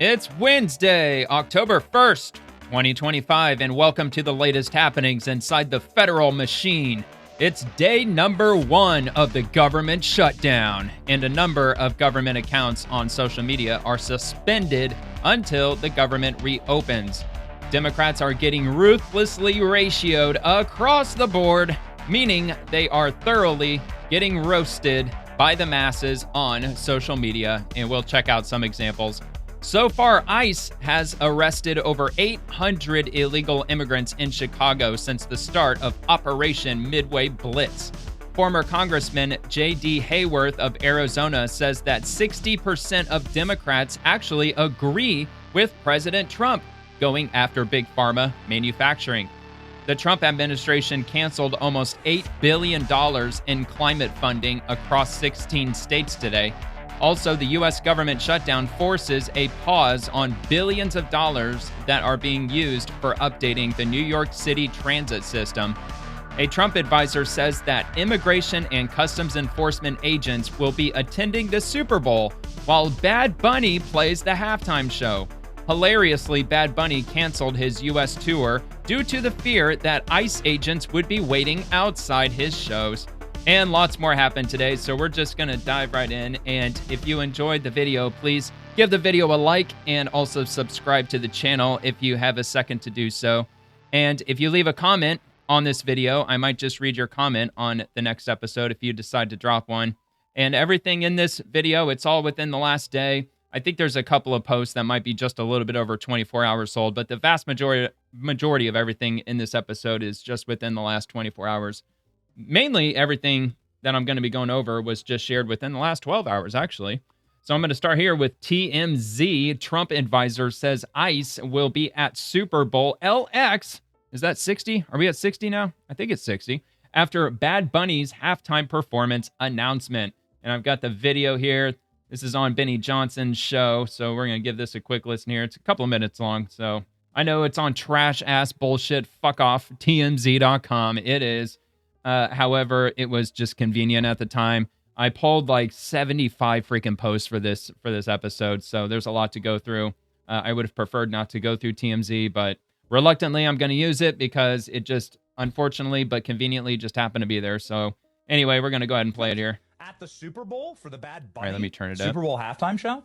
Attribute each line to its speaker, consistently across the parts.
Speaker 1: It's Wednesday, October 1st, 2025, and welcome to the latest happenings inside the federal machine. It's day number 1 of the government shutdown, and a number of government accounts on social media are suspended until the government reopens. Democrats are getting ruthlessly ratioed across the board, meaning they are thoroughly getting roasted by the masses on social media, and we'll check out some examples. So far, ICE has arrested over 800 illegal immigrants in Chicago since the start of Operation Midway Blitz. Former Congressman JD Heyworth of Arizona says that 60% of Democrats actually agree with President Trump going after Big Pharma manufacturing. The Trump administration canceled almost $8 billion in climate funding across 16 states today. Also, the U.S. government shutdown forces a pause on billions of dollars that are being used for updating the New York City transit system. A Trump advisor says that immigration and customs enforcement agents will be attending the Super Bowl while Bad Bunny plays the halftime show. Hilariously, Bad Bunny canceled his U.S. tour due to the fear that ICE agents would be waiting outside his shows. And lots more happened today, so we're just going to dive right in. And if you enjoyed the video, please give the video a like and also subscribe to the channel if you have a second to do so. And if you leave a comment on this video, I might just read your comment on the next episode if you decide to drop one. And everything in this video, it's all within the last day. I think there's a couple of posts that might be just a little bit over 24 hours old, but the vast majority of everything in this episode is just within the last 24 hours. Mainly everything that I'm going to be going over was just shared within the last 12 hours, actually. So I'm going to start here with TMZ. Trump advisor says ICE will be at Super Bowl LX. Is that 60? Are we at 60 now? I think it's 60. After Bad Bunny's halftime performance announcement. And I've got the video here. This is on Benny Johnson's show. So we're going to give this a quick listen here. It's a couple of minutes long. So I know it's on trash ass bullshit. Fuck off. TMZ.com. It is. However, it was just convenient at the time. I pulled like 75 freaking posts for this episode, so there's a lot to go through. I would have preferred not to go through TMZ, but reluctantly, I'm going to use it because it just, unfortunately, but conveniently just happened to be there. So anyway, we're going to go ahead and play it here.
Speaker 2: At the Super Bowl for the Bad Bunny
Speaker 1: All right, let me turn it up.
Speaker 2: Super Bowl halftime show?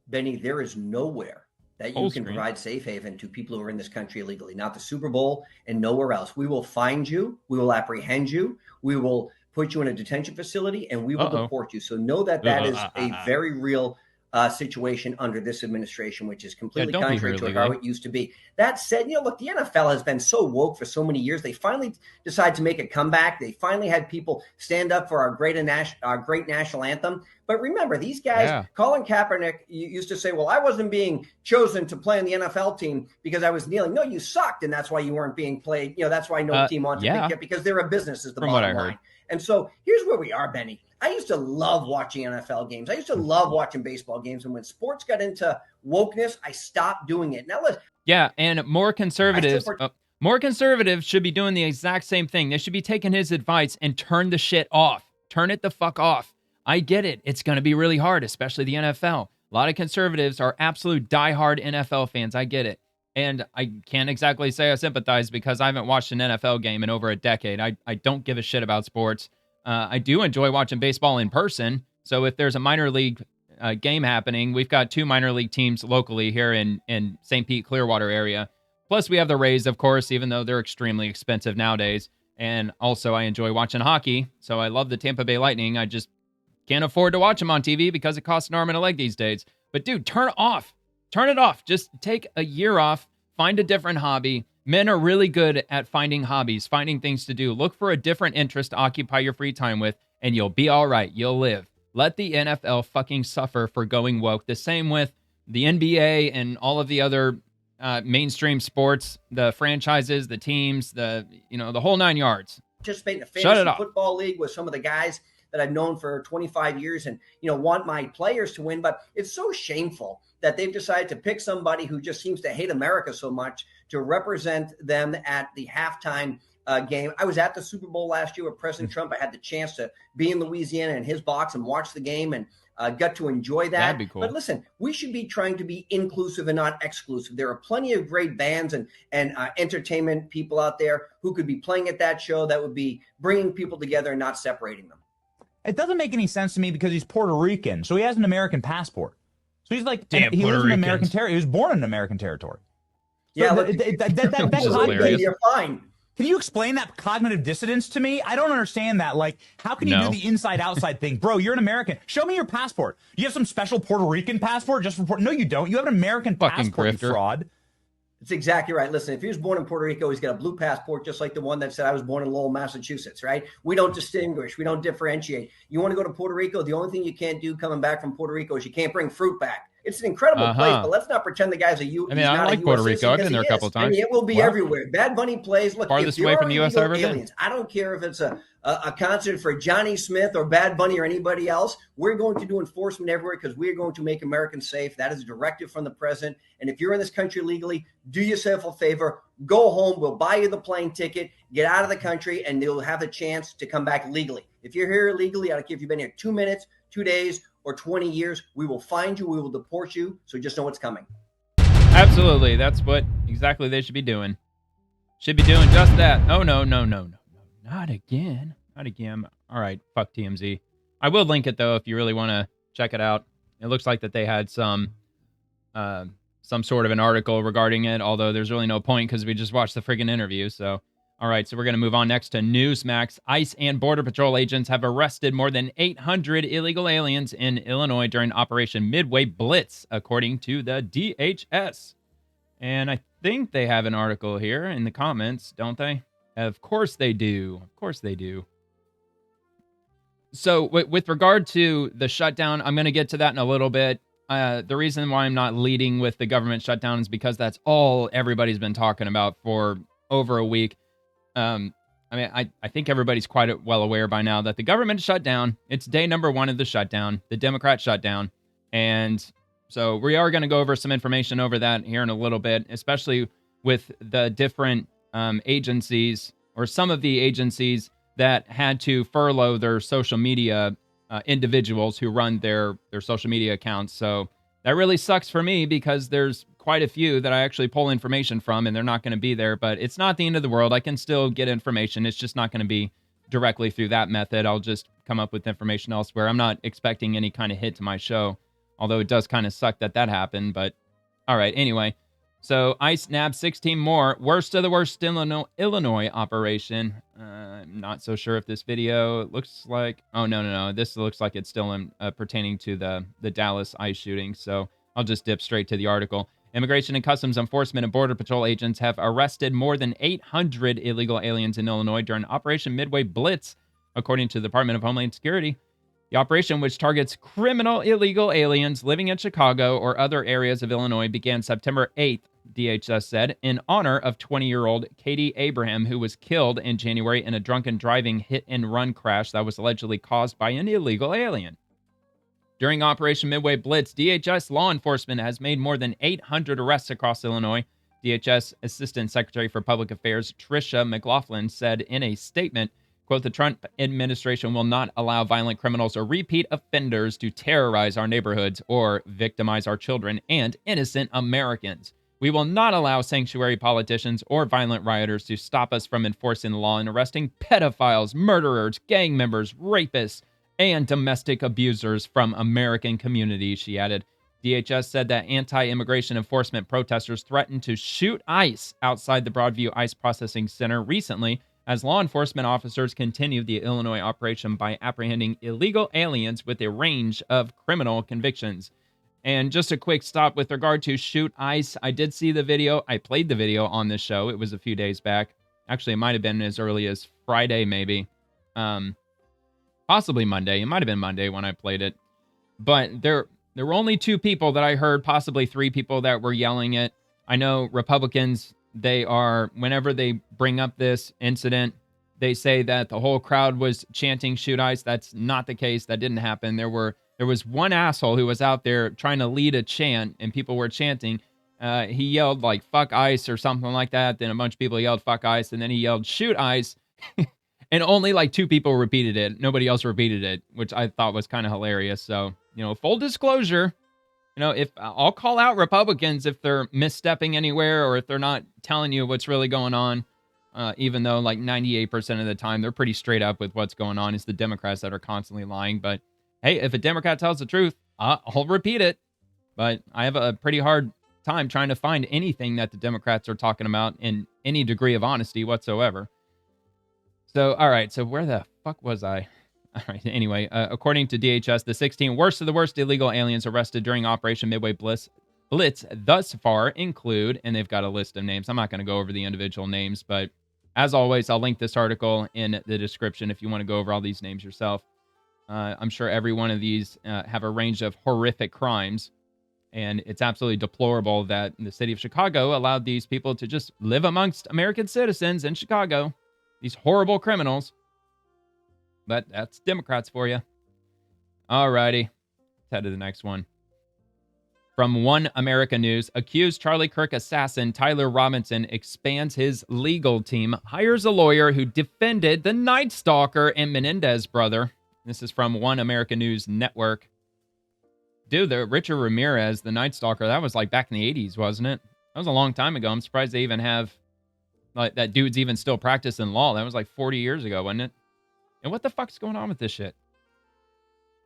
Speaker 3: Benny, there is nowhere that you can provide safe haven to people who are in this country illegally, not the Super Bowl and nowhere else. We will find you. We will apprehend you. We will put you in a detention facility and we will deport you. So know that that is a very real situation under this administration, which is completely contrary to how it used to be. That said, look, the NFL has been so woke for so many years. They finally decided to make a comeback. They finally had people stand up for our great national anthem. But remember, these guys, Colin Kaepernick used to say, well, I wasn't being chosen to play on the NFL team because I was kneeling. No, you sucked, and that's why you weren't being played. That's why no team wanted to pick you, because they're a business is the bottom line. And so here's where we are, Benny. I used to love watching NFL games. I used to love watching baseball games. And when sports got into wokeness, I stopped doing it. Now, listen.
Speaker 1: Yeah, and more conservatives should be doing the exact same thing. They should be taking his advice and turn the shit off. Turn it the fuck off. I get it. It's going to be really hard, especially the NFL. A lot of conservatives are absolute diehard NFL fans. I get it. And I can't exactly say I sympathize because I haven't watched an NFL game in over a decade. I don't give a shit about sports. I do enjoy watching baseball in person. So if there's a minor league game happening, we've got 2 minor league teams locally here in St. Pete, Clearwater area. Plus we have the Rays, of course, even though they're extremely expensive nowadays. And also I enjoy watching hockey. So I love the Tampa Bay Lightning. I just can't afford to watch them on TV because it costs an arm and a leg these days. But dude, turn it off. Turn it off. Just take a year off. Find a different hobby. Men are really good at finding hobbies, finding things to do. Look for a different interest to occupy your free time with, and you'll be all right. You'll live. Let the NFL fucking suffer for going woke. The same with the NBA and all of the other mainstream sports, the franchises, the teams, the whole 9 yards.
Speaker 3: Participate in a fantasy football league with some of the guys that I've known for 25 years and, want my players to win. But it's so shameful that they've decided to pick somebody who just seems to hate America so much to represent them at the halftime game. I was at the Super Bowl last year with President Trump. I had the chance to be in Louisiana in his box and watch the game. And got to enjoy that.
Speaker 1: That'd be cool.
Speaker 3: But listen, we should be trying to be inclusive and not exclusive. There are plenty of great bands and entertainment people out there who could be playing at that show that would be bringing people together and not separating them.
Speaker 2: It doesn't make any sense to me because he's Puerto Rican, so he has an American passport. So he's like,
Speaker 1: damn,
Speaker 2: he lives in American territory. He was born in American territory. So
Speaker 3: yeah,
Speaker 2: you're fine. Can you explain that cognitive dissonance to me? I don't understand that. Like, how can you do the inside-outside thing? Bro, you're an American. Show me your passport. You have some special Puerto Rican passport just for No, you don't. You have an American passport, you fraud.
Speaker 3: That's exactly right. Listen, if he was born in Puerto Rico, he's got a blue passport, just like the one that said I was born in Lowell, Massachusetts, right? We don't distinguish. We don't differentiate. You want to go to Puerto Rico, the only thing you can't do coming back from Puerto Rico is you can't bring fruit back. It's an incredible place, but let's not pretend the guy's
Speaker 1: I like Puerto Rico. I've been there a couple times.
Speaker 3: I mean, it will be everywhere. Bad Bunny plays. Look,
Speaker 1: farthest away from the U.S. I've ever been.
Speaker 3: I don't care if it's a concert for Johnny Smith or Bad Bunny or anybody else. We're going to do enforcement everywhere because we are going to make Americans safe. That is a directive from the president. And if you're in this country legally, do yourself a favor. Go home. We'll buy you the plane ticket. Get out of the country, and you'll have a chance to come back legally. If you're here illegally, I don't care if you've been here 2 minutes, 2 days, or 20 years, we will find you, we will deport you, so just know what's coming.
Speaker 1: Absolutely. That's what exactly they should be doing. Should be doing just that. Oh, no. Not again. Not again. All right, fuck TMZ. I will link it, though, if you really want to check it out. It looks like that they had some sort of an article regarding it, although there's really no point because we just watched the friggin' interview, so... All right, so we're going to move on next to Newsmax. ICE and Border Patrol agents have arrested more than 800 illegal aliens in Illinois during Operation Midway Blitz, according to the DHS. And I think they have an article here in the comments, don't they? Of course they do. Of course they do. So with regard to the shutdown, I'm going to get to that in a little bit. The reason why I'm not leading with the government shutdown is because that's all everybody's been talking about for over a week. I think everybody's quite well aware by now that the government shut down. It's day number 1 of the shutdown, the Democrat shutdown. And so we are going to go over some information over that here in a little bit, especially with the different agencies or some of the agencies that had to furlough their social media individuals who run their social media accounts. So that really sucks for me because there's quite a few that I actually pull information from and they're not going to be there, but it's not the end of the world. I can still get information. It's just not going to be directly through that method. I'll just come up with information elsewhere. I'm not expecting any kind of hit to my show, although it does kind of suck that happened, but all right. Anyway, so ICE nabbed 16 more. Worst of the worst Illinois operation. I'm not so sure if this video looks like, oh, no. This looks like it's still pertaining to the Dallas ICE shooting. So I'll just dip straight to the article. Immigration and Customs Enforcement and Border Patrol agents have arrested more than 800 illegal aliens in Illinois during Operation Midway Blitz, according to the Department of Homeland Security. The operation, which targets criminal illegal aliens living in Chicago or other areas of Illinois, began September 8th, DHS said, in honor of 20-year-old Katie Abraham, who was killed in January in a drunken driving hit-and-run crash that was allegedly caused by an illegal alien. During Operation Midway Blitz, DHS law enforcement has made more than 800 arrests across Illinois. DHS Assistant Secretary for Public Affairs Tricia McLaughlin said in a statement, quote, "The Trump administration will not allow violent criminals or repeat offenders to terrorize our neighborhoods or victimize our children and innocent Americans. We will not allow sanctuary politicians or violent rioters to stop us from enforcing the law and arresting pedophiles, murderers, gang members, rapists, and domestic abusers from American communities," she added. DHS said that anti-immigration enforcement protesters threatened to shoot ICE outside the Broadview ICE Processing Center recently as law enforcement officers continued the Illinois operation by apprehending illegal aliens with a range of criminal convictions. And just a quick stop with regard to shoot ICE. I did see the video. I played the video on this show. It was a few days back. Actually, it might have been as early as Friday, maybe. Possibly Monday. It might have been Monday when I played it. But there were only 2 people that I heard, possibly 3 people that were yelling it. I know Republicans, they are, whenever they bring up this incident, they say that the whole crowd was chanting shoot ICE. That's not the case. That didn't happen. There was one asshole who was out there trying to lead a chant and people were chanting. He yelled like fuck ICE or something like that. Then a bunch of people yelled fuck ICE and then he yelled shoot ICE. And only like 2 people repeated it. Nobody else repeated it, which I thought was kind of hilarious. So full disclosure, if I'll call out Republicans if they're misstepping anywhere or if they're not telling you what's really going on, even though like 98% of the time they're pretty straight up with what's going on. It's the Democrats that are constantly lying. But hey, if a Democrat tells the truth, I'll repeat it. But I have a pretty hard time trying to find anything that the Democrats are talking about in any degree of honesty whatsoever. So, all right. So where the fuck was I? All right. Anyway, according to DHS, the 16 worst of the worst illegal aliens arrested during Operation Midway Blitz thus far include, and they've got a list of names. I'm not going to go over the individual names, but as always, I'll link this article in the description if you want to go over all these names yourself. I'm sure every one of these have a range of horrific crimes, and it's absolutely deplorable that the city of Chicago allowed these people to just live amongst American citizens in Chicago, these horrible criminals. But that's Democrats for you. All righty. Let's head to the next one. From One America News, accused Charlie Kirk assassin Tyler Robinson expands his legal team, hires a lawyer who defended the Night Stalker and Menendez brother. This is from One America News Network. Dude, the Richard Ramirez, the Night Stalker, that was like back in the 80s, wasn't it? That was a long time ago. I'm surprised they even have, like, that dude's even still practicing law. That was like 40 years ago, wasn't it? And what the fuck's going on with this shit?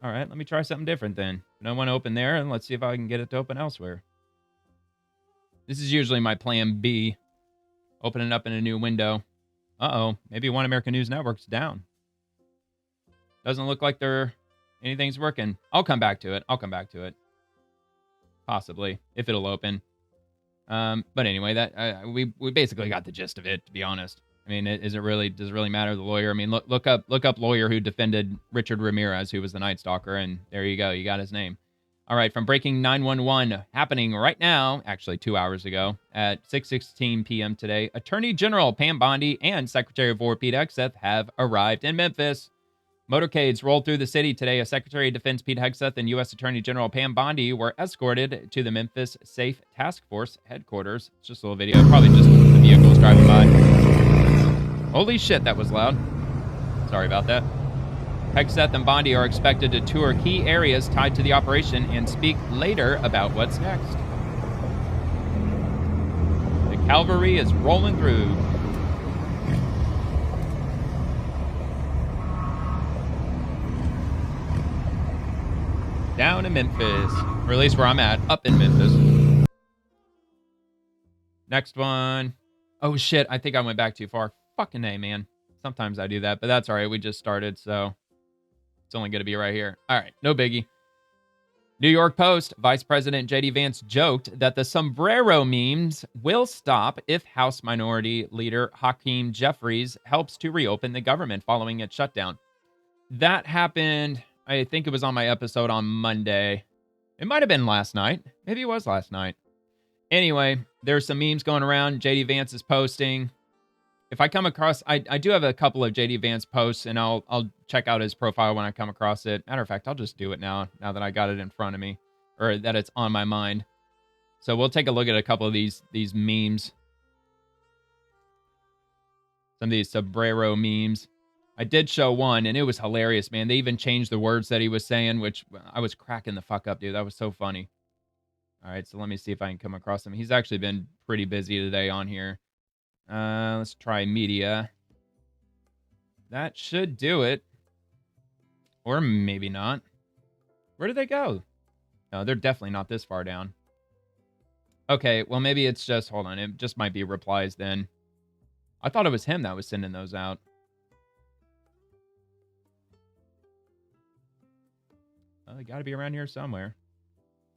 Speaker 1: All right, let me try something different then. No one open there, and let's see if I can get it to open elsewhere. This is usually my plan B. Opening up in a new window. Uh-oh, maybe One American News Network's down. Doesn't look like anything's working. I'll come back to it. Possibly, if it'll open. But anyway, that we basically got the gist of it, to be honest. I mean, does it really matter, the lawyer? I mean, look up lawyer who defended Richard Ramirez, who was the Night Stalker, and there you go. You got his name. All right, from Breaking 911, happening right now, actually 2 hours ago, at 6:16 p.m. today, Attorney General Pam Bondi and Secretary of War Pete Hegseth have arrived in Memphis. Motorcades rolled through the city today as Secretary of Defense Pete Hegseth and U.S. Attorney General Pam Bondi were escorted to the Memphis Safe Task Force headquarters. It's just a little video, probably just the vehicles driving by. Holy shit, that was loud. Sorry about that. Hegseth and Bondi are expected to tour key areas tied to the operation and speak later about what's next. The cavalry is rolling through. Down in Memphis, or at least where I'm at, up in Memphis. Next one. Oh shit, I think I went back too far. Fucking A, man. Sometimes I do that, but that's all right. We just started, so it's only going to be right here. All right, no biggie. New York Post, Vice President JD Vance joked that the sombrero memes will stop if House Minority Leader Hakeem Jeffries helps to reopen the government following its shutdown. That happened, I think it was on my episode on Monday. It might have been last night. Maybe it was last night. Anyway, there's some memes going around. JD Vance is posting. If I come across, I do have a couple of JD Vance posts, and I'll check out his profile when I come across it. Matter of fact, I'll just do it now that I got it in front of me, or that it's on my mind. So we'll take a look at a couple of these memes. Some of these sombrero memes. I did show one, and it was hilarious, man. They even changed the words that he was saying, which I was cracking the fuck up, dude. That was so funny. All right, so let me see if I can come across him. He's actually been pretty busy today on here. Let's try media. That should do it. Or maybe not. Where did they go? No, they're definitely not this far down. Okay, well, maybe it's just, hold on, it just might be replies then. I thought it was him that was sending those out. Oh, they got to be around here somewhere.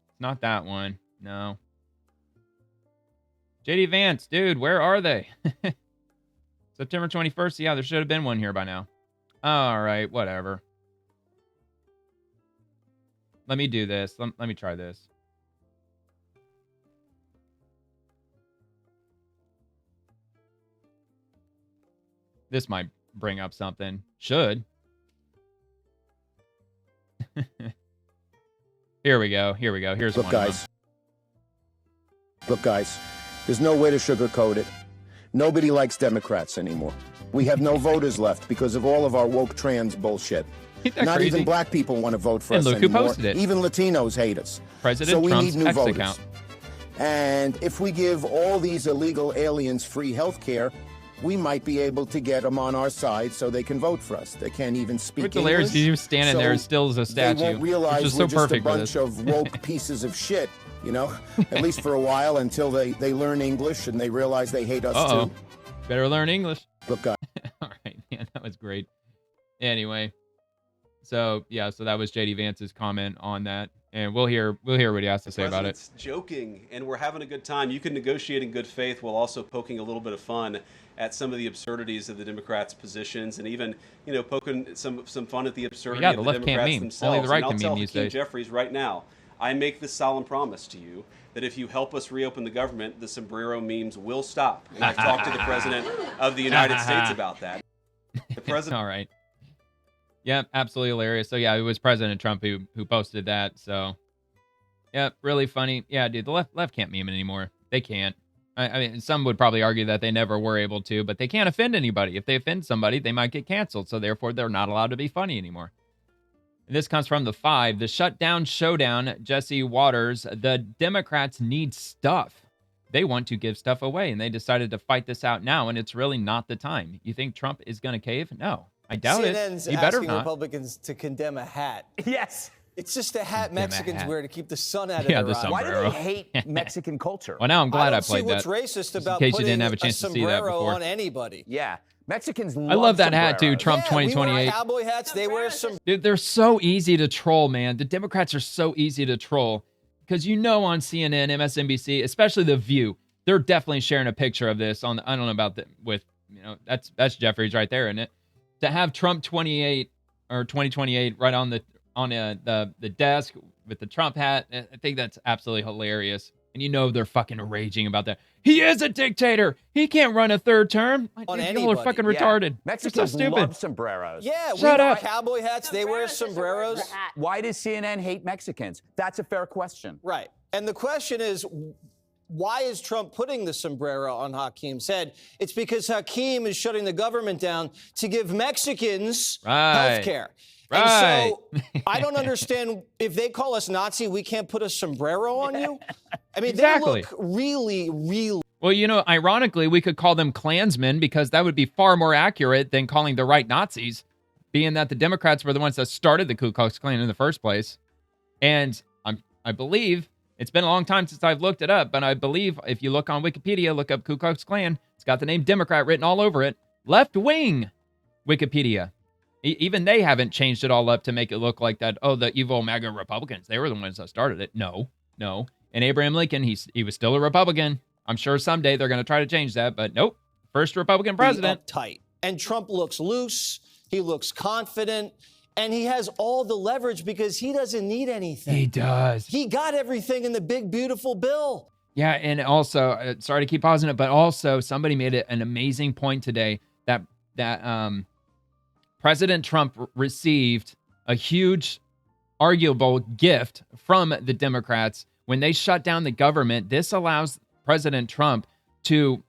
Speaker 1: It's not that one. No. JD Vance, dude, where are they? September 21st. Yeah, there should have been one here by now. All right, whatever. Let me do this. Let me try this. This might bring up something. Should. Here we go. Here's one.
Speaker 4: Look, guys. There's no way to sugarcoat it. Nobody likes Democrats anymore. We have no voters left because of all of our woke trans bullshit. Not
Speaker 1: crazy?
Speaker 4: even black people want to vote for
Speaker 1: and
Speaker 4: us
Speaker 1: look
Speaker 4: anymore.
Speaker 1: who posted it.
Speaker 4: Even Latinos hate us.
Speaker 1: President
Speaker 4: so we
Speaker 1: Trump's
Speaker 4: need new
Speaker 1: X
Speaker 4: voters.
Speaker 1: account.
Speaker 4: And if we give all these illegal aliens free health care, we might be able to get them on our side so they can vote for us. They can't even speak
Speaker 1: It's hilarious.
Speaker 4: English.
Speaker 1: He's standing there still as a statue.
Speaker 4: They won't realize
Speaker 1: which is
Speaker 4: we're
Speaker 1: so
Speaker 4: just a
Speaker 1: perfect for
Speaker 4: bunch
Speaker 1: this.
Speaker 4: of woke pieces of shit, at least for a while until they learn English and they realize they hate us too.
Speaker 1: Better learn English.
Speaker 4: Look,
Speaker 1: All right, man, that was great. Anyway, so that was JD Vance's comment on that, and we'll hear what he has to say about it.
Speaker 5: Joking, and we're having a good time. You can negotiate in good faith while also poking a little bit of fun at some of the absurdities of the Democrats' positions, and even poking some fun at the absurdity of the
Speaker 1: left can't
Speaker 5: Democrats
Speaker 1: meme.
Speaker 5: themselves.
Speaker 1: Only the right
Speaker 5: and
Speaker 1: can meme
Speaker 5: I'll tell
Speaker 1: these
Speaker 5: Hakeem
Speaker 1: days.
Speaker 5: Jeffries right now, I make this solemn promise to you that if you help us reopen the government, the sombrero memes will stop. And I've talked to the President of the United States about that. The President.
Speaker 1: All right. Yeah, absolutely hilarious. So it was President Trump who posted that. So really funny. Yeah, dude, the left can't meme anymore. They can't. I mean, some would probably argue that they never were able to, but they can't offend anybody. If they offend somebody, they might get canceled. So therefore, they're not allowed to be funny anymore. And this comes from the 5. The Shutdown Showdown, Jesse Waters. The Democrats need stuff. They want to give stuff away, and they decided to fight this out now, and it's really not the time. You think Trump is going to cave? No, I doubt
Speaker 6: CNN's
Speaker 1: it. He better
Speaker 6: asking
Speaker 1: not.
Speaker 6: Republicans to condemn a hat.
Speaker 7: Yes.
Speaker 6: It's just a hat Mexicans wear to keep the sun out of
Speaker 1: Yeah,
Speaker 6: their
Speaker 1: the
Speaker 6: eyes.
Speaker 7: Why do
Speaker 1: sombrero.
Speaker 7: they hate Mexican culture?
Speaker 1: Well, now I'm glad I
Speaker 6: don't
Speaker 1: played
Speaker 6: see what's
Speaker 1: that.
Speaker 6: racist
Speaker 1: Just in
Speaker 6: about
Speaker 1: case you
Speaker 6: putting
Speaker 1: didn't have a
Speaker 6: a
Speaker 1: chance to see that
Speaker 6: sombrero
Speaker 1: before.
Speaker 6: on anybody.
Speaker 7: Yeah. Mexicans
Speaker 1: I love that hat too,
Speaker 7: sombreros.
Speaker 1: Trump
Speaker 6: Yeah, we
Speaker 1: 2028.
Speaker 6: wear cowboy hats. They wear some.
Speaker 1: Dude, they're so easy to troll, man. The Democrats are so easy to troll because on CNN, MSNBC, especially The View, they're definitely sharing a picture of this on. I don't know about that with that's Jeffries right there, isn't it? To have Trump 28 or 2028 right on the desk with the Trump hat, I think that's absolutely hilarious. And they're fucking raging about that. He is a dictator. He can't run a third term.
Speaker 6: On
Speaker 1: People
Speaker 6: anybody.
Speaker 1: are fucking
Speaker 7: Yeah.
Speaker 1: retarded.
Speaker 7: Mexicans
Speaker 1: They're so stupid.
Speaker 7: love sombreros.
Speaker 6: Yeah,
Speaker 1: Shut
Speaker 6: we wear
Speaker 1: up.
Speaker 6: cowboy hats. They wear sombreros.
Speaker 7: Why does CNN hate Mexicans? That's a fair question.
Speaker 6: Right. And the question is, why is Trump putting the sombrero on Hakeem's head? It's because Hakeem is shutting the government down to give Mexicans health care.
Speaker 1: Right.
Speaker 6: And so I don't understand, if they call us Nazi, we can't put a sombrero on you? I mean,
Speaker 1: Exactly.
Speaker 6: they look really, really.
Speaker 1: Well, ironically, we could call them Klansmen because that would be far more accurate than calling the right Nazis, being that the Democrats were the ones that started the Ku Klux Klan in the first place. And I believe, it's been a long time since I've looked it up, but I believe if you look on Wikipedia, look up Ku Klux Klan, it's got the name Democrat written all over it. Left-wing Wikipedia. Even they haven't changed it all up to make it look like that, the evil MAGA Republicans, they were the ones that started it. No. And Abraham Lincoln, he was still a Republican. I'm sure someday they're going to try to change that, but nope. First Republican president.
Speaker 6: Uptight. And Trump looks loose. He looks confident. And he has all the leverage because he doesn't need anything.
Speaker 1: He does.
Speaker 6: He got everything in the big, beautiful bill.
Speaker 1: Yeah, and also, sorry to keep pausing it, but also somebody made an amazing point today that President Trump received a huge, arguable gift from the Democrats when they shut down the government. This allows President Trump to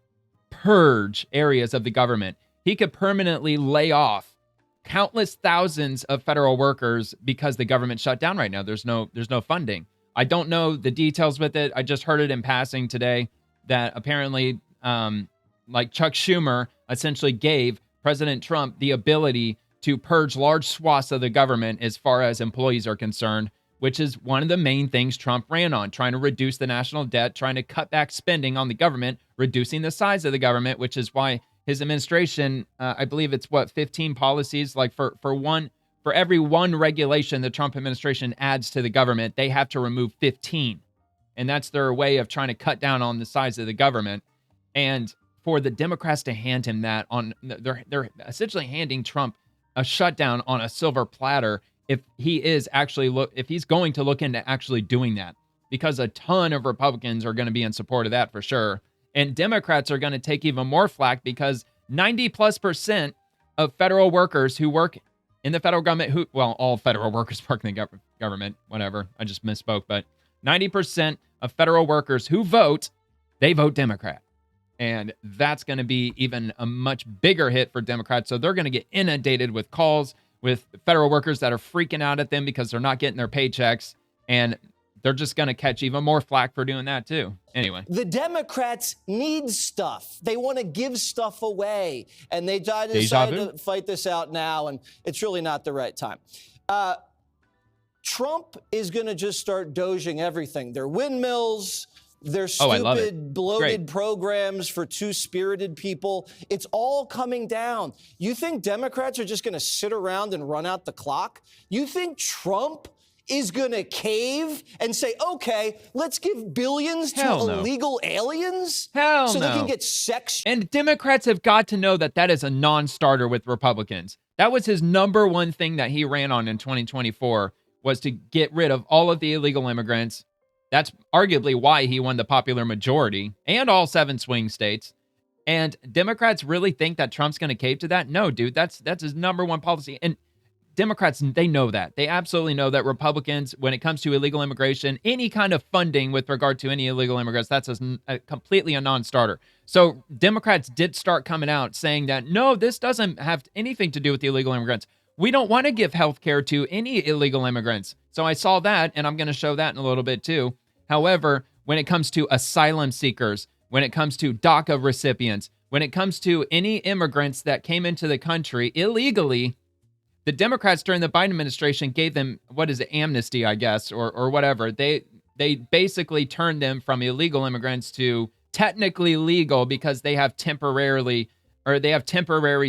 Speaker 1: purge areas of the government. He could permanently lay off countless thousands of federal workers because the government shut down right now. There's no funding. I don't know the details with it. I just heard it in passing today that apparently, like Chuck Schumer essentially gave President Trump the ability to purge large swaths of the government as far as employees are concerned, which is one of the main things Trump ran on, trying to reduce the national debt, trying to cut back spending on the government, reducing the size of the government, which is why his administration, I believe it's 15 policies, like for every one regulation the Trump administration adds to the government, they have to remove 15. And that's their way of trying to cut down on the size of the government. And for the Democrats to hand him that they're essentially handing Trump a shutdown on a silver platter if he's going to look into actually doing that, because a ton of Republicans are going to be in support of that for sure. And Democrats are going to take even more flack because 90+% of federal workers who work in the federal government, all federal workers work in the government, whatever, I just misspoke, but 90% of federal workers who vote, they vote Democrat. And that's going to be even a much bigger hit for Democrats. So they're going to get inundated with calls, with federal workers that are freaking out at them because they're not getting their paychecks, and they're just going to catch even more flack for doing that too. Anyway.
Speaker 6: The Democrats need stuff. They want to give stuff away, and they decided to fight this out now, and it's really not the right time. Trump is going to just start doging everything. Their windmills, their stupid, bloated programs for two-spirited people. It's all coming down. You think Democrats are just going to sit around and run out the clock? You think Trump is going to cave and say, okay, let's give billions to illegal aliens so they can get sex?
Speaker 1: And Democrats have got to know that that is a non-starter with Republicans. That was his number one thing that he ran on in 2024, was to get rid of all of the illegal immigrants. That's arguably why he won the popular majority and all 7 swing states. And Democrats really think that Trump's going to cave to that? No, dude, that's his number one policy. And Democrats, they know that. They absolutely know that Republicans, when it comes to illegal immigration, any kind of funding with regard to any illegal immigrants, that's completely a non-starter. So Democrats did start coming out saying that, no, this doesn't have anything to do with the illegal immigrants. We don't want to give health care to any illegal immigrants. So I saw that, and I'm going to show that in a little bit too. However, when it comes to asylum seekers, when it comes to DACA recipients, when it comes to any immigrants that came into the country illegally, the Democrats during the Biden administration gave them, amnesty, I guess, or whatever. They basically turned them from illegal immigrants to technically legal because they have temporary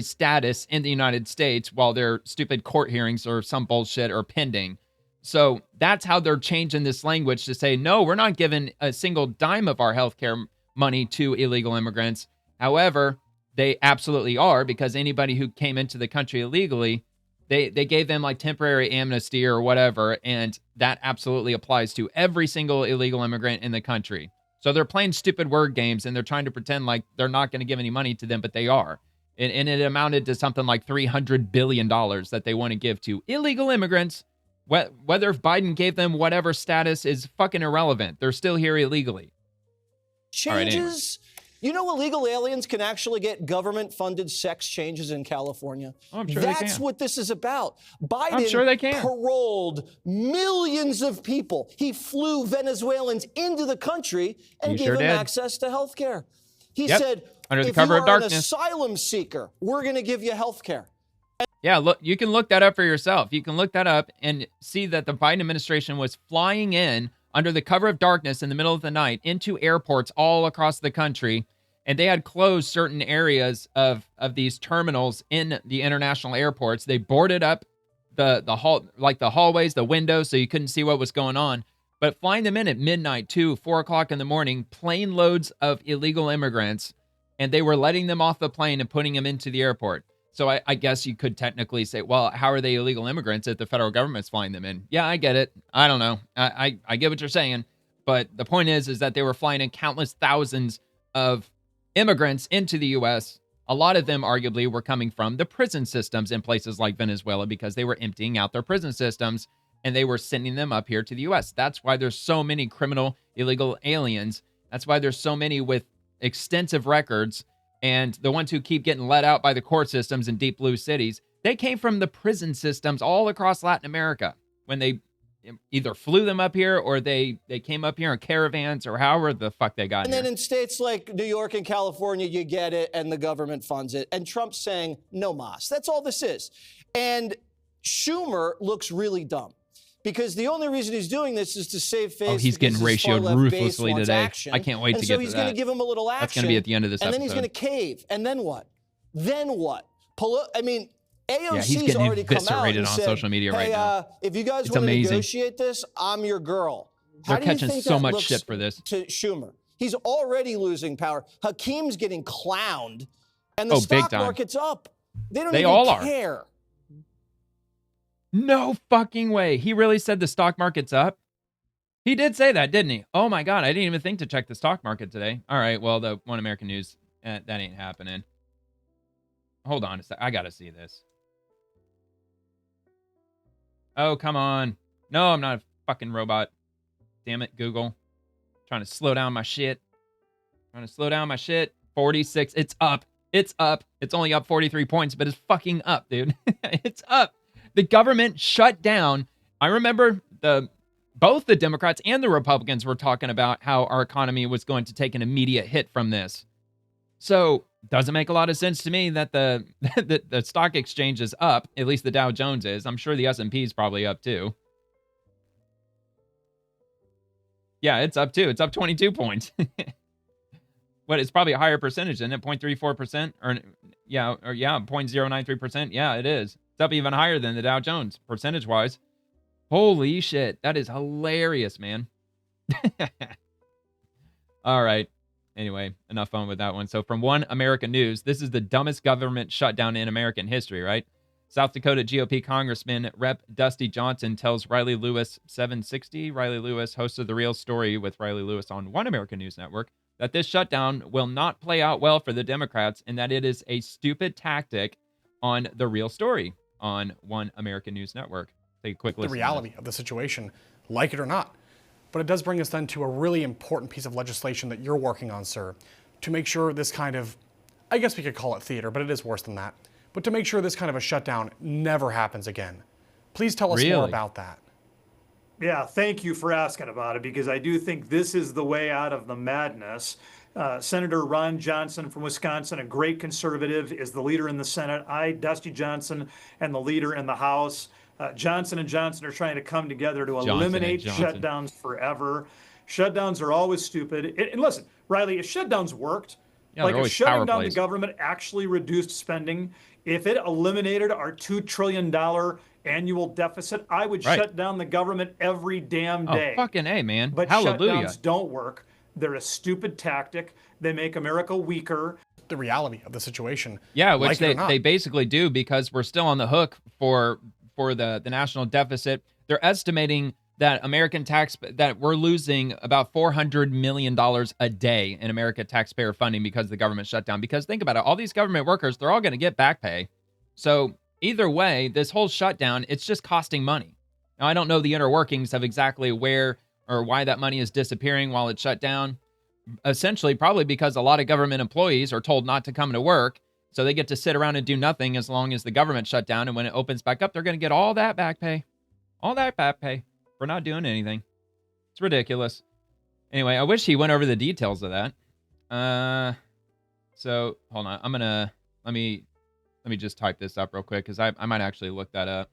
Speaker 1: status in the United States while their stupid court hearings or some bullshit are pending. So that's how they're changing this language to say, no, we're not giving a single dime of our healthcare money to illegal immigrants. However, they absolutely are, because anybody who came into the country illegally, they gave them like temporary amnesty or whatever, and that absolutely applies to every single illegal immigrant in the country. So they're playing stupid word games, and they're trying to pretend like they're not going to give any money to them, but they are. And it amounted to something like $300 billion that they want to give to illegal immigrants. Whether Biden gave them whatever status is fucking irrelevant. They're still here illegally.
Speaker 6: Changes. You know, illegal aliens can actually get government-funded sex changes in California.
Speaker 1: Oh, I'm sure
Speaker 6: That's what this is about. Biden
Speaker 1: I'm sure they can.
Speaker 6: Paroled millions of people. He flew Venezuelans into the country and gave them access to health care. He said,
Speaker 1: under the cover of darkness,
Speaker 6: an asylum seeker, we're going to give you health care.
Speaker 1: Yeah, look, you can look that up for yourself. You can look that up and see that the Biden administration was flying in under the cover of darkness in the middle of the night into airports all across the country. And they had closed certain areas of these terminals in the international airports. They boarded up the hallways, the windows, so you couldn't see what was going on. But flying them in at midnight, 4 o'clock in the morning, plane loads of illegal immigrants, and they were letting them off the plane and putting them into the airport. So I guess you could technically say, well, how are they illegal immigrants if the federal government's flying them in? Yeah, I get it. I don't know. I get what you're saying. But the point is that they were flying in countless thousands of immigrants into the U.S. A lot of them arguably were coming from the prison systems in places like Venezuela because they were emptying out their prison systems and they were sending them up here to the U.S. That's why there's so many criminal illegal aliens. That's why there's so many with extensive records, and the ones who keep getting let out by the court systems in deep blue cities, they came from the prison systems all across Latin America when they either flew them up here or they came up here in caravans or however the fuck they got here.
Speaker 6: And then in states like New York and California, you get it and the government funds it. And Trump's saying, no mas. That's all this is. And Schumer looks really dumb because the only reason he's doing this is to save face.
Speaker 1: Oh, he's getting ratioed ruthlessly today.
Speaker 6: Action.
Speaker 1: I can't wait to get to that.
Speaker 6: So he's going to give him a little action.
Speaker 1: That's going to be at the end of this episode.
Speaker 6: And then he's going to cave. And then what? Then what?
Speaker 1: AOC's
Speaker 6: already come out and
Speaker 1: on
Speaker 6: said,
Speaker 1: social media right now.
Speaker 6: If you guys want to negotiate this, I'm your girl.
Speaker 1: They're catching so much shit for this.
Speaker 6: To Schumer, he's already losing power. Hakeem's getting clowned, and the stock market's up. They don't even care.
Speaker 1: No fucking way. He really said the stock market's up? He did say that, didn't he? Oh my God, I didn't even think to check the stock market today. All right, well, the One American News, that ain't happening. Hold on a sec. I gotta see this. Oh, come on. No, I'm not a fucking robot. Damn it, Google. Trying to slow down my shit. 46. It's up. It's up. It's only up 43 points, but it's fucking up, dude. It's up. The government shut down. I remember both the Democrats and the Republicans were talking about how our economy was going to take an immediate hit from this. So doesn't make a lot of sense to me that the stock exchange is up. At least the Dow Jones is. I'm sure the S&P is probably up too. Yeah, it's up too. It's up 22 points. But it's probably a higher percentage, isn't it? 0.34%? Or 0.093%. Yeah, it is. It's up even higher than the Dow Jones, percentage-wise. Holy shit. That is hilarious, man. All right. Anyway, enough fun with that one. So from One American News, this is the dumbest government shutdown in American history, right? South Dakota GOP Congressman Rep. Dusty Johnson tells Riley Lewis 760, Riley Lewis, host of The Real Story with Riley Lewis on One American News Network, that this shutdown will not play out well for the Democrats and that it is a stupid tactic on The Real Story on One American News Network. Take a quick listen.
Speaker 8: The reality of the situation, like it or not. But it does bring us then to a really important piece of legislation that you're working on, sir, to make sure this kind of, I guess we could call it theater, but it is worse than that, but to make sure this kind of a shutdown never happens again. Please tell us more about that.
Speaker 9: Yeah, thank you for asking about it, because I do think this is the way out of the madness. Senator Ron Johnson from Wisconsin, a great conservative, is the leader in the Senate. Dusty Johnson, and the leader in the House. Johnson and Johnson are trying to come together to eliminate shutdowns forever. Shutdowns are always stupid. And listen, Riley, if shutdowns worked, like if shutting down the government actually reduced spending, if it eliminated our $2 trillion annual deficit, I would shut down the government every damn day.
Speaker 1: Oh, fucking A, man.
Speaker 9: But
Speaker 1: hallelujah.
Speaker 9: Shutdowns don't work. They're a stupid tactic. They make America weaker.
Speaker 8: The reality of the situation.
Speaker 1: Yeah, which they basically do, because we're still on the hook for the national deficit. They're estimating that that we're losing about $400 million a day in American taxpayer funding because of the government shutdown. Because think about it, all these government workers, they're all going to get back pay. So either way, this whole shutdown, it's just costing money. Now, I don't know the inner workings of exactly where or why that money is disappearing while it's shut down. Essentially, probably because a lot of government employees are told not to come to work. So they get to sit around and do nothing as long as the government shut down. And when it opens back up, they're going to get all that back pay. All that back pay for not doing anything. It's ridiculous. Anyway, I wish he went over the details of that. So hold on. Let me just type this up real quick, because I might actually look that up.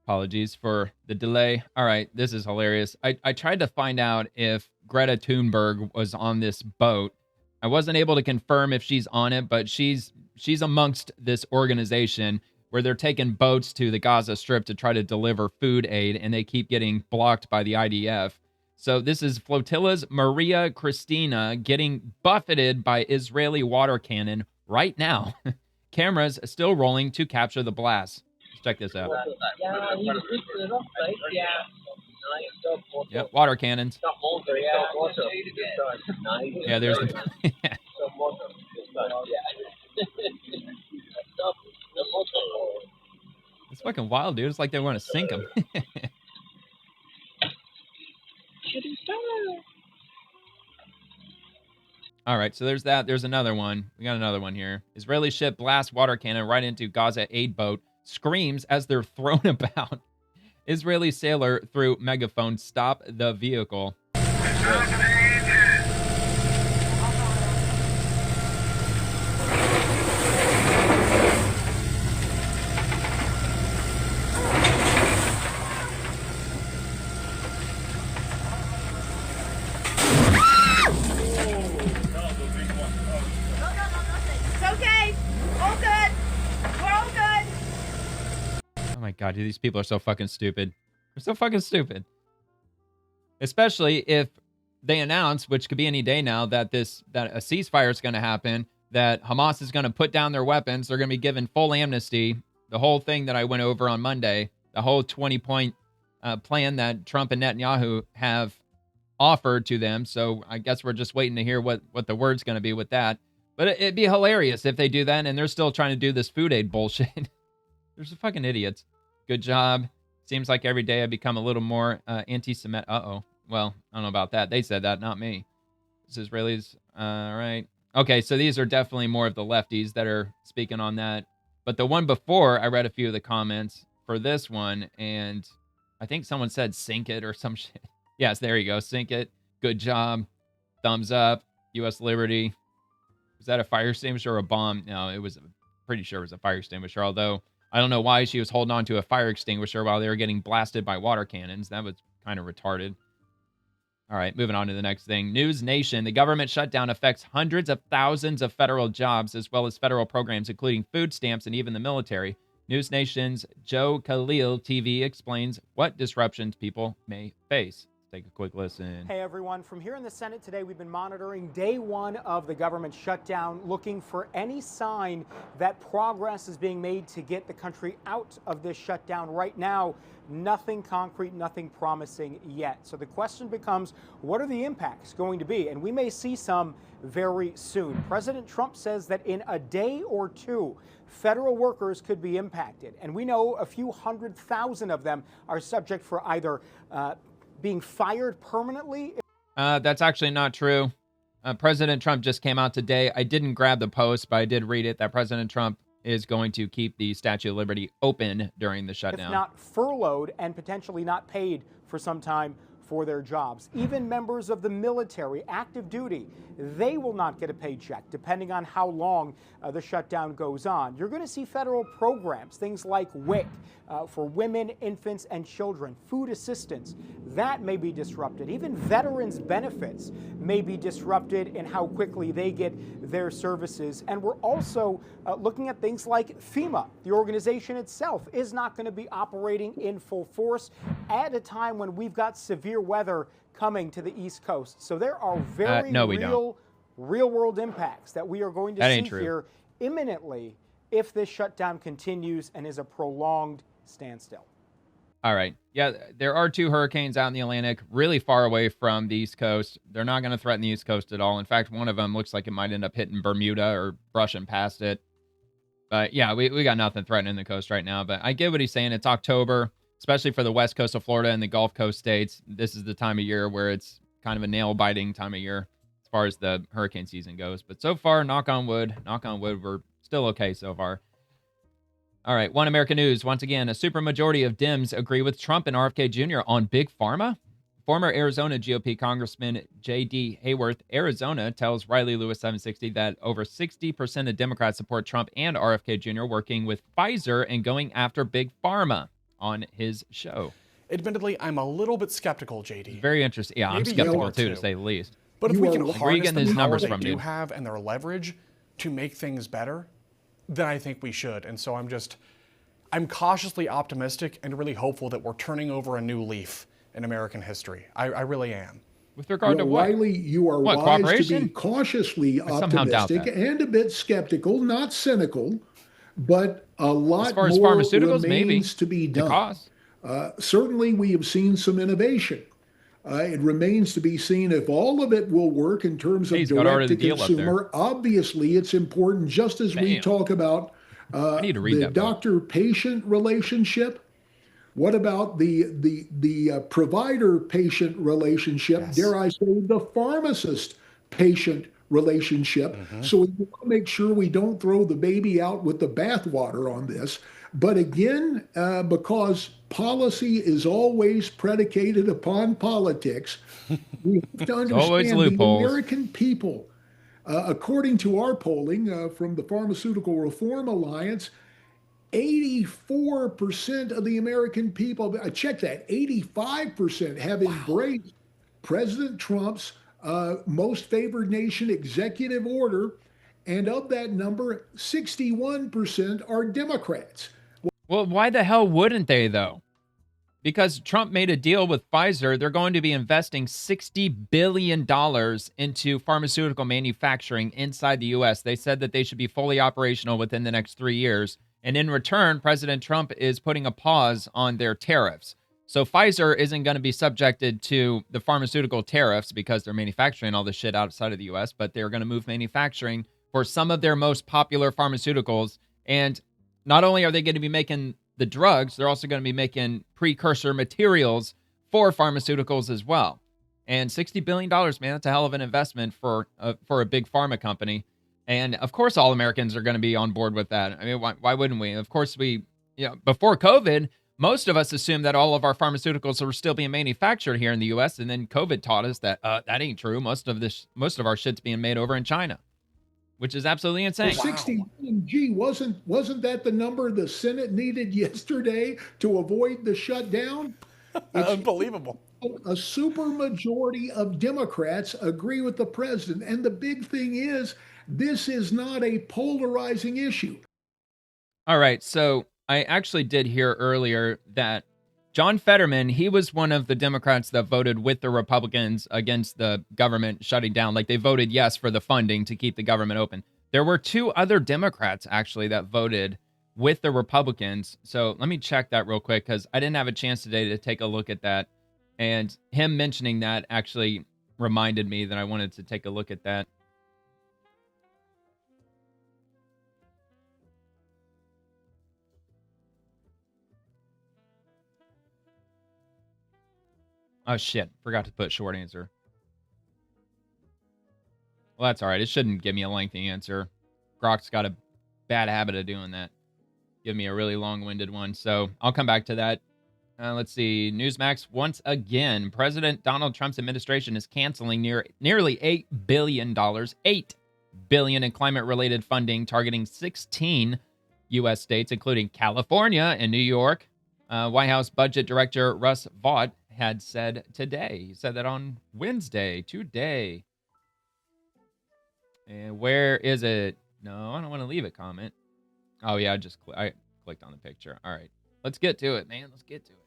Speaker 1: Apologies for the delay. All right, this is hilarious. I tried to find out if Greta Thunberg was on this boat. I wasn't able to confirm if she's on it, but she's amongst this organization where they're taking boats to the Gaza Strip to try to deliver food aid, and they keep getting blocked by the IDF. So this is Flotilla's Maria Christina getting buffeted by Israeli water cannon right now. Cameras still rolling to capture the blast. Check this out. Yep, water cannons. Yeah, there's the... It's fucking wild, dude. It's like they want to sink them. All right, so there's that. There's another one. We got another one here. Israeli ship blasts water cannon right into Gaza aid boat. Screams as they're thrown about. Israeli sailor through megaphone, stop the vehicle. Oh my God, dude, these people are so fucking stupid. They're so fucking stupid. Especially if they announce, which could be any day now, that a ceasefire is going to happen, that Hamas is going to put down their weapons, they're going to be given full amnesty. The whole thing that I went over on Monday, the whole 20-point plan that Trump and Netanyahu have offered to them. So I guess we're just waiting to hear what the word's going to be with that. But it'd be hilarious if they do that, and they're still trying to do this food aid bullshit. They're some fucking idiots. Good job. Seems like every day I become a little more anti-Semitic. Uh-oh. Well, I don't know about that. They said that, not me. This Israelis. Right. Okay, so these are definitely more of the lefties that are speaking on that. But the one before, I read a few of the comments for this one, and I think someone said sink it or some shit. Yes, there you go. Sink it. Good job. Thumbs up. U.S. Liberty. Was that a fire extinguisher or a bomb? No, it was pretty sure it was a fire extinguisher, although I don't know why she was holding on to a fire extinguisher while they were getting blasted by water cannons. That was kind of retarded. All right, moving on to the next thing. News Nation. The government shutdown affects hundreds of thousands of federal jobs as well as federal programs, including food stamps and even the military. News Nation's Joe Khalil TV explains what disruptions people may face. Take a quick listen.
Speaker 10: Hey everyone, from here in the Senate today, we've been monitoring day one of the government shutdown, looking for any sign that progress is being made to get the country out of this shutdown. Right now, nothing concrete, nothing promising yet. So the question becomes, what are the impacts going to be? And we may see some very soon. President Trump says that in a day or two, federal workers could be impacted. And we know a few 100,000 of them are subject for either being fired permanently.
Speaker 1: That's actually not true. President Trump just came out today. I didn't grab the post, but I did read it, that President Trump is going to keep the Statue of Liberty open during the shutdown.
Speaker 10: If not furloughed and potentially not paid for some time for their jobs. Even members of the military, active duty, they will not get a paycheck depending on how long the shutdown goes on. You're going to see federal programs, things like WIC for women, infants, and children, food assistance, that may be disrupted. Even veterans' benefits may be disrupted in how quickly they get their services. And we're also looking at things like FEMA. The organization itself is not going to be operating in full force at a time when we've got severe weather coming to the East Coast. So there are very real world impacts that we are going to see here imminently if this shutdown continues and is a prolonged standstill.
Speaker 1: All right. Yeah, there are two hurricanes out in the Atlantic, really far away from the East Coast. They're not going to threaten the East Coast at all. In fact, one of them looks like it might end up hitting Bermuda or brushing past it. But yeah, we got nothing threatening the coast right now. But I get what he's saying. It's October, especially for the west coast of Florida and the Gulf Coast states. This is the time of year where it's kind of a nail-biting time of year as far as the hurricane season goes. But so far, knock on wood, we're still okay so far. All right, One American News. Once again, a supermajority of Dems agree with Trump and RFK Jr. on Big Pharma. Former Arizona GOP Congressman JD Heyworth, Arizona, tells Riley Lewis 760 that over 60% of Democrats support Trump and RFK Jr. working with Pfizer and going after Big Pharma on his show.
Speaker 8: Admittedly, I'm a little bit skeptical, JD.
Speaker 1: Very interesting. Yeah, I'm skeptical too, to say the least.
Speaker 8: But if we can harness the power they do
Speaker 1: dude?
Speaker 8: have and their leverage to make things better, then I think we should. And so I'm cautiously optimistic and really hopeful that we're turning over a new leaf in American history. I really am.
Speaker 1: With regard to what?
Speaker 11: Riley, you are wise to be cautiously optimistic and a bit skeptical, not cynical, but a lot more remains to be done. Certainly, we have seen some innovation. It remains to be seen if all of it will work in terms of direct-to-consumer. Obviously, it's important, just as we talk about the doctor-patient relationship. What about the provider-patient relationship? Yes. Dare I say, the pharmacist-patient relationship? Mm-hmm. So we want to make sure we don't throw the baby out with the bathwater on this. But again, because policy is always predicated upon politics, we have to understand the American people. According to our polling from the Pharmaceutical Reform Alliance, 84% of the American people, check that, 85% have embraced President Trump's most favored nation executive order. And of that number, 61% are Democrats.
Speaker 1: Well, why the hell wouldn't they, though? Because Trump made a deal with Pfizer. They're going to be investing $60 billion into pharmaceutical manufacturing inside the U.S. They said that they should be fully operational within the next 3 years. And in return, President Trump is putting a pause on their tariffs. So Pfizer isn't going to be subjected to the pharmaceutical tariffs because they're manufacturing all this shit outside of the U.S., but they're going to move manufacturing for some of their most popular pharmaceuticals. And not only are they going to be making the drugs, they're also going to be making precursor materials for pharmaceuticals as well. And $60 billion, man, that's a hell of an investment for a big pharma company. And of course, all Americans are going to be on board with that. I mean, why wouldn't we? Of course, before COVID, most of us assumed that all of our pharmaceuticals were still being manufactured here in the U.S. And then COVID taught us that that ain't true. Most of our shit's being made over in China, which is absolutely insane.
Speaker 11: 60 million, gee, wasn't that the number the Senate needed yesterday to avoid the shutdown? It's
Speaker 8: unbelievable.
Speaker 11: A supermajority of Democrats agree with the president. And the big thing is, this is not a polarizing issue.
Speaker 1: All right. So I actually did hear earlier that John Fetterman, he was one of the Democrats that voted with the Republicans against the government shutting down. Like, they voted yes for the funding to keep the government open. There were 2 other Democrats, actually, that voted with the Republicans. So let me check that real quick, because I didn't have a chance today to take a look at that. And him mentioning that actually reminded me that I wanted to take a look at that. Oh, shit. Forgot to put short answer. Well, that's all right. It shouldn't give me a lengthy answer. Grok's got a bad habit of doing that. Give me a really long-winded one. So I'll come back to that. Let's see. Newsmax, once again, President Donald Trump's administration is canceling nearly $8 billion, $8 billion in climate-related funding targeting 16 U.S. states, including California and New York. White House Budget Director Russ Vought had said today. He said that on Wednesday, today. And where is it? No, I don't want to leave a comment. Oh, yeah, I clicked on the picture. All right, let's get to it, man. Let's get to it.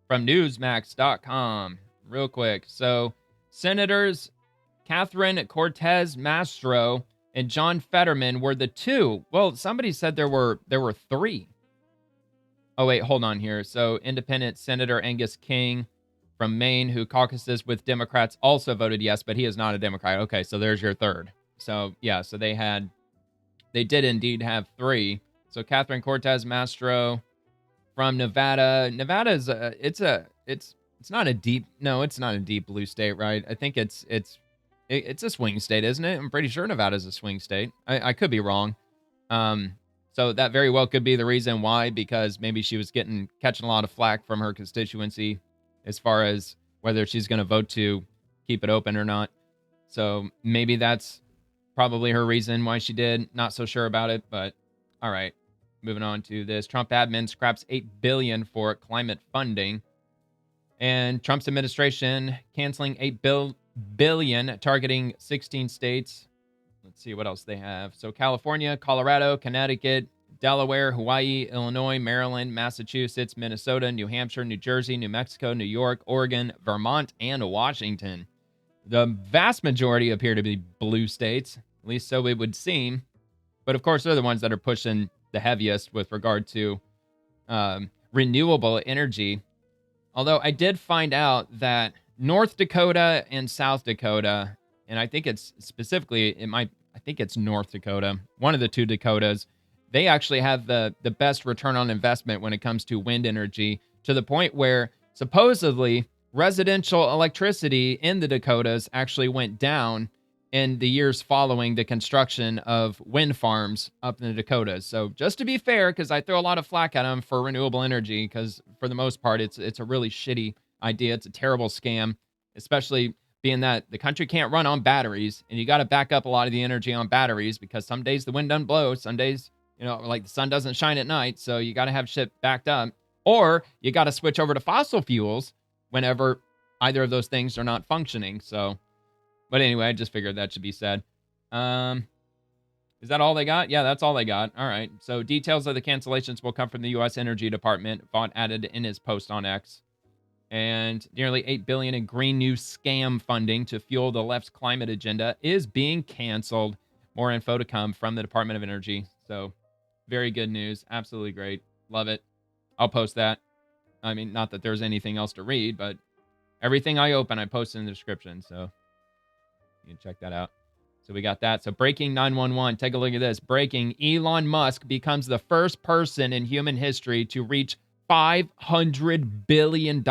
Speaker 1: From Newsmax.com, real quick. So, Senators Catherine Cortez Masto and John Fetterman were the 2. Well, somebody said there were 3. Oh, wait, hold on here. So, Independent Senator Angus King from Maine, who caucuses with Democrats, also voted yes, but he is not a Democrat. Okay, so there's your 3rd. So, yeah, so they did indeed have 3. So, Catherine Cortez Masto from Nevada. Nevada is it's not a deep blue state, right? I think it's a swing state, isn't it? I'm pretty sure Nevada's a swing state. I could be wrong. So that very well could be the reason why, because maybe she was catching a lot of flack from her constituency as far as whether she's going to vote to keep it open or not. So maybe that's probably her reason why she did. Not so sure about it, but all right. Moving on to this. Trump admin scraps $8 billion for climate funding. And Trump's administration canceling $8 billion targeting 16 states. Let's see what else they have. So California, Colorado, Connecticut, Delaware, Hawaii, Illinois, Maryland, Massachusetts, Minnesota, New Hampshire, New Jersey, New Mexico, New York, Oregon, Vermont, and Washington. The vast majority appear to be blue states, at least so it would seem. But of course, they're the ones that are pushing the heaviest with regard to renewable energy. Although I did find out that North Dakota and South Dakota, and I think it's specifically, I think it's North Dakota, one of the 2 Dakotas, they actually have the best return on investment when it comes to wind energy, to the point where supposedly residential electricity in the Dakotas actually went down in the years following the construction of wind farms up in the Dakotas. So just to be fair, because I throw a lot of flack at them for renewable energy, because for the most part, it's a really shitty idea. It's a terrible scam, especially being that the country can't run on batteries, and you got to back up a lot of the energy on batteries, because some days the wind doesn't blow, some days, like the sun doesn't shine at night, so you got to have shit backed up, or you got to switch over to fossil fuels whenever either of those things are not functioning. So, but anyway, I just figured that should be said. Is that all they got? Yeah, that's all they got. All right. So details of the cancellations will come from the U.S. Energy Department, Vaught added in his post on X. And nearly $8 billion in green new scam funding to fuel the left's climate agenda is being canceled. More info to come from the Department of Energy. So very good news. Absolutely great. Love it. I'll post that. I mean, not that there's anything else to read, but everything I open, I post in the description. So you can check that out. So we got that. So breaking 911. Take a look at this. Breaking. Elon Musk becomes the first person in human history to reach $500 billion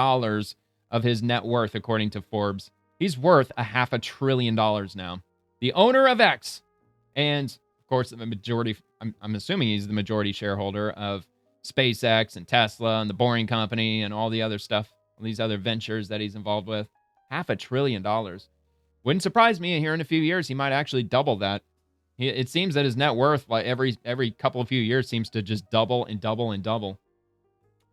Speaker 1: of his net worth, according to Forbes. He's worth $500 billion now. The owner of X. And, of course, the majority, I'm assuming he's the majority shareholder of SpaceX and Tesla and the Boring Company and all the other stuff, all these other ventures that he's involved with. $500 billion. Wouldn't surprise me here in a few years he might actually double that. It seems that his net worth, like every couple of few years, seems to just double and double and double.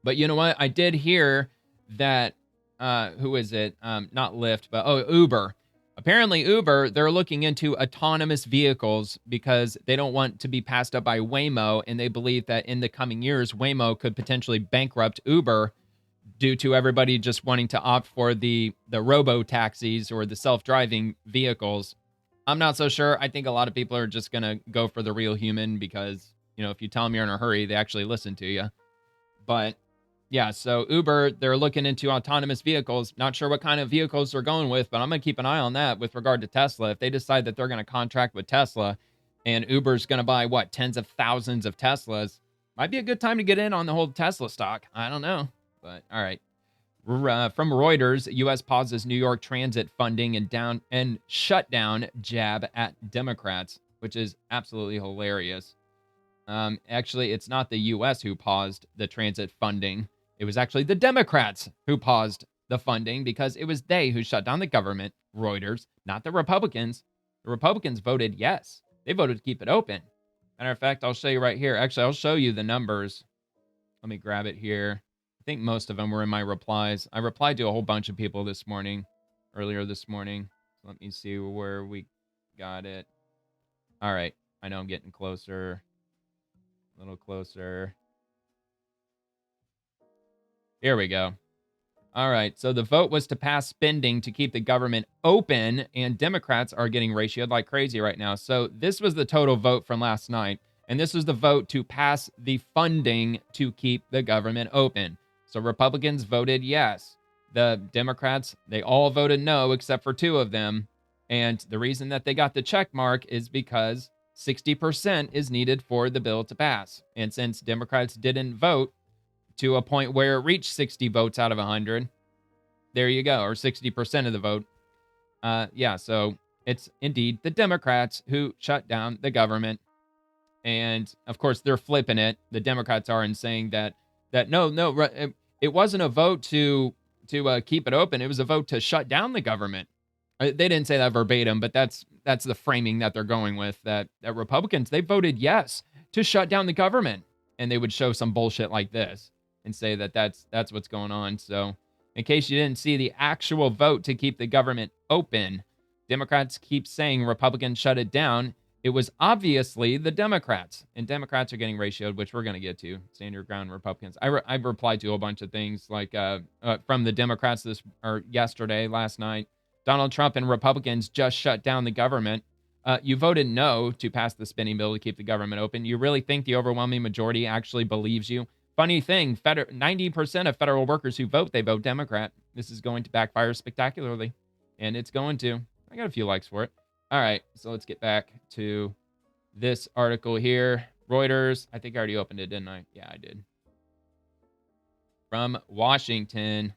Speaker 1: But you know what? I did hear that, who is it? Not Lyft, but Uber. Apparently Uber, they're looking into autonomous vehicles because they don't want to be passed up by Waymo, and they believe that in the coming years, Waymo could potentially bankrupt Uber due to everybody just wanting to opt for the robo-taxis or the self-driving vehicles. I'm not so sure. I think a lot of people are just going to go for the real human because, if you tell them you're in a hurry, they actually listen to you. But yeah, so Uber, they're looking into autonomous vehicles. Not sure what kind of vehicles they're going with, but I'm going to keep an eye on that with regard to Tesla. If they decide that they're going to contract with Tesla and Uber's going to buy, tens of thousands of Teslas, might be a good time to get in on the whole Tesla stock. I don't know, but all right. From Reuters, U.S. pauses New York transit funding and shutdown jab at Democrats, which is absolutely hilarious. Actually, it's not the U.S. who paused the transit funding. It was actually the Democrats who paused the funding because it was they who shut down the government, Reuters, not the Republicans. The Republicans voted yes. They voted to keep it open. Matter of fact, I'll show you right here. Actually, I'll show you the numbers. Let me grab it here. I think most of them were in my replies. I replied to a whole bunch of people earlier this morning. Let me see where we got it. All right. I know I'm getting closer. A little closer. Here we go. All right. So the vote was to pass spending to keep the government open, and Democrats are getting ratioed like crazy right now. So this was the total vote from last night, and this was the vote to pass the funding to keep the government open. So Republicans voted yes. The Democrats, they all voted no except for two of them. And the reason that they got the check mark is because 60% is needed for the bill to pass. And since Democrats didn't vote to a point where it reached 60 votes out of 100, there you go, or 60% of the vote. So it's indeed the Democrats who shut down the government. And of course, they're flipping it. The Democrats are, and saying that no, it wasn't a vote to keep it open. It was a vote to shut down the government. They didn't say that verbatim, but that's the framing that they're going with, that Republicans, they voted yes to shut down the government. And they would show some bullshit like this and say that that's what's going on. So in case you didn't see the actual vote to keep the government open, Democrats keep saying Republicans shut it down. It was obviously the Democrats, and Democrats are getting ratioed, which we're going to get to. Stand your ground, Republicans. I've replied to a bunch of things like from the Democrats last night. Donald Trump and Republicans just shut down the government. You voted no to pass the spending bill to keep the government open. You really think the overwhelming majority actually believes you? Funny thing, 90% of federal workers who vote, they vote Democrat. This is going to backfire spectacularly, and it's going to. I got a few likes for it. All right, so let's get back to this article here. Reuters. I think I already opened it, didn't I? Yeah, I did. From Washington,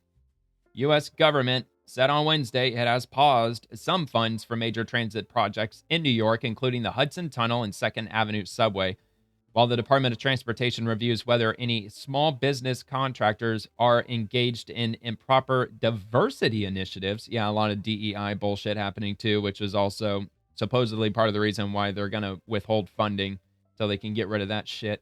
Speaker 1: U.S. government said on Wednesday it has paused some funds for major transit projects in New York, including the Hudson Tunnel and 2nd Avenue subway, while the Department of Transportation reviews whether any small business contractors are engaged in improper diversity initiatives. Yeah, a lot of DEI bullshit happening too, which is also supposedly part of the reason why they're going to withhold funding so they can get rid of that shit.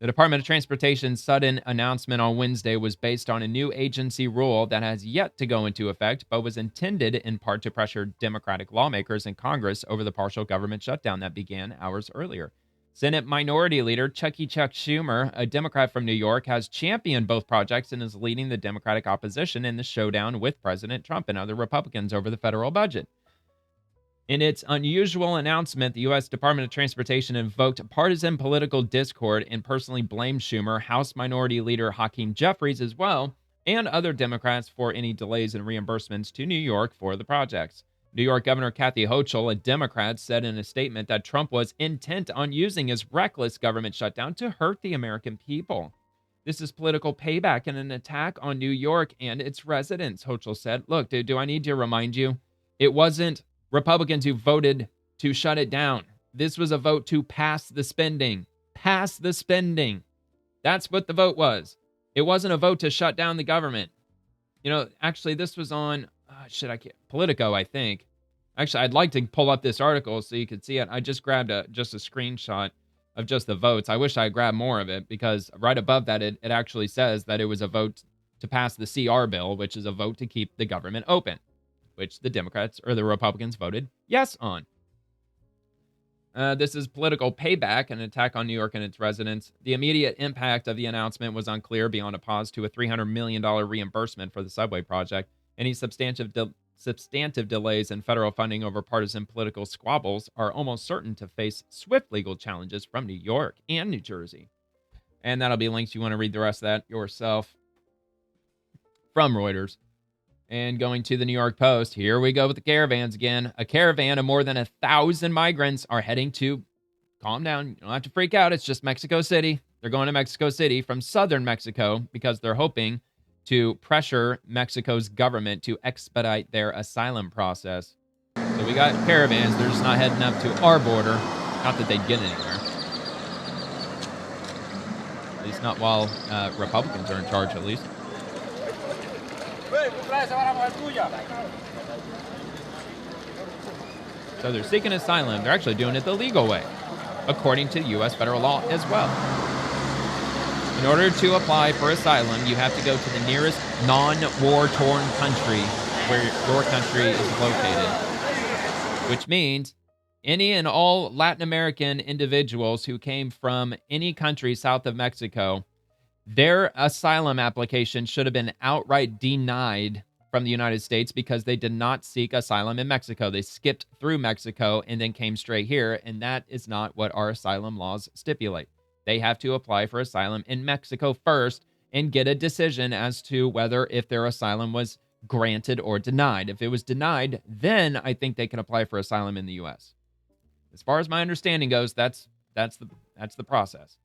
Speaker 1: The Department of Transportation's sudden announcement on Wednesday was based on a new agency rule that has yet to go into effect, but was intended in part to pressure Democratic lawmakers in Congress over the partial government shutdown that began hours earlier. Senate Minority Leader Chuck Schumer, a Democrat from New York, has championed both projects and is leading the Democratic opposition in the showdown with President Trump and other Republicans over the federal budget. In its unusual announcement, the U.S. Department of Transportation invoked partisan political discord and personally blamed Schumer, House Minority Leader Hakeem Jeffries as well, and other Democrats for any delays in reimbursements to New York for the projects. New York Governor Kathy Hochul, a Democrat, said in a statement that Trump was intent on using his reckless government shutdown to hurt the American people. This is political payback and an attack on New York and its residents, Hochul said. Look, dude, do I need to remind you? It wasn't Republicans who voted to shut it down. This was a vote to pass the spending. Pass the spending. That's what the vote was. It wasn't a vote to shut down the government. You know, actually, this was on, Politico, I think. Actually, I'd like to pull up this article so you could see it. I just grabbed just a screenshot of just the votes. I wish I grabbed more of it because right above that, it actually says that it was a vote to pass the CR bill, which is a vote to keep the government open, which the Democrats or the Republicans voted yes on. This is political payback, an attack on New York and its residents. The immediate impact of the announcement was unclear beyond a pause to a $300 million reimbursement for the subway project. Any substantive delays in federal funding over partisan political squabbles are almost certain to face swift legal challenges from New York and New Jersey. And that'll be links. You want to read the rest of that yourself from Reuters. And going to the New York Post, here we go with the caravans again. A caravan of more than 1,000 migrants are heading to, calm down, you don't have to freak out, it's just Mexico City. They're going to Mexico City from southern Mexico because they're hoping to pressure Mexico's government to expedite their asylum process. So we got caravans, they're just not heading up to our border. Not that they'd get anywhere. At least not while Republicans are in charge, at least. So they're seeking asylum. They're actually doing it the legal way, according to U.S. federal law as well. In order to apply for asylum, you have to go to the nearest non-war-torn country where your country is located, which means any and all Latin American individuals who came from any country south of Mexico, their asylum application should have been outright denied from the United States because they did not seek asylum in Mexico. They skipped through Mexico and then came straight here, and that is not what our asylum laws stipulate. They have to apply for asylum in Mexico first and get a decision as to whether if their asylum was granted or denied. If it was denied, then I think they can apply for asylum in the U.S. As far as my understanding goes, that's the process.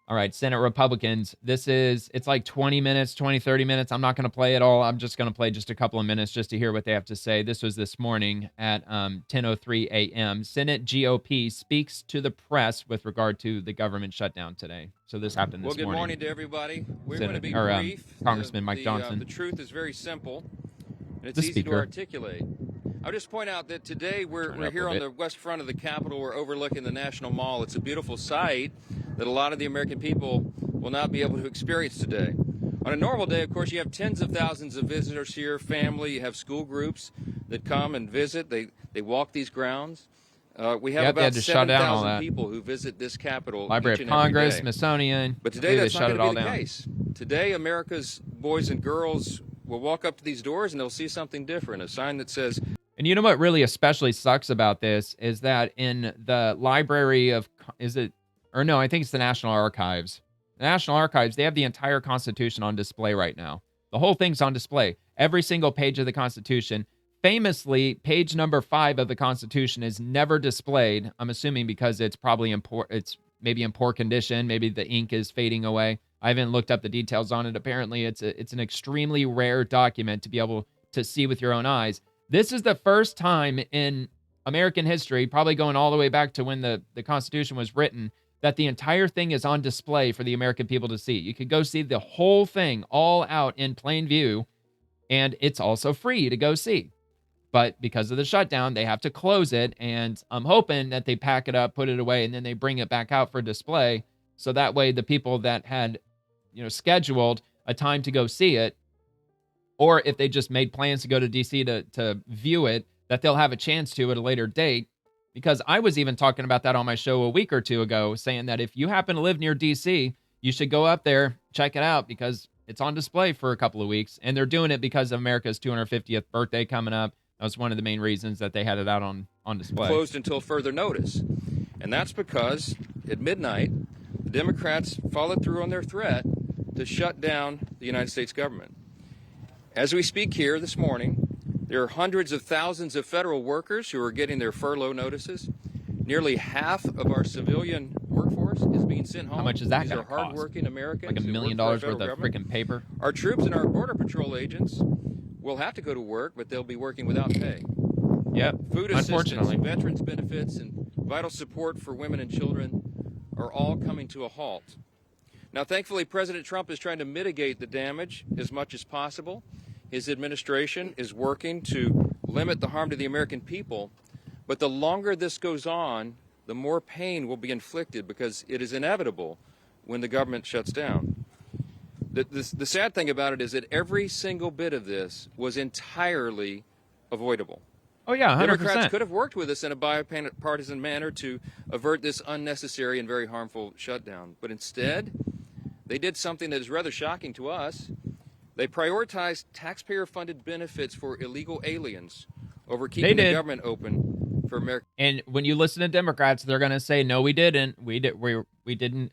Speaker 1: All right, Senate Republicans, it's like 20 minutes, 20, 30 minutes. I'm not going to play it all. I'm just going to play just a couple of minutes just to hear what they have to say. This was this morning at 10:03 a.m. Senate GOP speaks to the press with regard to the government shutdown today. So this happened this morning.
Speaker 12: Well, good morning to everybody. We're going to be brief.
Speaker 1: Congressman Mike Johnson.
Speaker 12: The truth is very simple, and it's easy to articulate. I'll just point out that today we're here on the west front of the Capitol. We're overlooking the National Mall. It's a beautiful sight that a lot of the American people will not be able to experience today. On a normal day, of course, you have tens of thousands of visitors here, family, you have school groups that come and visit. They walk these grounds. We have about 7,000 people who visit this Capitol
Speaker 1: Library of Congress, Smithsonian.
Speaker 12: But today that's not going to be the case. Today, America's boys and girls will walk up to these doors and they'll see something different, a sign that says...
Speaker 1: And you know what really especially sucks about this is that in the Library of... I think it's the National Archives. The National Archives, they have the entire Constitution on display right now. The whole thing's on display. Every single page of the Constitution. Famously, page number 5 of the Constitution is never displayed. I'm assuming because it's probably it's maybe in poor condition. Maybe the ink is fading away. I haven't looked up the details on it. Apparently, it's an extremely rare document to be able to see with your own eyes. This is the first time in American history, probably going all the way back to when the Constitution was written, that the entire thing is on display for the American people to see. You could go see the whole thing all out in plain view, and it's also free to go see. But because of the shutdown, they have to close it, and I'm hoping that they pack it up, put it away, and then they bring it back out for display, so that way the people that had, scheduled a time to go see it, or if they just made plans to go to D.C. to view it, that they'll have a chance to at a later date. Because I was even talking about that on my show a week or two ago, saying that if you happen to live near D.C., you should go up there, check it out, because it's on display for a couple of weeks. And they're doing it because of America's 250th birthday coming up. That was one of the main reasons that they had it out on display.
Speaker 12: Closed until further notice. And that's because at midnight, the Democrats followed through on their threat to shut down the United States government. As we speak here this morning, there are hundreds of thousands of federal workers who are getting their furlough notices. Nearly half of our civilian workforce force is being sent home.
Speaker 1: How much is that
Speaker 12: These
Speaker 1: going
Speaker 12: are
Speaker 1: to cost?
Speaker 12: hardworking Americans.
Speaker 1: Like $1 million worth of freaking paper?
Speaker 12: Our troops and our Border Patrol agents will have to go to work, but they'll be working without pay.
Speaker 1: Yep.
Speaker 12: Food assistance, veterans benefits, and vital support for women and children are all coming to a halt. Now, thankfully, President Trump is trying to mitigate the damage as much as possible. His administration is working to limit the harm to the American people. But the longer this goes on, the more pain will be inflicted because it is inevitable when the government shuts down. The sad thing about it is that every single bit of this was entirely avoidable.
Speaker 1: Oh, yeah, 100%.
Speaker 12: Democrats could have worked with us in a bipartisan manner to avert this unnecessary and very harmful shutdown. But instead, they did something that is rather shocking to us. They prioritized taxpayer-funded benefits for illegal aliens over keeping the government open for America.
Speaker 1: And when you listen to Democrats, they're going to say, "No, we didn't. We didn't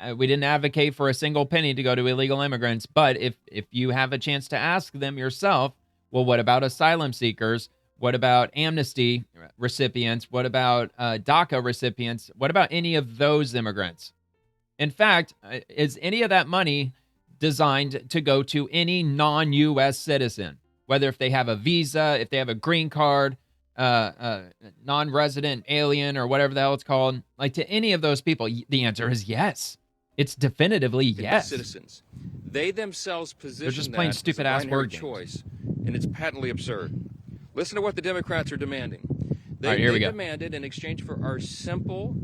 Speaker 1: advocate for a single penny to go to illegal immigrants." But if you have a chance to ask them yourself, well, what about asylum seekers? What about amnesty recipients? What about DACA recipients? What about any of those immigrants? In fact, is any of that money designed to go to any non-U.S. citizen, whether if they have a visa, if they have a green card, non-resident alien, or whatever the hell it's called, like to any of those people? The answer is yes. It's definitively yes.
Speaker 12: Citizens, they themselves position
Speaker 1: They're just plain stupid ass word
Speaker 12: choice, and it's patently absurd. Listen to what the Democrats are demanding.
Speaker 1: All right, here we go.
Speaker 12: Demanded in exchange for our simple,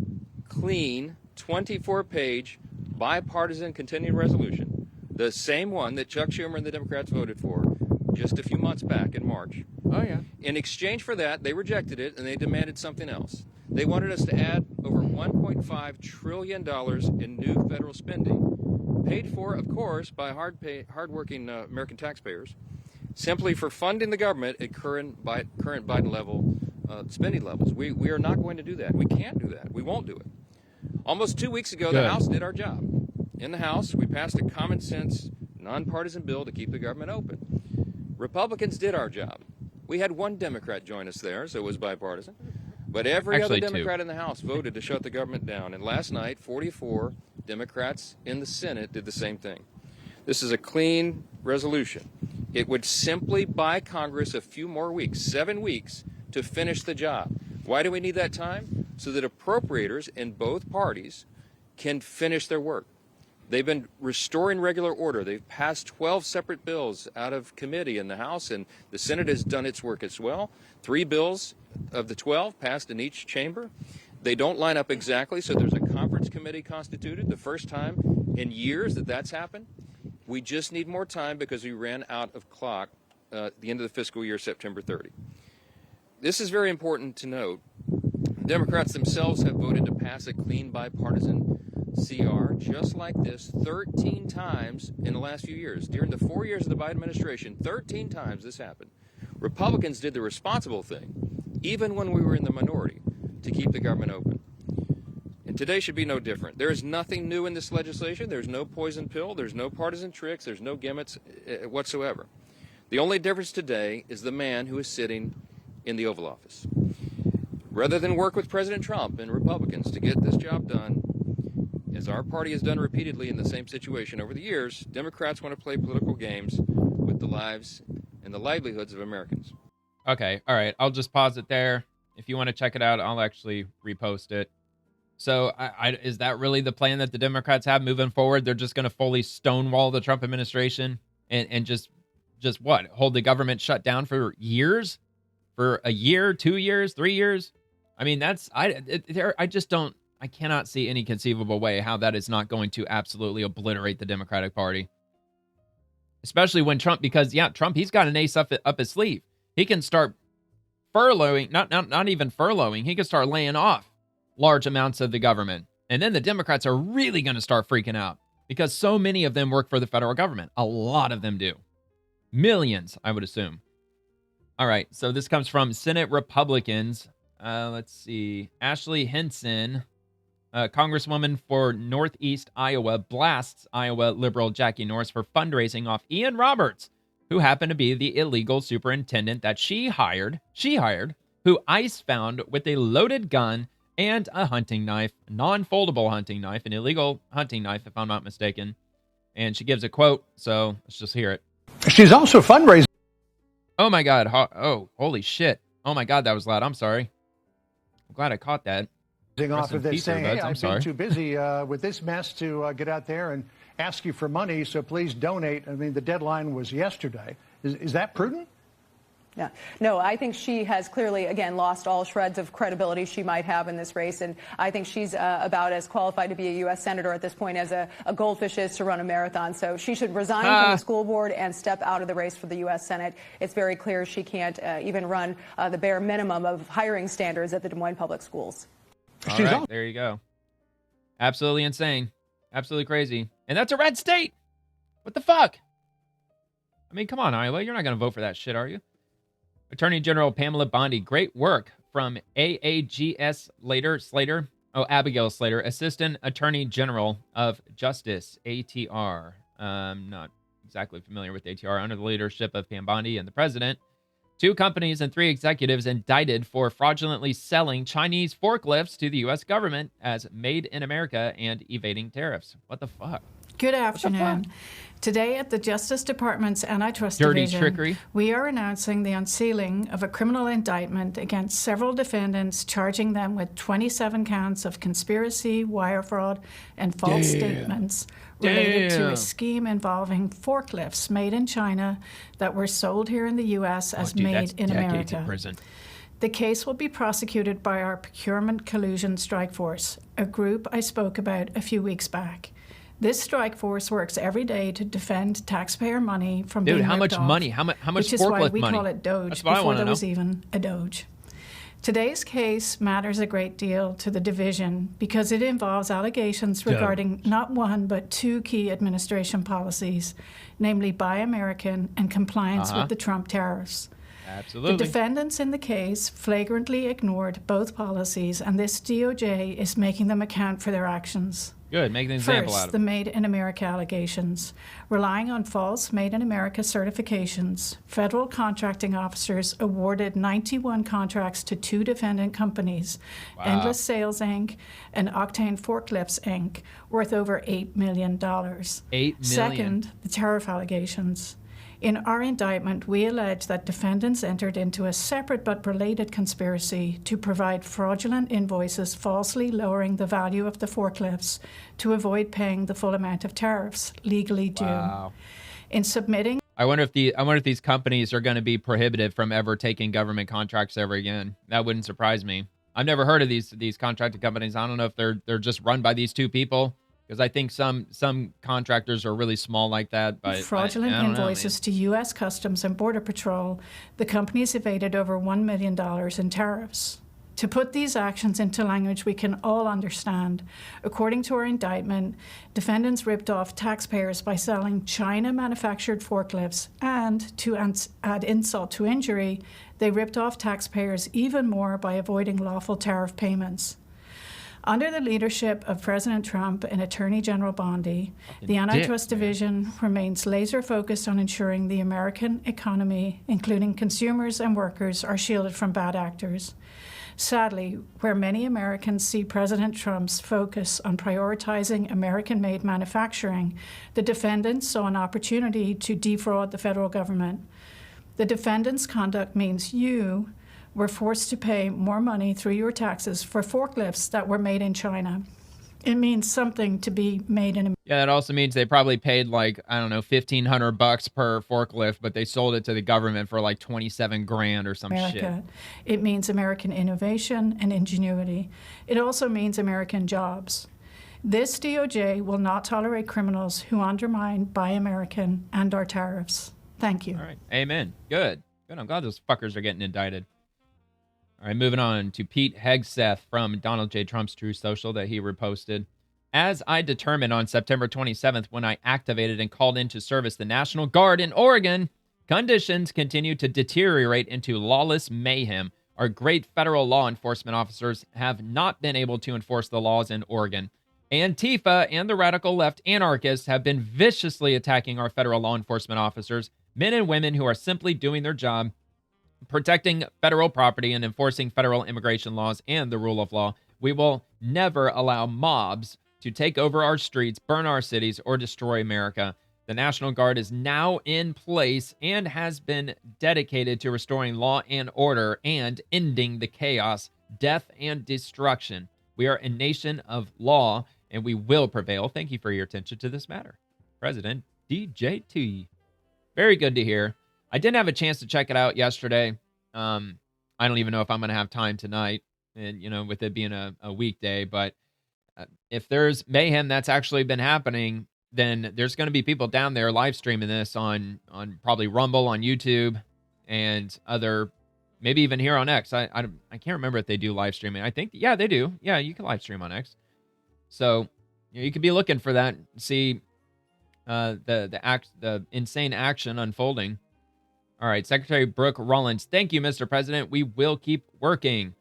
Speaker 12: clean, 24-page bipartisan continuing resolution, the same one that Chuck Schumer and the Democrats voted for just a few months back in March.
Speaker 1: Oh, yeah.
Speaker 12: In exchange for that, they rejected it, and they demanded something else. They wanted us to add over $1.5 trillion in new federal spending, paid for, of course, by hardworking American taxpayers, simply for funding the government at current Biden level spending levels. We are not going to do that. We can't do that. We won't do it. Almost 2 weeks ago, the House did our job. In the House, we passed a common sense, nonpartisan bill to keep the government open. Republicans did our job. We had one Democrat join us there, so it was bipartisan. But every other Democrat in the House voted to shut the government down. And last night, 44 Democrats in the Senate did the same thing. This is a clean resolution. It would simply buy Congress a few more weeks, 7 weeks, to finish the job. Why do we need that time? So that appropriators in both parties can finish their work. They've been restoring regular order. They've passed 12 separate bills out of committee in the House, and the Senate has done its work as well. 3 bills of the 12 passed in each chamber. They don't line up exactly, so there's a conference committee constituted, the first time in years that that's happened. We just need more time because we ran out of clock at the end of the fiscal year, September 30. This is very important to note. Democrats themselves have voted to pass a clean bipartisan CR just like this 13 times in the last few years. During the 4 years of the Biden administration, 13 times this happened. Republicans did the responsible thing, even when we were in the minority, to keep the government open. And today should be no different. There is nothing new in this legislation. There's no poison pill. There's no partisan tricks. There's no gimmicks whatsoever. The only difference today is the man who is sitting in the Oval Office. Rather than work with President Trump and Republicans to get this job done, as our party has done repeatedly in the same situation over the years, Democrats want to play political games with the lives and the livelihoods of Americans.
Speaker 1: Okay, all right. I'll just pause it there. If you want to check it out, I'll actually repost it. So is that really the plan that the Democrats have moving forward? They're just going to fully stonewall the Trump administration and just what? Hold the government shut down for years? For a year, 2 years, 3 years? I mean, I cannot see any conceivable way how that is not going to absolutely obliterate the Democratic Party. Especially when Trump, because Trump, he's got an ace up his sleeve. He can start furloughing, not even furloughing. He can start laying off large amounts of the government. And then the Democrats are really going to start freaking out because so many of them work for the federal government. A lot of them do. Millions, I would assume. All right, so this comes from Senate Republicans. Let's see. Ashley Henson, Congresswoman for Northeast Iowa, blasts Iowa liberal Jackie Norris for fundraising off Ian Roberts, who happened to be the illegal superintendent that she hired, who ICE found with a loaded gun and a hunting knife, non-foldable hunting knife, an illegal hunting knife, if I'm not mistaken. And she gives a quote, so let's just hear it.
Speaker 13: She's also fundraising.
Speaker 1: Oh, my God. Oh, holy shit. Oh, my God, that was loud. I'm sorry. I'm glad I caught that.
Speaker 13: Off of this saying, hey, I've been too busy with this mess to get out there and ask you for money, so please donate. I mean, the deadline was yesterday. Is that prudent?
Speaker 14: Yeah. No, I think she has clearly, again, lost all shreds of credibility she might have in this race. And I think she's about as qualified to be a U.S. senator at this point as a goldfish is to run a marathon. So she should resign from the school board and step out of the race for the U.S. Senate. It's very clear she can't even run the bare minimum of hiring standards at the Des Moines Public Schools.
Speaker 1: All right, there you go. Absolutely insane. Absolutely crazy. And that's a red state. What the fuck? I mean, come on, Iowa. You're not going to vote for that shit, are you? Attorney General Pamela Bondi, great work from Abigail Slater, Assistant Attorney General of Justice, ATR. Not exactly familiar with ATR. Under the leadership of Pam Bondi and the president, 2 companies and 3 executives indicted for fraudulently selling Chinese forklifts to the U.S. government as made in America and evading tariffs. What the fuck?
Speaker 15: Good afternoon. Today at the Justice Department's Antitrust
Speaker 1: Dirty
Speaker 15: Division,
Speaker 1: trickery.
Speaker 15: we are announcing the unsealing of a criminal indictment against several defendants, charging them with 27 counts of conspiracy, wire fraud, and false statements related to a scheme involving forklifts made in China that were sold here in the U.S. as made in America. The case will be prosecuted by our Procurement Collusion Strike Force, a group I spoke about a few weeks back. This strike force works every day to defend taxpayer money from being ripped off.
Speaker 1: Dude, how much money? How much forklift money?
Speaker 15: Which is why we call it Doge before there was
Speaker 1: know.
Speaker 15: even a Doge. Today's case matters a great deal to the division because it involves allegations regarding not one but 2 key administration policies, namely Buy American and compliance with the Trump tariffs.
Speaker 1: Absolutely.
Speaker 15: The defendants in the case flagrantly ignored both policies, and this DOJ is making them account for their actions.
Speaker 1: Good, make an example
Speaker 15: First,
Speaker 1: out of
Speaker 15: the
Speaker 1: it.
Speaker 15: Made in America allegations. Relying on false Made in America certifications, federal contracting officers awarded 91 contracts to 2 defendant companies, Endless Sales, Inc. and Octane Forklifts, Inc., worth over $8 million.
Speaker 1: $8 million.
Speaker 15: Second, the tariff allegations. In our indictment, we allege that defendants entered into a separate but related conspiracy to provide fraudulent invoices falsely lowering the value of the forklifts to avoid paying the full amount of tariffs legally due.
Speaker 1: Wow.
Speaker 15: In submitting...
Speaker 1: I wonder if these companies are going to be prohibited from ever taking government contracts ever again. That wouldn't surprise me. I've never heard of these contracted companies. I don't know if they're just run by these 2 people. Because I think some contractors are really small like that. But
Speaker 15: fraudulent
Speaker 1: I don't
Speaker 15: invoices to U.S. Customs and Border Patrol, the companies evaded over $1 million in tariffs. To put these actions into language we can all understand, according to our indictment, defendants ripped off taxpayers by selling China-manufactured forklifts, and to add insult to injury, they ripped off taxpayers even more by avoiding lawful tariff payments. Under the leadership of President Trump and Attorney General Bondi, the Antitrust Division remains laser-focused on ensuring the American economy, including consumers and workers, are shielded from bad actors. Sadly, where many Americans see President Trump's focus on prioritizing American-made manufacturing, the defendants saw an opportunity to defraud the federal government. The defendants' conduct means you were forced to pay more money through your taxes for forklifts that were made in China. It means something to be made in America.
Speaker 1: Yeah, that also means they probably paid like, I don't know, $1,500 per forklift, but they sold it to the government for like 27 grand or some shit.
Speaker 15: It means American innovation and ingenuity. It also means American jobs. This DOJ will not tolerate criminals who undermine Buy American and our tariffs. Thank you.
Speaker 1: All right. Amen. Good. I'm glad those fuckers are getting indicted. All right, moving on to Pete Hegseth from Donald J. Trump's True Social that he reposted. As I determined on September 27th when I activated and called into service the National Guard in Oregon, conditions continue to deteriorate into lawless mayhem. Our great federal law enforcement officers have not been able to enforce the laws in Oregon. Antifa and the radical left anarchists have been viciously attacking our federal law enforcement officers, men and women who are simply doing their job, protecting federal property and enforcing federal immigration laws and the rule of law. We will never allow mobs to take over our streets, burn our cities, or destroy America. The National Guard is now in place and has been dedicated to restoring law and order and ending the chaos, death, and destruction. We are a nation of law, and we will prevail. Thank you for your attention to this matter. President DJT. Very good to hear. I didn't have a chance to check it out yesterday. I don't even know if I'm going to have time tonight, and with it being a weekday, but if there's mayhem that's actually been happening, then there's going to be people down there live streaming this on probably Rumble, on YouTube, and other, maybe even here on X. I can't remember if they do live streaming. I think, yeah, they do. Yeah, you can live stream on X. So you could be looking for that, see the insane action unfolding. All right, Secretary Brooke Rollins. Thank you, Mr. President. We will keep working.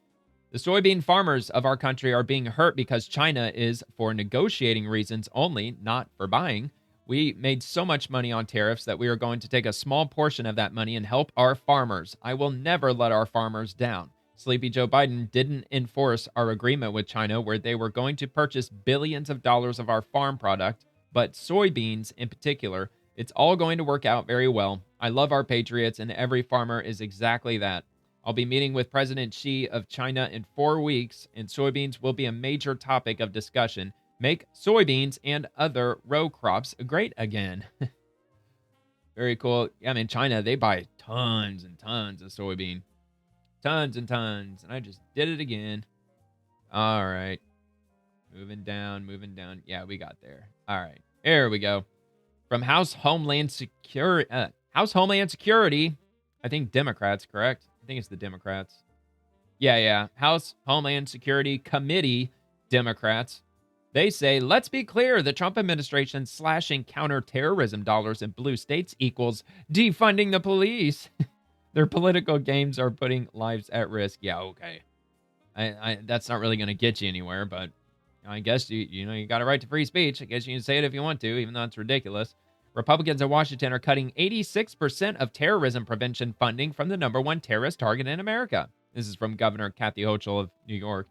Speaker 1: The soybean farmers of our country are being hurt because China is for negotiating reasons only, not for buying. We made so much money on tariffs that we are going to take a small portion of that money and help our farmers. I will never let our farmers down. Sleepy Joe Biden didn't enforce our agreement with China where they were going to purchase billions of dollars of our farm product, but soybeans in particular. It's all going to work out very well. I love our patriots, and every farmer is exactly that. I'll be meeting with President Xi of China in 4 weeks, and soybeans will be a major topic of discussion. Make soybeans and other row crops great again. Very cool. I mean, China, they buy tons and tons of soybean. Tons and tons. And I just did it again. All right. Moving down. Yeah, we got there. All right. There we go. From House Homeland Security. I think Democrats, correct? I think it's the Democrats. Yeah. House Homeland Security Committee Democrats. They say, let's be clear, the Trump administration slashing counterterrorism dollars in blue states equals defunding the police. Their political games are putting lives at risk. Yeah, okay. I that's not really going to get you anywhere, but I guess you got a right to free speech. I guess you can say it if you want to, even though it's ridiculous. Republicans in Washington are cutting 86% of terrorism prevention funding from the #1 terrorist target in America. This is from Governor Kathy Hochul of New York.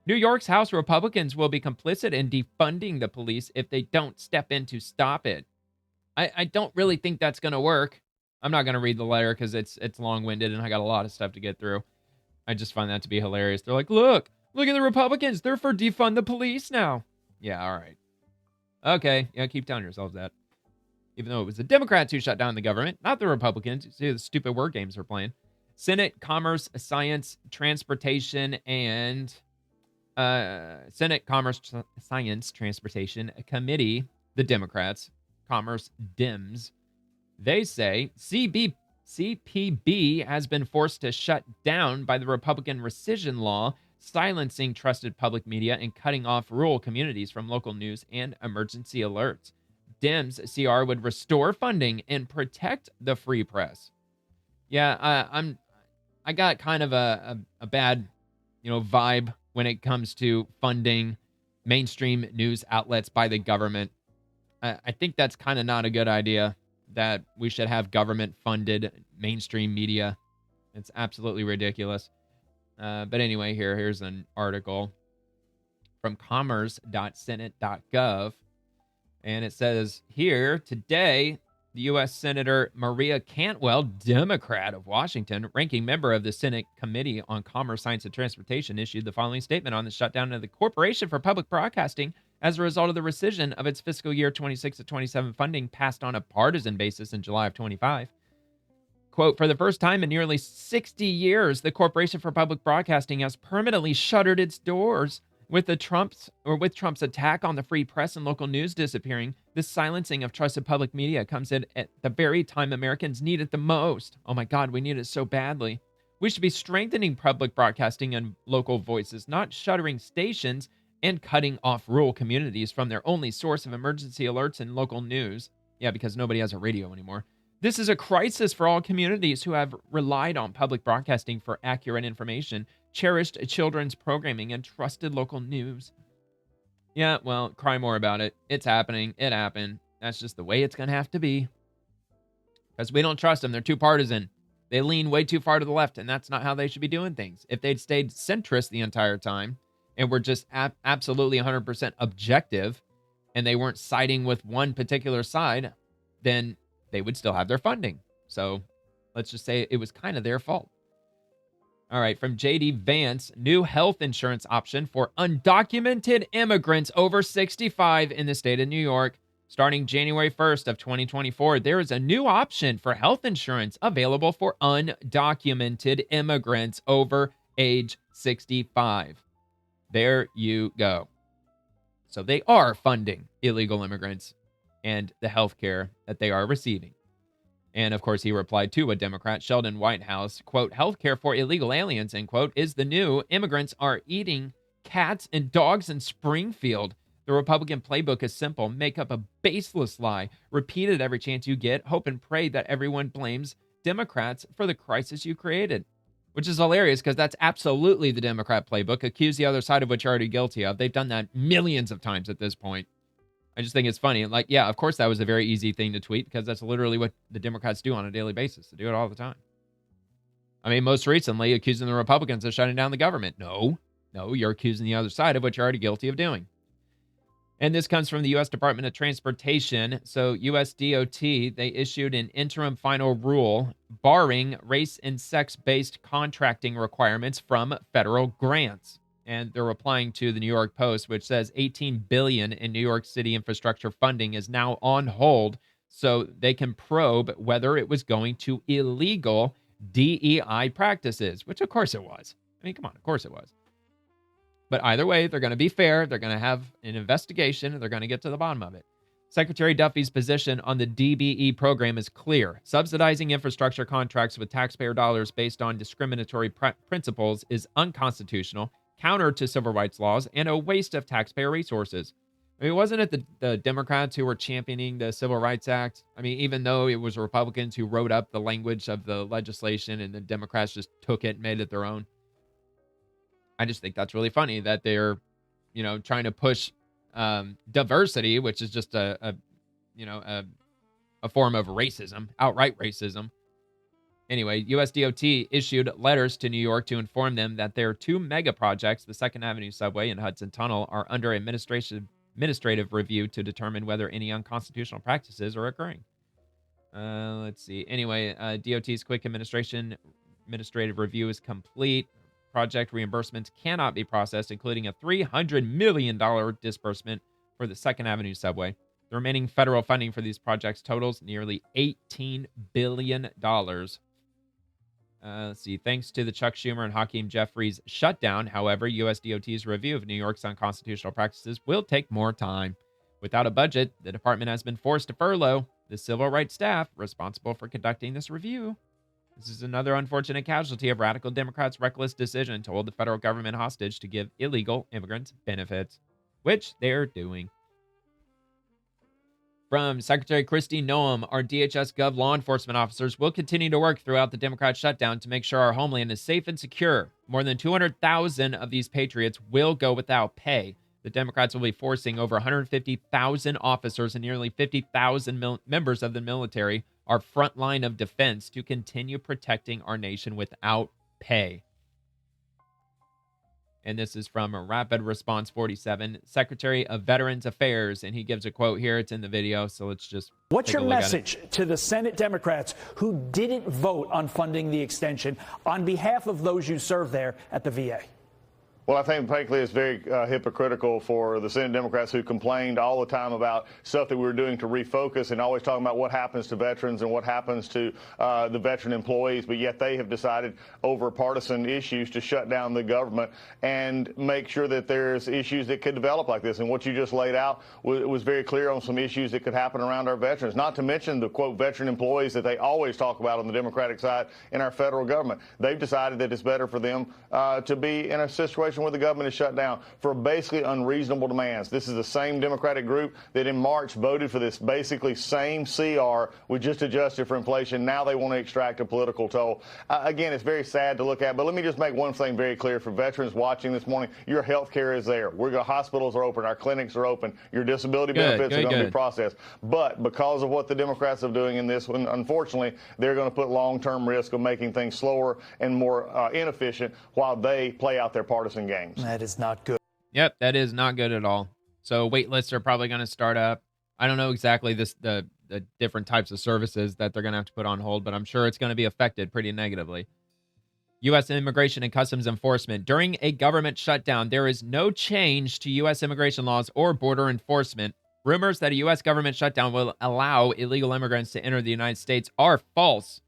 Speaker 1: New York's House Republicans will be complicit in defunding the police if they don't step in to stop it. I don't really think that's going to work. I'm not going to read the letter because it's long-winded and I got a lot of stuff to get through. I just find that to be hilarious. They're like, look at the Republicans. They're for defund the police now. Yeah, all right. Okay, yeah, keep telling yourselves that. Even though it was the Democrats who shut down the government, not the Republicans. You see the stupid word games they're playing. Senate Commerce, Science, Transportation, and Senate Commerce, Science, Transportation Committee, the Democrats, Commerce Dems, they say CPB has been forced to shut down by the Republican rescission law, silencing trusted public media and cutting off rural communities from local news and emergency alerts. Dems CR would restore funding and protect the free press. Yeah, I got kind of a bad, vibe when it comes to funding mainstream news outlets by the government. I think that's kind of not a good idea, that we should have government-funded mainstream media. It's absolutely ridiculous. But anyway, here's an article from commerce.senate.gov. And it says here, today, the U.S. Senator Maria Cantwell, Democrat of Washington, ranking member of the Senate Committee on Commerce, Science, and Transportation, issued the following statement on the shutdown of the Corporation for Public Broadcasting as a result of the rescission of its fiscal year 26 to 27 funding passed on a partisan basis in July of 25. Quote, for the first time in nearly 60 years, the Corporation for Public Broadcasting has permanently shuttered its doors. With Trump's attack on the free press and local news disappearing, this silencing of trusted public media comes in at the very time Americans need it the most. Oh my God, we need it so badly. We should be strengthening public broadcasting and local voices, not shuttering stations and cutting off rural communities from their only source of emergency alerts and local news. Yeah, because nobody has a radio anymore. This is a crisis for all communities who have relied on public broadcasting for accurate information, cherished children's programming, and trusted local news. Yeah, well, cry more about it. It's happening. It happened. That's just the way it's going to have to be. Because we don't trust them. They're too partisan. They lean way too far to the left, and that's not how they should be doing things. If they'd stayed centrist the entire time, and were just absolutely 100% objective, and they weren't siding with one particular side, then they would still have their funding. So let's just say it was kind of their fault. All right, from JD Vance, new health insurance option for undocumented immigrants over 65 in the state of New York. Starting January 1st of 2024, there is a new option for health insurance available for undocumented immigrants over age 65. There you go. So they are funding illegal immigrants and the health care that they are receiving. And of course, he replied to a Democrat, Sheldon Whitehouse, quote, healthcare for illegal aliens, end quote, is the new. Immigrants are eating cats and dogs in Springfield. The Republican playbook is simple. Make up a baseless lie. Repeat it every chance you get. Hope and pray that everyone blames Democrats for the crisis you created. Which is hilarious because that's absolutely the Democrat playbook. Accuse the other side of what you're already guilty of. They've done that millions of times at this point. I just think it's funny. Like, yeah, of course that was a very easy thing to tweet because that's literally what the Democrats do on a daily basis. They do it all the time. I mean, most recently, accusing the Republicans of shutting down the government. No, you're accusing the other side of what you're already guilty of doing. And this comes from the U.S. Department of Transportation. So USDOT, they issued an interim final rule barring race and sex-based contracting requirements from federal grants. And they're replying to the New York Post, which says $18 billion in New York City infrastructure funding is now on hold so they can probe whether it was going to illegal DEI practices, which of course it was. I mean, come on, of course it was. But either way, they're going to be fair. They're going to have an investigation, and they're going to get to the bottom of it. Secretary Duffy's position on the DBE program is clear. Subsidizing infrastructure contracts with taxpayer dollars based on discriminatory principles is unconstitutional, counter to civil rights laws, and a waste of taxpayer resources. I mean, wasn't it the Democrats who were championing the Civil Rights Act? I mean, even though it was Republicans who wrote up the language of the legislation and the Democrats just took it and made it their own. I just think that's really funny that they're, trying to push diversity, which is just a form of racism, outright racism. Anyway, USDOT issued letters to New York to inform them that their two mega projects, the 2nd Avenue Subway and Hudson Tunnel, are under administrative review to determine whether any unconstitutional practices are occurring. Let's see. Anyway, DOT's quick administrative review is complete. Project reimbursements cannot be processed, including a $300 million disbursement for the 2nd Avenue Subway. The remaining federal funding for these projects totals nearly $18 billion. Let's see. Thanks to the Chuck Schumer and Hakeem Jeffries shutdown, however, USDOT's review of New York's unconstitutional practices will take more time. Without a budget, the department has been forced to furlough the civil rights staff responsible for conducting this review. This is another unfortunate casualty of radical Democrats' reckless decision to hold the federal government hostage to give illegal immigrants benefits, which they're doing. From Secretary Kristi Noem, our DHS Gov law enforcement officers will continue to work throughout the Democrat shutdown to make sure our homeland is safe and secure. More than 200,000 of these patriots will go without pay. The Democrats will be forcing over 150,000 officers and nearly 50,000 members of the military, our front line of defense, to continue protecting our nation without pay. And this is from Rapid Response 47, Secretary of Veterans Affairs, and he gives a quote here. It's in the video, so let's just
Speaker 16: What's your message to the Senate Democrats who didn't vote on funding the extension on behalf of those you serve there at the VA?
Speaker 17: Well, I think, frankly, it's very hypocritical for the Senate Democrats who complained all the time about stuff that we were doing to refocus and always talking about what happens to veterans and what happens to the veteran employees, but yet they have decided over partisan issues to shut down the government and make sure that there's issues that could develop like this. And what you just laid out was very clear on some issues that could happen around our veterans, not to mention the, quote, veteran employees that they always talk about on the Democratic side in our federal government. They've decided that it's better for them to be in a situation where the government is shut down for basically unreasonable demands. This is the same Democratic group that in March voted for this basically same CR. We just adjusted for inflation. Now they want to extract a political toll. Again, it's very sad to look at, but let me just make one thing very clear for veterans watching this morning. Your health care is there. Hospitals are open. Our clinics are open. Your disability benefits are going to be processed. But because of what the Democrats are doing in this one, unfortunately, they're going to put long-term risk of making things slower and more inefficient while they play out their partisan games.
Speaker 16: That is not good.
Speaker 1: Yep, that is not good at all. So wait lists are probably going to start up. I don't know exactly the different types of services that they're going to have to put on hold, but I'm sure it's going to be affected pretty negatively. U.S. Immigration and Customs Enforcement. During a government shutdown, there is no change to U.S. immigration laws or border enforcement. Rumors that a U.S. government shutdown will allow illegal immigrants to enter the United States are false.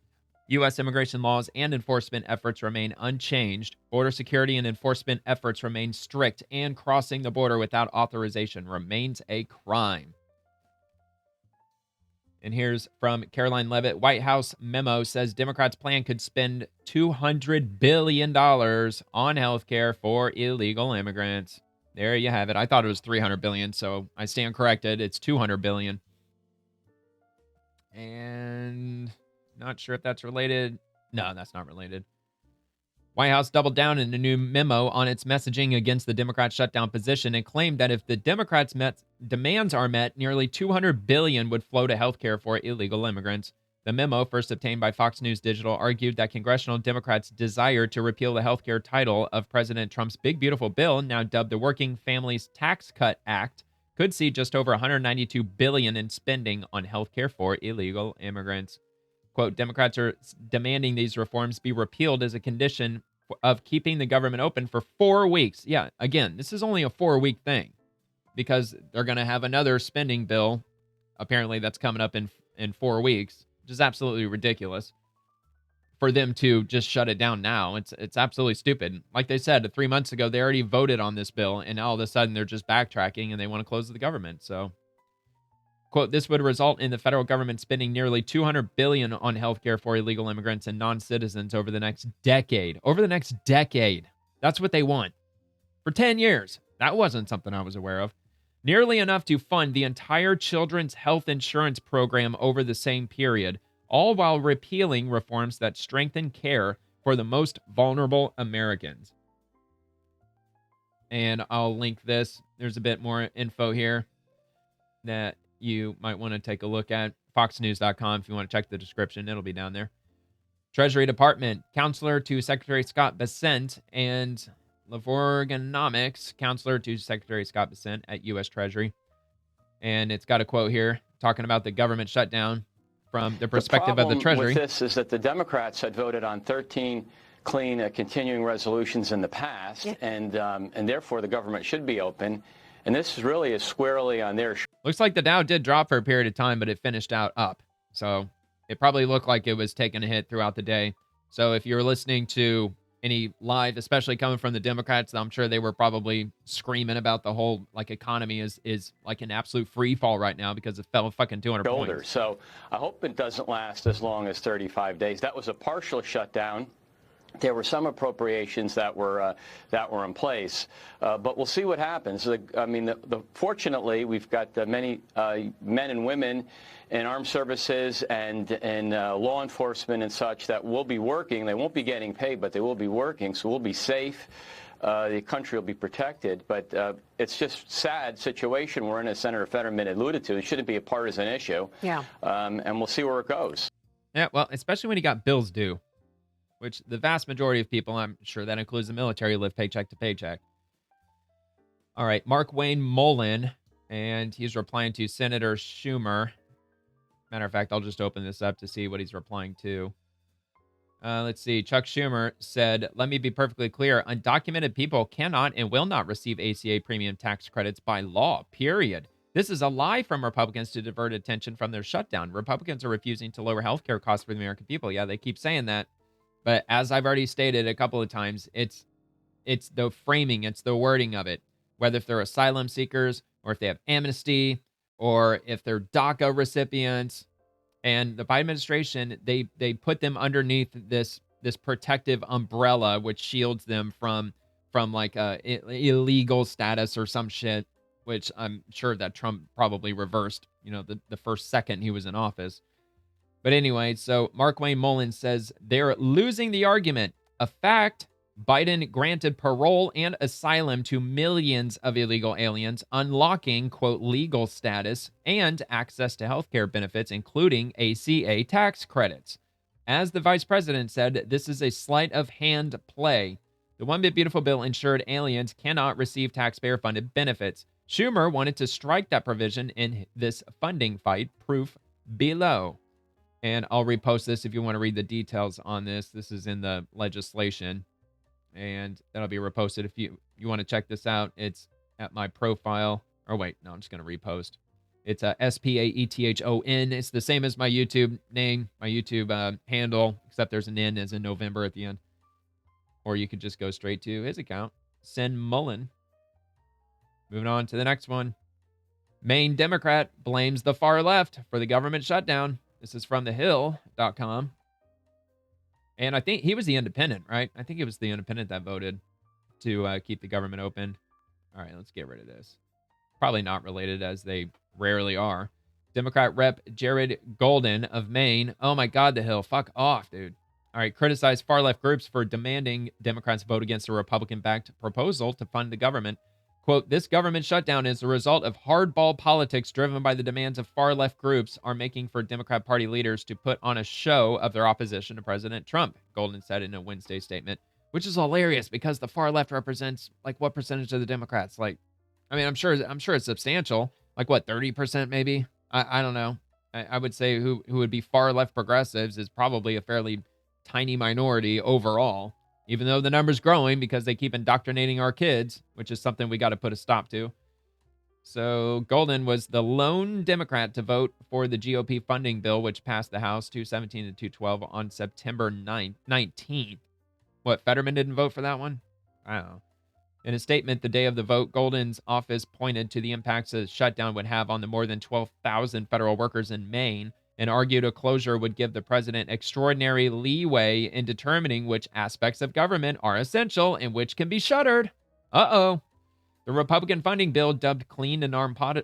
Speaker 1: U.S. immigration laws and enforcement efforts remain unchanged. Border security and enforcement efforts remain strict, and crossing the border without authorization remains a crime. And here's from Caroline Levitt. White House memo says Democrats' plan could spend $200 billion on health care for illegal immigrants. There you have it. I thought it was $300 billion, so I stand corrected. It's $200 billion. And not sure if that's related. No, that's not related. White House doubled down in a new memo on its messaging against the Democrat shutdown position and claimed that if the Democrats' demands are met, nearly $200 billion would flow to healthcare for illegal immigrants. The memo, first obtained by Fox News Digital, argued that congressional Democrats' desire to repeal the healthcare title of President Trump's Big Beautiful Bill, now dubbed the Working Families Tax Cut Act, could see just over $192 billion in spending on healthcare for illegal immigrants. Quote, Democrats are demanding these reforms be repealed as a condition of keeping the government open for 4 weeks. Yeah, again, this is only a 4-week thing because they're going to have another spending bill, apparently, that's coming up in 4 weeks, which is absolutely ridiculous for them to just shut it down now. It's absolutely stupid. Like they said, 3 months ago, they already voted on this bill, and all of a sudden they're just backtracking and they want to close the government. So, quote, this would result in the federal government spending nearly $200 billion on healthcare for illegal immigrants and non-citizens over the next decade. Over the next decade. That's what they want. For 10 years. That wasn't something I was aware of. Nearly enough to fund the entire children's health insurance program over the same period, all while repealing reforms that strengthen care for the most vulnerable Americans. And I'll link this. There's a bit more info here that you might want to take a look at. FoxNews.com if you want to check the description. It'll be down there. Treasury Department, Counselor to Secretary Scott Bessent, and Lavorganomics, Counselor to Secretary Scott Bessent at U.S. Treasury. And it's got a quote here talking about the government shutdown from the perspective of the Treasury.
Speaker 18: The problem with this is that the Democrats had voted on 13 clean continuing resolutions in the past, and therefore the government should be open. And this really is squarely on their shoulders.
Speaker 1: Looks like the Dow did drop for a period of time, but it finished out up. So it probably looked like it was taking a hit throughout the day. So if you're listening to any live, especially coming from the Democrats, I'm sure they were probably screaming about the whole economy is like an absolute free fall right now because it fell fucking 200 points.
Speaker 18: So I hope it doesn't last as long as 35 days. That was a partial shutdown. There were some appropriations that were in place, but we'll see what happens. Fortunately, we've got many men and women in armed services and law enforcement and such that will be working. They won't be getting paid, but they will be working, so we'll be safe. The country will be protected, but it's just a sad situation we're in, as Senator Fetterman alluded to. It shouldn't be a partisan issue.
Speaker 14: Yeah.
Speaker 18: And we'll see where it goes.
Speaker 1: Yeah, well, especially when you got bills due, which the vast majority of people, I'm sure that includes the military, live paycheck to paycheck. All right, Mark Wayne Mullen, and he's replying to Senator Schumer. Matter of fact, I'll just open this up to see what he's replying to. Let's see. Chuck Schumer said, let me be perfectly clear. Undocumented people cannot and will not receive ACA premium tax credits by law, period. This is a lie from Republicans to divert attention from their shutdown. Republicans are refusing to lower health care costs for the American people. Yeah, they keep saying that. But as I've already stated a couple of times, it's the framing, it's the wording of it. Whether if they're asylum seekers or if they have amnesty or if they're DACA recipients. And the Biden administration, they put them underneath this protective umbrella, which shields them from illegal status or some shit, which I'm sure that Trump probably reversed, the first second he was in office. But anyway, so Mark Wayne Mullen says they're losing the argument. A fact, Biden granted parole and asylum to millions of illegal aliens, unlocking, quote, legal status and access to health care benefits, including ACA tax credits. As the vice president said, this is a sleight of hand play. The One Big Beautiful Bill ensured aliens cannot receive taxpayer-funded benefits. Schumer wanted to strike that provision in this funding fight. Proof below. And I'll repost this if you want to read the details on this. This is in the legislation, and that'll be reposted if you want to check this out. It's at my profile. Or wait, no, I'm just going to repost. It's SPAETHON. It's the same as my YouTube name, my YouTube handle, except there's an N as in November at the end. Or you could just go straight to his account, Sen Mullen. Moving on to the next one. Maine Democrat blames the far left for the government shutdown. This is from thehill.com. And I think he was the independent, right? I think it was the independent that voted to keep the government open. All right, let's get rid of this. Probably not related, as they rarely are. Democrat Rep. Jared Golden of Maine. Oh my God, the Hill. Fuck off, dude. All right, criticized far-left groups for demanding Democrats vote against a Republican-backed proposal to fund the government. Quote, this government shutdown is the result of hardball politics driven by the demands of far-left groups are making for Democrat Party leaders to put on a show of their opposition to President Trump, Golden said in a Wednesday statement, which is hilarious because the far-left represents, like, what percentage of the Democrats? Like, I mean, I'm sure it's substantial. Like, what, 30% maybe? I don't know. I would say who would be far-left progressives is probably a fairly tiny minority overall, even though the number's growing because they keep indoctrinating our kids, which is something we got to put a stop to. So Golden was the lone Democrat to vote for the GOP funding bill, which passed the House 217 to 212 on September 19th. What, Fetterman didn't vote for that one? I don't know. In a statement the day of the vote, Golden's office pointed to the impacts a shutdown would have on the more than 12,000 federal workers in Maine and argued a closure would give the president extraordinary leeway in determining which aspects of government are essential and which can be shuttered. Uh-oh. The Republican funding bill, dubbed clean and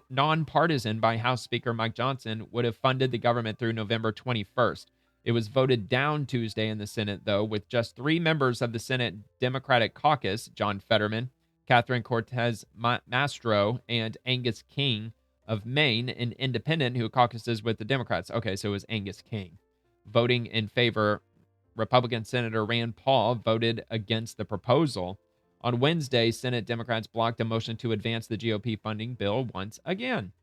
Speaker 1: nonpartisan by House Speaker Mike Johnson, would have funded the government through November 21st. It was voted down Tuesday in the Senate, though, with just 3 members of the Senate Democratic Caucus, John Fetterman, Catherine Cortez Mastro, and Angus King of Maine, an independent who caucuses with the Democrats. Okay, so it was Angus King. Voting in favor, Republican Senator Rand Paul voted against the proposal. On Wednesday, Senate Democrats blocked a motion to advance the GOP funding bill once again.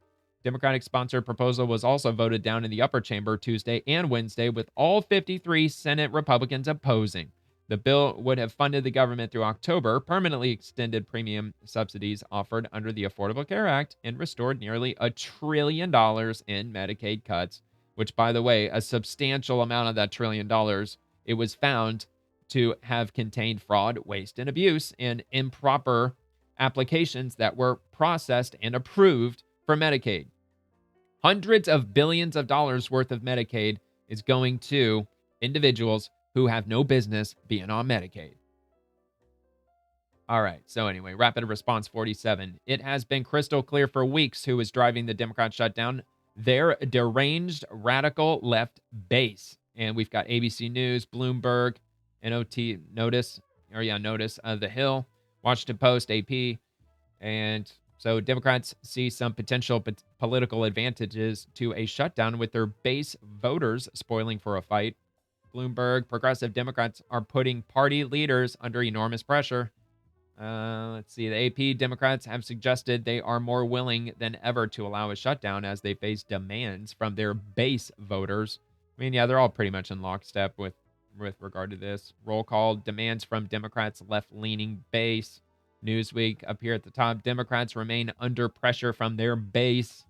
Speaker 1: Democratic-sponsored proposal was also voted down in the upper chamber Tuesday and Wednesday, with all 53 Senate Republicans opposing. The bill would have funded the government through October, permanently extended premium subsidies offered under the Affordable Care Act, and restored nearly $1 trillion in Medicaid cuts, which, by the way, a substantial amount of that $1 trillion, it was found to have contained fraud, waste, and abuse, and improper applications that were processed and approved for Medicaid. Hundreds of billions of dollars worth of Medicaid is going to individuals who have no business being on Medicaid. All right, so anyway, Rapid Response 47. It has been crystal clear for weeks who is driving the Democrat shutdown. Their deranged radical left base. And we've got ABC News, Bloomberg, Notice, The Hill, Washington Post, AP, and so Democrats see some potential political advantages to a shutdown with their base voters spoiling for a fight. Bloomberg, progressive Democrats are putting party leaders under enormous pressure. Let's see. The AP Democrats have suggested they are more willing than ever to allow a shutdown as they face demands from their base voters. I mean, yeah, they're all pretty much in lockstep with regard to this. Roll call, demands from Democrats' left-leaning base. Newsweek up here at the top. Democrats remain under pressure from their base.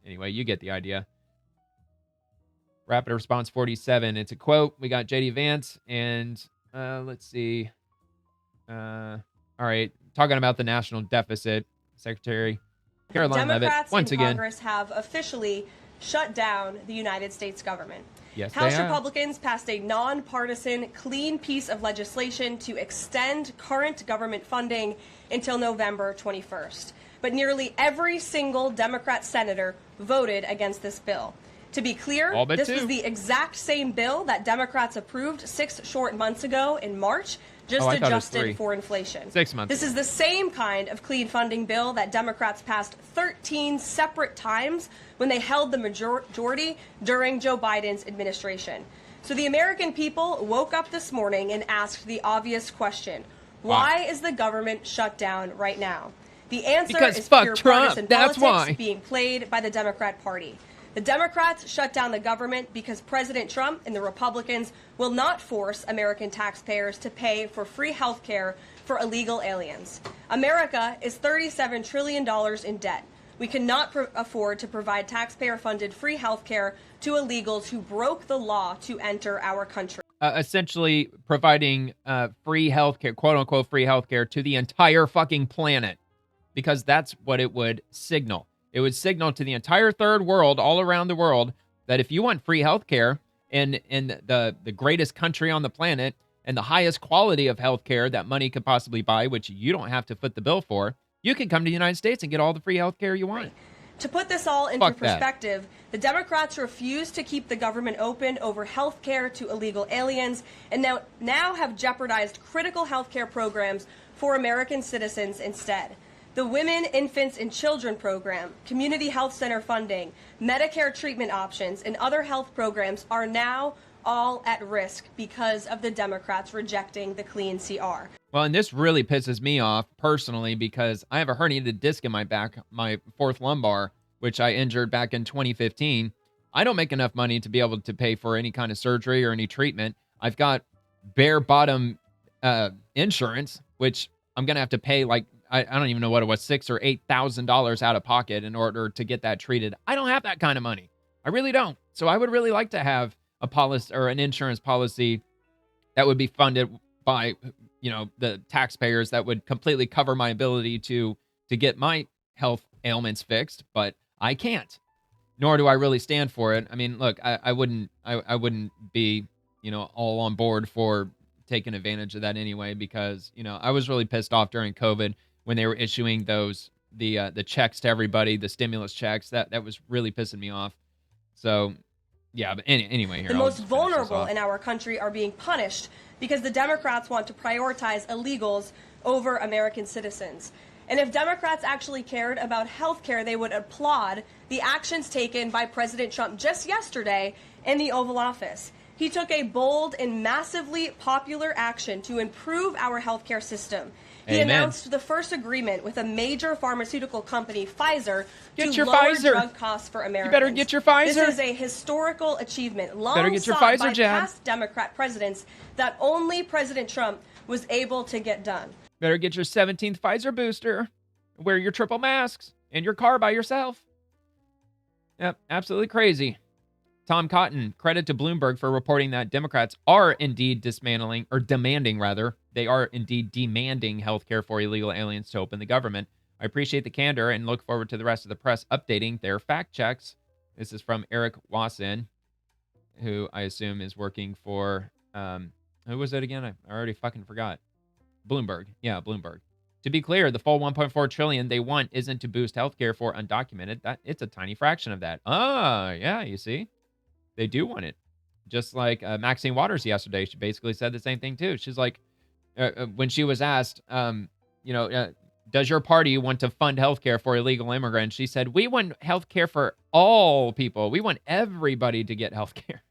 Speaker 1: Anyway, you get the idea. Rapid Response 47. It's a quote. We got JD Vance and let's see. All right. Talking about the national deficit. Secretary Caroline Leavitt once again.
Speaker 19: Congress have officially shut down the United States government.
Speaker 1: Yes,
Speaker 19: House Republicans passed a nonpartisan, clean piece of legislation to extend current government funding until November 21st. But nearly every single Democrat senator voted against this bill. To be clear, this was the exact same bill that Democrats approved 6 short months ago in March, just adjusted for inflation.
Speaker 1: 6 months.
Speaker 19: This is the same kind of clean funding bill that Democrats passed 13 separate times when they held the majority during Joe Biden's administration. So the American people woke up this morning and asked the obvious question: Why is the government shut down right now? The answer
Speaker 1: because
Speaker 19: is
Speaker 1: fuck
Speaker 19: pure
Speaker 1: Trump.
Speaker 19: partisan
Speaker 1: That's
Speaker 19: politics
Speaker 1: why.
Speaker 19: being played by the Democrat Party. The Democrats shut down the government because President Trump and the Republicans will not force American taxpayers to pay for free health care for illegal aliens. America is $37 trillion in debt. We cannot afford to provide taxpayer-funded free health care to illegals who broke the law to enter our country.
Speaker 1: Essentially providing free healthcare, quote unquote, free healthcare to the entire fucking planet, because that's what it would signal. It would signal to the entire third world, all around the world, that if you want free healthcare in the greatest country on the planet and the highest quality of healthcare that money could possibly buy, which you don't have to foot the bill for, you can come to the United States and get all the free healthcare you want.
Speaker 19: To put this all into perspective, the Democrats refuse to keep the government open over health care to illegal aliens and now have jeopardized critical health care programs for American citizens instead. The Women, Infants, and Children program, community health center funding, Medicare treatment options, and other health programs are now all at risk because of the Democrats rejecting the clean CR.
Speaker 1: Well, and this really pisses me off personally because I have a herniated disc in my back, my fourth lumbar, which I injured back in 2015. I don't make enough money to be able to pay for any kind of surgery or any treatment. I've got bare bottom insurance, which I'm going to have to pay like, I don't even know what it was, $6,000 or $8,000 out of pocket in order to get that treated. I don't have that kind of money. I really don't. So I would really like to have a policy or an insurance policy that would be funded by, the taxpayers that would completely cover my ability to get my health ailments fixed, but I can't. Nor do I really stand for it. I mean, look, I wouldn't be, all on board for taking advantage of that anyway, because, I was really pissed off during COVID when they were issuing the checks to everybody, the stimulus checks. That was really pissing me off. So, yeah, but anyway, here.
Speaker 19: The most vulnerable in our country are being punished because the Democrats want to prioritize illegals over American citizens. And if Democrats actually cared about health care, they would applaud the actions taken by President Trump just yesterday in the Oval Office. He took a bold and massively popular action to improve our health care system. He announced the first agreement with a major pharmaceutical company, Pfizer, to lower drug costs for Americans.
Speaker 1: You better get your Pfizer.
Speaker 19: This is a historical achievement, long sought by past Democrat presidents, that only President Trump was able to get done.
Speaker 1: Better get your 17th Pfizer booster. Wear your triple masks in your car by yourself. Yep, absolutely crazy. Tom Cotton, credit to Bloomberg for reporting that Democrats are indeed demanding health care for illegal aliens to open the government. I appreciate the candor and look forward to the rest of the press updating their fact checks. This is from Eric Wasson, who I assume is working for, who was it again? I already fucking forgot. Bloomberg. Yeah, Bloomberg. To be clear, the full $1.4 trillion they want isn't to boost healthcare for undocumented. It's a tiny fraction of that. Yeah, you see? They do want it. Just like Maxine Waters yesterday, she basically said the same thing too. She's like, when she was asked, does your party want to fund healthcare for illegal immigrants? She said, we want healthcare for all people. We want everybody to get healthcare.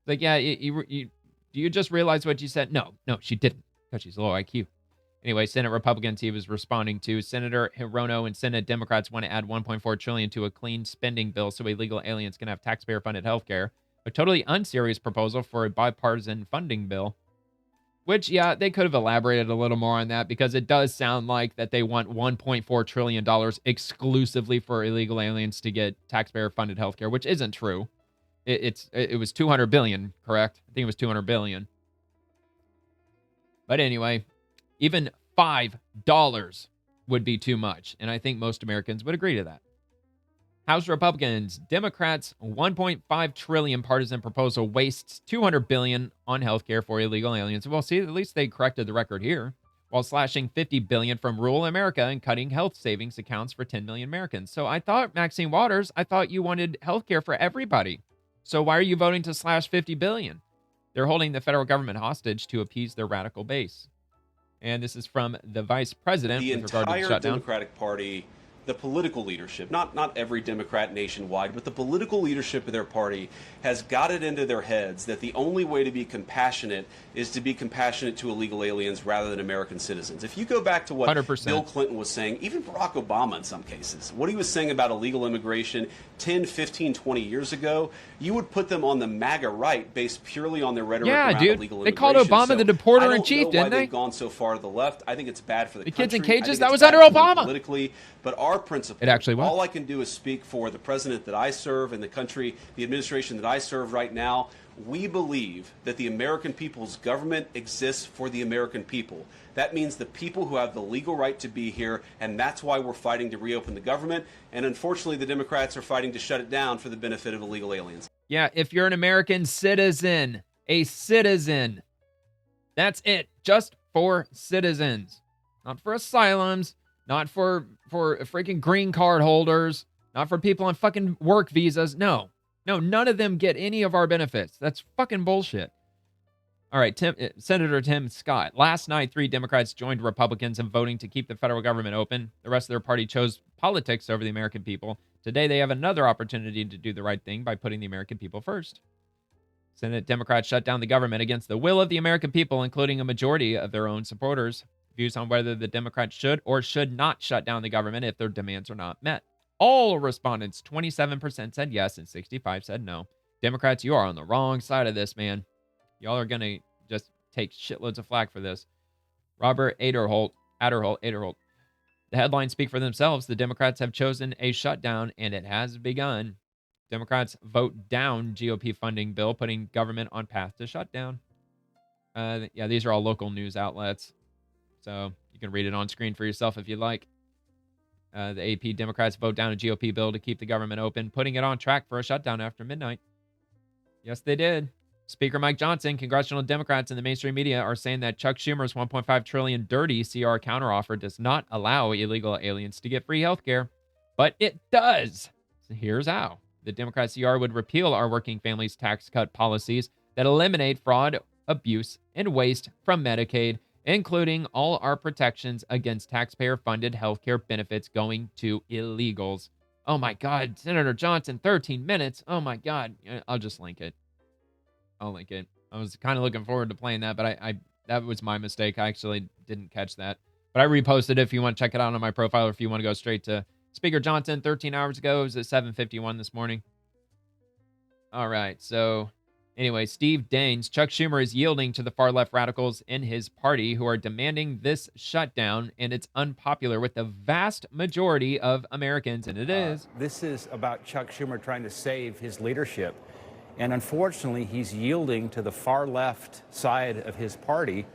Speaker 1: Like, yeah, do you just realize what you said? No, she didn't, because she's low IQ. Anyway, Senate Republicans he was responding to. Senator Hirono and Senate Democrats want to add $1.4 trillion to a clean spending bill so illegal aliens can have taxpayer-funded health care. A totally unserious proposal for a bipartisan funding bill. Which, yeah, they could have elaborated a little more on that, because it does sound like that they want $1.4 trillion exclusively for illegal aliens to get taxpayer-funded health care, which isn't true. It was $200 billion, correct? I think it was $200 billion. But anyway, even $5 would be too much, and I think most Americans would agree to that. House Republicans, Democrats' $1.5 trillion partisan proposal wastes $200 billion on healthcare for illegal aliens. Well, see, at least they corrected the record here, while slashing $50 billion from rural America and cutting health savings accounts for 10 million Americans. So I thought, Maxine Waters, you wanted healthcare for everybody. So why are you voting to slash $50 billion? They're holding the federal government hostage to appease their radical base. And this is from the vice president with regard to the shutdown.
Speaker 5: The entire Democratic Party the political leadership, not every Democrat nationwide, but the political leadership of their party has got it into their heads that the only way to be compassionate is to be compassionate to illegal aliens rather than American citizens. If you go back to what
Speaker 1: 100%.
Speaker 5: Bill Clinton was saying, even Barack Obama in some cases, what he was saying about illegal immigration 10, 15, 20 years ago, you would put them on the MAGA right based purely on their rhetoric around illegal immigration.
Speaker 1: They called Obama the deporter-in-chief, didn't they?
Speaker 5: They've gone so far to the left. I think it's bad for the country.
Speaker 1: Kids in cages, that was under Obama.
Speaker 5: Politically, but our principle,
Speaker 1: it actually was.
Speaker 5: All I can do is speak for the president that I serve and the country, the administration that I serve right now. We believe that the American people's government exists for the American people. That means the people who have the legal right to be here, and that's why we're fighting to reopen the government. And unfortunately, the Democrats are fighting to shut it down for the benefit of illegal aliens.
Speaker 1: Yeah, if you're an American citizen, a citizen, that's it. Just for citizens. Not for asylums, not for freaking green card holders, not for people on fucking work visas. No, none of them get any of our benefits. That's fucking bullshit. All right, Senator Tim Scott. Last night, 3 Democrats joined Republicans in voting to keep the federal government open. The rest of their party chose politics over the American people. Today, they have another opportunity to do the right thing by putting the American people first. Senate Democrats shut down the government against the will of the American people, including a majority of their own supporters. Views on whether the Democrats should or should not shut down the government if their demands are not met. All respondents, 27% said yes and 65% said no. Democrats, you are on the wrong side of this, man. Y'all are going to just take shitloads of flack for this. Robert Aderholt. The headlines speak for themselves. The Democrats have chosen a shutdown, and it has begun. Democrats vote down GOP funding bill, putting government on path to shutdown. Yeah, these are all local news outlets. So you can read it on screen for yourself if you like. The AP Democrats vote down a GOP bill to keep the government open, putting it on track for a shutdown after midnight. Yes, they did. Speaker Mike Johnson, congressional Democrats in the mainstream media are saying that Chuck Schumer's $1.5 trillion dirty CR counteroffer does not allow illegal aliens to get free health care, but it does. So here's how. The Democrat CR would repeal our working families tax cut policies that eliminate fraud, abuse, and waste from Medicaid, including all our protections against taxpayer-funded healthcare benefits going to illegals. Oh my God, Senator Johnson, 13 minutes. Oh my God. I'll just link it. I'll link it. I was kind of looking forward to playing that, but I that was my mistake. I actually didn't catch that. But I reposted it if you want to check it out on my profile or if you want to go straight to Speaker Johnson 13 hours ago. It was at 7:51 this morning. All right, so anyway, Steve Daines, Chuck Schumer is yielding to the far-left radicals in his party who are demanding this shutdown, and it's unpopular with the vast majority of Americans, and it is.
Speaker 20: This is about Chuck Schumer trying to save his leadership, and unfortunately, he's yielding to the far-left side of his party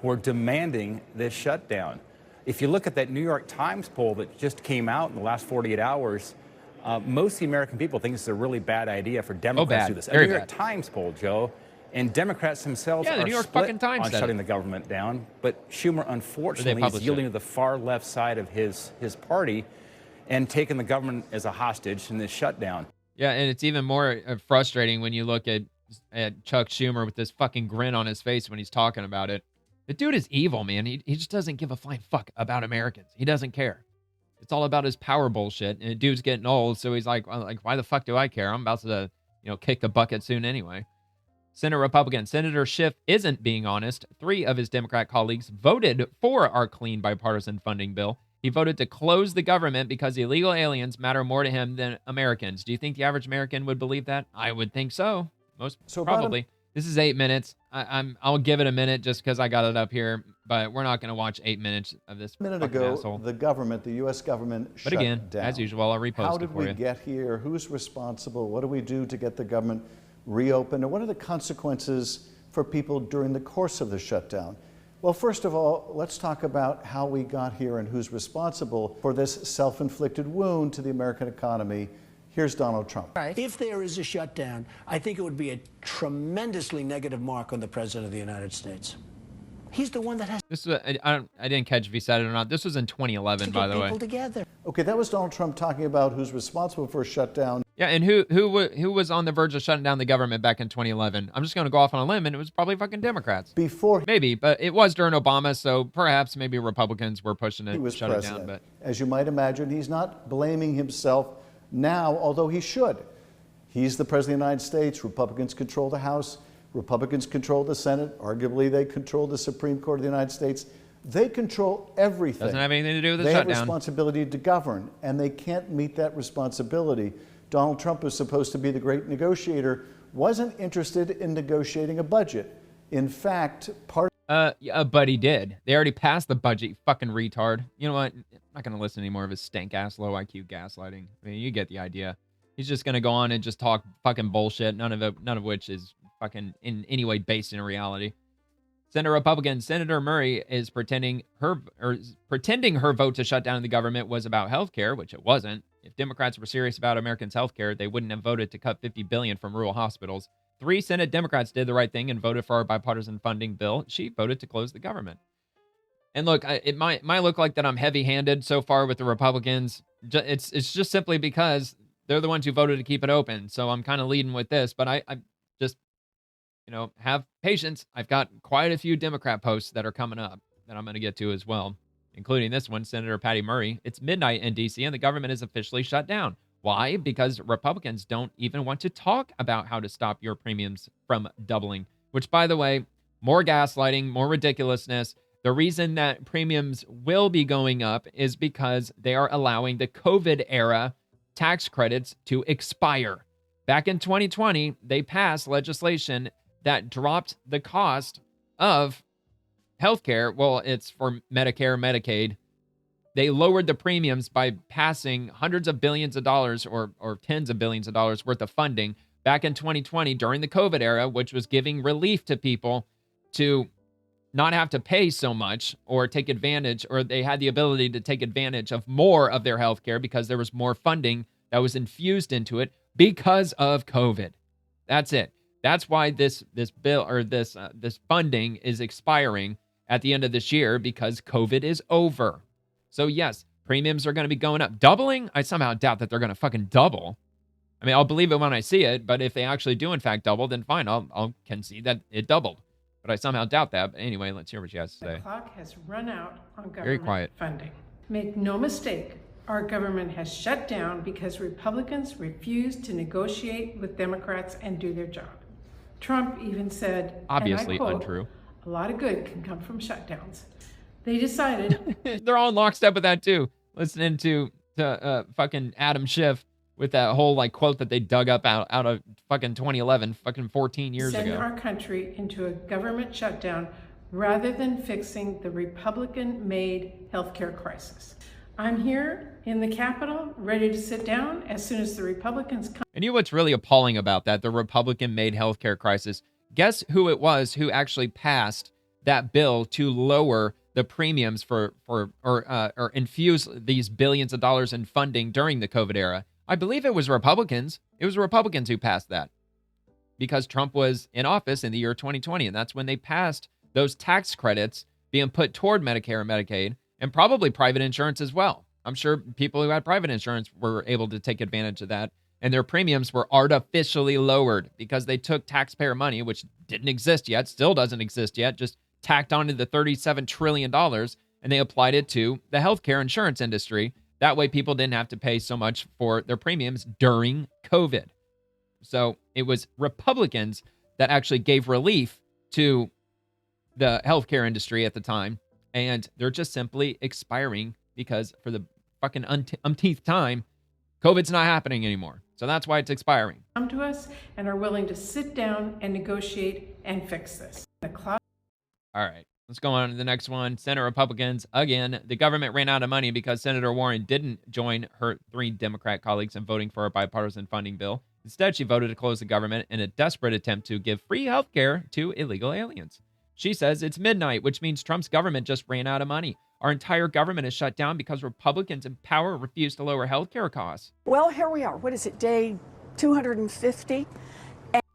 Speaker 20: who are demanding this shutdown. If you look at that New York Times poll that just came out in the last 48 hours, most of the American people think it's a really bad idea for Democrats to do this. A New York Times poll, Joe, and Democrats themselves are split on shutting the government down. But Schumer, unfortunately, is yielding to the far left side of his party and taking the government as a hostage in this shutdown.
Speaker 1: Yeah, and it's even more frustrating when you look at Chuck Schumer with this fucking grin on his face when he's talking about it. The dude is evil, man. He just doesn't give a flying fuck about Americans. He doesn't care. It's all about his power bullshit, and the dude's getting old, so he's like, why the fuck do I care? I'm about to, kick the bucket soon anyway. Senate Republican Senator Schiff isn't being honest. 3 of his Democrat colleagues voted for our clean bipartisan funding bill. He voted to close the government because illegal aliens matter more to him than Americans. Do you think the average American would believe that? I would think so. Probably. This is 8 minutes. I'll give it a minute just because I got it up here, but we're not going to watch 8 minutes of this.
Speaker 21: A minute ago,
Speaker 1: asshole.
Speaker 21: The government, the U.S. government,
Speaker 1: but again,
Speaker 21: shut down.
Speaker 1: as usual, I'll repost it for you.
Speaker 21: How did we get here? Who's responsible? What do we do to get the government reopened? And what are the consequences for people during the course of the shutdown? Well, first of all, let's talk about how we got here and who's responsible for this self-inflicted wound to the American economy. Here's Donald Trump.
Speaker 22: If there is a shutdown, I think it would be a tremendously negative mark on the President of the United States. He's the one that has.
Speaker 1: This was, I didn't catch if he said it or not. This was in 2011, by the way.
Speaker 21: Together. Okay, that was Donald Trump talking about who's responsible for a shutdown.
Speaker 1: Yeah, and who was on the verge of shutting down the government back in 2011? I'm just going to go off on a limb, and it was probably fucking Democrats. Maybe, but it was during Obama, so perhaps maybe Republicans were pushing it, shut it down. But
Speaker 21: as you might imagine, he's not blaming himself now, although he should. He's the president of the United States. Republicans control the House. Republicans control the Senate. Arguably, they control the Supreme Court of the United States. They control everything.
Speaker 1: Doesn't have anything to do with the
Speaker 21: shutdown. They have responsibility to govern, and they can't meet that responsibility. Donald Trump was supposed to be the great negotiator, wasn't interested in negotiating a budget. In fact,
Speaker 1: but he did. They already passed the budget, you fucking retard. You know what? I'm not going to listen anymore of his stank-ass, low-IQ gaslighting. I mean, you get the idea. He's just going to go on and just talk fucking bullshit, none of which is fucking in any way based in reality. Senator Republican Senator Murray is pretending her vote to shut down the government was about health care, which it wasn't. If Democrats were serious about Americans' health care, they wouldn't have voted to cut $50 billion from rural hospitals. 3 Senate Democrats did the right thing and voted for our bipartisan funding bill. She voted to close the government. And look, it might look like that I'm heavy-handed so far with the Republicans. It's just simply because they're the ones who voted to keep it open. So I'm kind of leading with this, but I just, have patience. I've got quite a few Democrat posts that are coming up that I'm going to get to as well, including this one, Senator Patty Murray. It's midnight in D.C. and the government is officially shut down. Why? Because Republicans don't even want to talk about how to stop your premiums from doubling, which, by the way, more gaslighting, more ridiculousness. The reason that premiums will be going up is because they are allowing the COVID era tax credits to expire. Back in 2020, they passed legislation that dropped the cost of healthcare. Well, it's for Medicare, Medicaid. They lowered the premiums by passing hundreds of billions of dollars or tens of billions of dollars worth of funding back in 2020 during the COVID era, which was giving relief to people to not have to pay so much or take advantage, or they had the ability to take advantage of more of their healthcare because there was more funding that was infused into it because of COVID. That's it. That's why this bill or this funding is expiring at the end of this year, because COVID is over. So yes, premiums are going to be going up. Doubling? I somehow doubt that they're going to fucking double. I mean, I'll believe it when I see it, but if they actually do in fact double, then fine, I'll concede that it doubled. But I somehow doubt that. But anyway, let's hear what she has to say.
Speaker 2: The clock has run out on
Speaker 1: Very
Speaker 2: government
Speaker 1: quiet.
Speaker 2: funding. Make no mistake, our government has shut down because Republicans refused to negotiate with Democrats and do their job. Trump even said,
Speaker 1: obviously
Speaker 2: and I quote,
Speaker 1: untrue.
Speaker 2: A lot of good can come from shutdowns. They decided.
Speaker 1: They're all in lockstep with that too. Listening to fucking Adam Schiff with that whole quote that they dug up out of fucking 2011, fucking 14 years ago.
Speaker 2: Send our country into a government shutdown rather than fixing the Republican-made healthcare crisis. I'm here in the Capitol, ready to sit down as soon as the Republicans come.
Speaker 1: And you know what's really appalling about that? The Republican-made healthcare crisis. Guess who it was who actually passed that bill to lower the premiums or infuse these billions of dollars in funding during the COVID era? I believe it was Republicans. It was Republicans who passed that because Trump was in office in the year 2020, and that's when they passed those tax credits being put toward Medicare and Medicaid, and probably private insurance as well. I'm sure people who had private insurance were able to take advantage of that, and their premiums were artificially lowered because they took taxpayer money, which didn't exist yet, still doesn't exist yet, just tacked onto the $37 trillion, and they applied it to the healthcare insurance industry. That way people didn't have to pay so much for their premiums during COVID. So it was Republicans that actually gave relief to the healthcare industry at the time, and they're just simply expiring because for the fucking umpteenth time, COVID's not happening anymore. So that's why it's expiring.
Speaker 2: Come to us and are willing to sit down and negotiate and fix this.
Speaker 1: All right, let's go on to the next one. Senate Republicans, again, the government ran out of money because Senator Warren didn't join her 3 Democrat colleagues in voting for a bipartisan funding bill. Instead, she voted to close the government in a desperate attempt to give free health care to illegal aliens. She says it's midnight, which means Trump's government just ran out of money. Our entire government is shut down because Republicans in power refuse to lower health care costs.
Speaker 3: Well, here we are. What is it, day 250?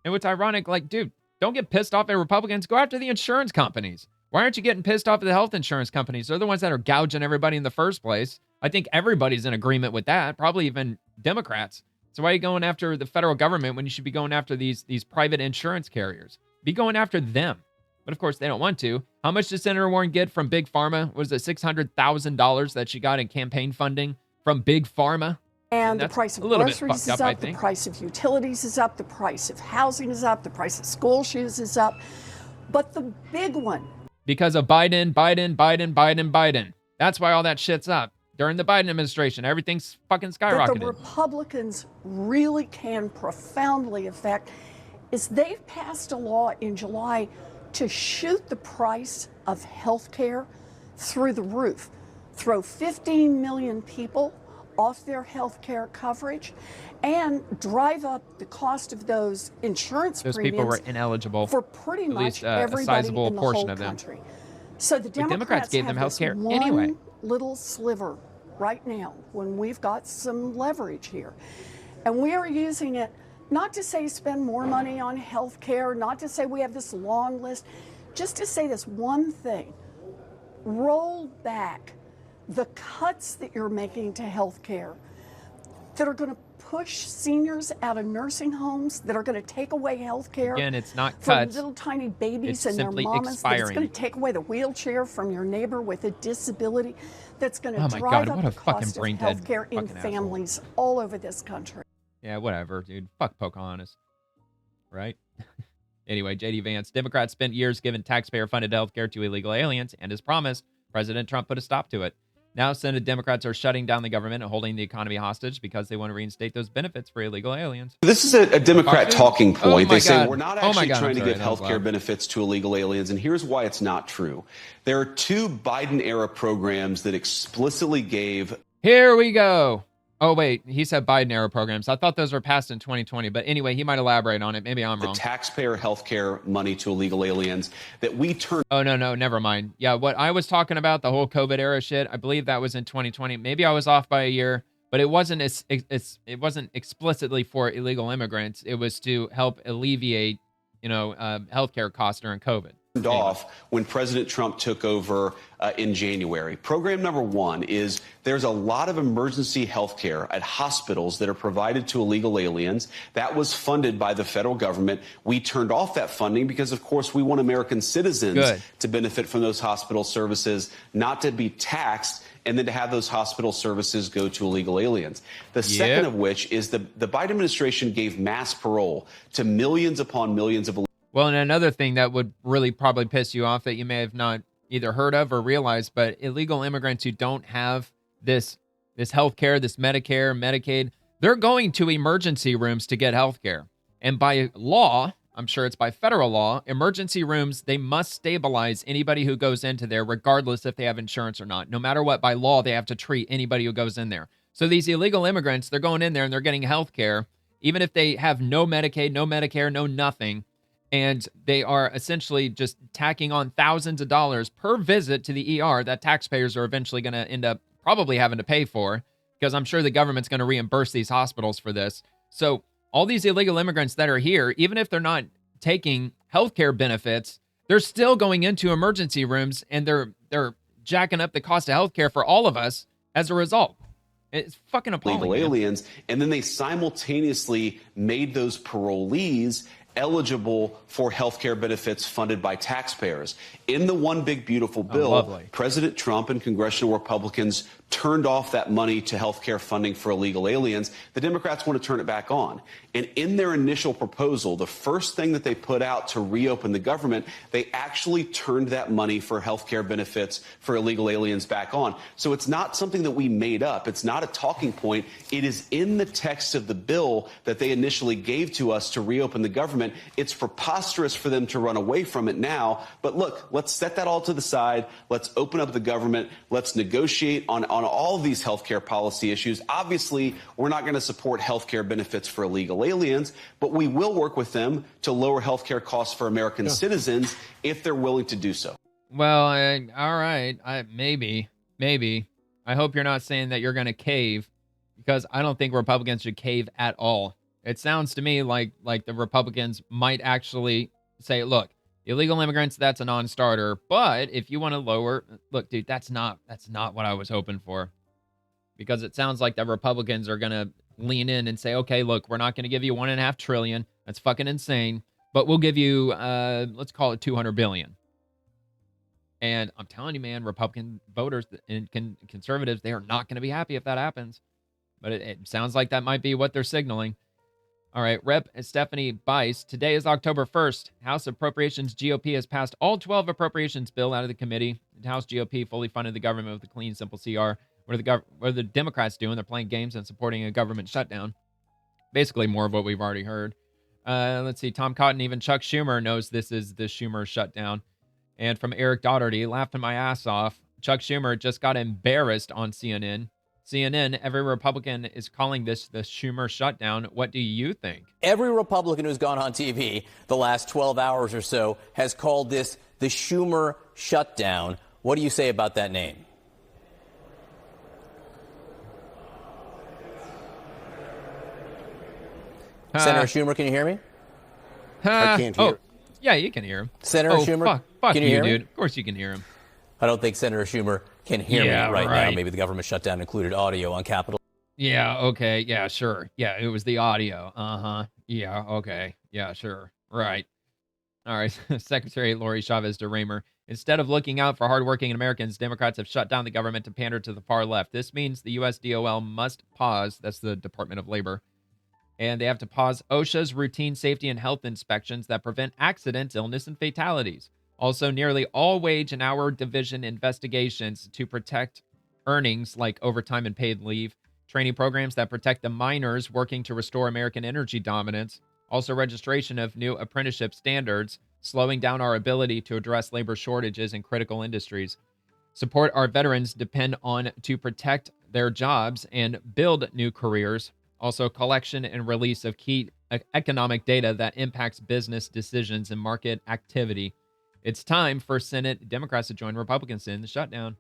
Speaker 1: And what's ironic, dude, don't get pissed off at Republicans. Go after the insurance companies. Why aren't you getting pissed off at the health insurance companies? They're the ones that are gouging everybody in the first place. I think everybody's in agreement with that, probably even Democrats. So why are you going after the federal government when you should be going after these private insurance carriers? Be going after them. But of course, they don't want to. How much did Senator Warren get from Big Pharma? Was it $600,000 that she got in campaign funding from Big Pharma?
Speaker 3: And the price of groceries is up, the price of utilities is up, the price of housing is up, the price of school shoes is up. But the big one.
Speaker 1: Because of Biden. That's why all that shit's up. During the Biden administration, everything's fucking skyrocketed.
Speaker 3: That the Republicans really can profoundly affect is they've passed a law in July to shoot the price of health care through the roof, throw 15 million people off their health care coverage, and drive up the cost of those insurance premiums.
Speaker 1: Those people were ineligible
Speaker 3: for pretty much
Speaker 1: a
Speaker 3: everybody
Speaker 1: sizable
Speaker 3: in the
Speaker 1: portion
Speaker 3: whole
Speaker 1: of them.
Speaker 3: country. So the Democrats
Speaker 1: gave them health care
Speaker 3: anyway. Little sliver right now when we've got some leverage here. And we are using it not to say spend more money on health care, not to say we have this long list, just to say this one thing. Roll back the cuts that you're making to health care that are going to push seniors out of nursing homes, that are going to take away health care.
Speaker 1: Again, it's not
Speaker 3: from
Speaker 1: cuts.
Speaker 3: Little tiny babies
Speaker 1: It's
Speaker 3: and their
Speaker 1: simply
Speaker 3: mamas.
Speaker 1: expiring.
Speaker 3: That's going to take away the wheelchair from your neighbor with a disability. That's going to
Speaker 1: Oh my
Speaker 3: drive
Speaker 1: God,
Speaker 3: up
Speaker 1: what a
Speaker 3: the
Speaker 1: fucking
Speaker 3: cost of
Speaker 1: brain-dead
Speaker 3: health care in
Speaker 1: fucking asshole.
Speaker 3: families all over this country.
Speaker 1: Yeah, whatever, dude. Fuck Pocahontas. Right? Anyway, JD Vance. Democrats spent years giving taxpayer-funded health care to illegal aliens, and as promised, President Trump put a stop to it. Now, Senate Democrats are shutting down the government and holding the economy hostage because they want to reinstate those benefits for illegal aliens.
Speaker 5: This is a Democrat talking point. They say
Speaker 1: God.
Speaker 5: we're not
Speaker 1: Oh my
Speaker 5: actually
Speaker 1: God,
Speaker 5: trying to
Speaker 1: I'm sorry,
Speaker 5: give
Speaker 1: that was
Speaker 5: health care
Speaker 1: loud.
Speaker 5: benefits to illegal aliens, and here's why it's not true. There are two Biden-era programs that explicitly gave...
Speaker 1: Here we go. Oh, wait. He said Biden-era programs. I thought those were passed in 2020. But anyway, he might elaborate on it. Maybe I'm wrong.
Speaker 5: The taxpayer health care money to illegal aliens that we turned...
Speaker 1: Oh, no. Never mind. Yeah, what I was talking about, the whole COVID era shit, I believe that was in 2020. Maybe I was off by a year. But it wasn't it wasn't explicitly for illegal immigrants. It was to help alleviate, healthcare costs during COVID.
Speaker 5: Off when President Trump took over in January. Program number one is there's a lot of emergency health care at hospitals that are provided to illegal aliens. That was funded by the federal government. We turned off that funding because, of course, we want American citizens to benefit from those hospital services, not to be taxed and then to have those hospital services go to illegal aliens. The second of which is the Biden administration gave mass parole to millions upon millions of.
Speaker 1: Well, and another thing that would really probably piss you off that you may have not either heard of or realized, but illegal immigrants who don't have this health care, this Medicare, Medicaid, they're going to emergency rooms to get health care. And by law, I'm sure it's by federal law, emergency rooms, they must stabilize anybody who goes into there, regardless if they have insurance or not. No matter what, by law, they have to treat anybody who goes in there. So these illegal immigrants, they're going in there and they're getting health care, even if they have no Medicaid, no Medicare, no nothing. And they are essentially just tacking on thousands of dollars per visit to the ER that taxpayers are eventually going to end up probably having to pay for, because I'm sure the government's going to reimburse these hospitals for this. So all these illegal immigrants that are here, even if they're not taking healthcare benefits, they're still going into emergency rooms and they're jacking up the cost of healthcare for all of us as a result. It's fucking appalling.
Speaker 5: Illegal aliens, and then they simultaneously made those parolees eligible for health care benefits funded by taxpayers. In the One Big Beautiful Bill, President Trump and congressional Republicans turned off that money to health care funding for illegal aliens. The Democrats want to turn it back on. And in their initial proposal, the first thing that they put out to reopen the government, they actually turned that money for health care benefits for illegal aliens back on. So it's not something that we made up. It's not a talking point. It is in the text of the bill that they initially gave to us to reopen the government. It's preposterous for them to run away from it now. But look, let's set that all to the side. Let's open up the government. Let's negotiate on all of these healthcare policy issues. Obviously, we're not going to support healthcare benefits for illegal aliens, but we will work with them to lower healthcare costs for American citizens if they're willing to do so.
Speaker 1: Well, all right. Maybe. I hope you're not saying that you're going to cave, because I don't think Republicans should cave at all. It sounds to me like the Republicans might actually say, look, illegal immigrants, that's a non-starter. But if you want to lower, look, dude, that's not what I was hoping for. Because it sounds like the Republicans are going to lean in and say, okay, look, we're not going to give you $1.5 trillion. That's fucking insane. But we'll give you, let's call it $200 billion. And I'm telling you, man, Republican voters and conservatives, they are not going to be happy if that happens. But it sounds like that might be what they're signaling. All right, Rep. Stephanie Bice, today is October 1st. House Appropriations GOP has passed all 12 appropriations bill out of the committee. The House GOP fully funded the government with a clean, simple CR. What are the Democrats doing? They're playing games and supporting a government shutdown. Basically more of what we've already heard. Let's see, Tom Cotton, even Chuck Schumer knows this is the Schumer shutdown. And from Eric Doherty, laughing my ass off. Chuck Schumer just got embarrassed on CNN. CNN, every Republican is calling this the Schumer shutdown. What do you think?
Speaker 4: Every Republican who's gone on TV the last 12 hours or so has called this the Schumer shutdown. What do you say about that name? Senator Schumer, can you hear me?
Speaker 22: I can't hear.
Speaker 1: Yeah, you can hear him.
Speaker 4: Senator Schumer,
Speaker 1: fuck
Speaker 4: can you hear
Speaker 1: dude.
Speaker 4: me?
Speaker 1: Of course you can hear him.
Speaker 4: I don't think Senator Schumer can hear me right now. Maybe the government shutdown included audio on Capitol.
Speaker 1: Yeah, okay. Yeah, sure. Yeah, it was the audio. Uh-huh. Yeah, okay. Yeah, sure. Right. All right. Secretary Lori Chavez de Raymer. Instead of looking out for hardworking Americans, Democrats have shut down the government to pander to the far left. This means the U.S. DOL must pause. That's the Department of Labor. And they have to pause OSHA's routine safety and health inspections that prevent accidents, illness, and fatalities. Also, nearly all wage and hour division investigations to protect earnings like overtime and paid leave. Training programs that protect the miners working to restore American energy dominance. Also, registration of new apprenticeship standards, slowing down our ability to address labor shortages in critical industries. Support our veterans depend on to protect their jobs and build new careers. Also, collection and release of key economic data that impacts business decisions and market activity. It's time for Senate Democrats to join Republicans in the shutdown.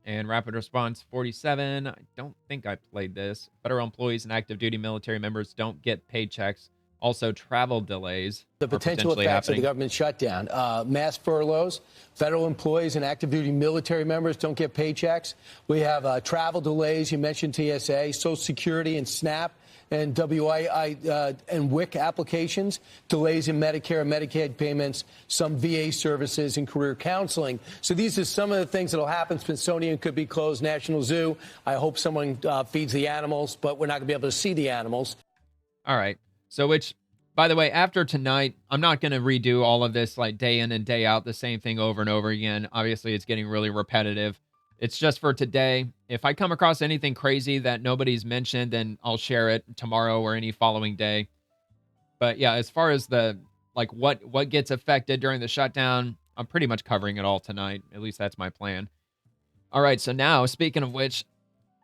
Speaker 1: And rapid response 47. I don't think I played this. Federal employees and active duty military members don't get paychecks. Also, travel delays.
Speaker 22: The potential effects of the government shutdown. Mass furloughs. Federal employees and active duty military members don't get paychecks. We have travel delays. You mentioned TSA, Social Security, and SNAP. And WI and WIC applications, delays in Medicare and Medicaid payments, some VA services and career counseling. So these are some of the things that will happen. Smithsonian could be closed, National Zoo. I hope someone feeds the animals, but we're not going to be able to see the animals.
Speaker 1: All right. So which, by the way, after tonight, I'm not going to redo all of this like day in and day out, the same thing over and over again. Obviously, it's getting really repetitive. It's just for today. If I come across anything crazy that nobody's mentioned, then I'll share it tomorrow or any following day. But yeah, as far as the like what gets affected during the shutdown, I'm pretty much covering it all tonight. At least that's my plan. All right, so now, speaking of which,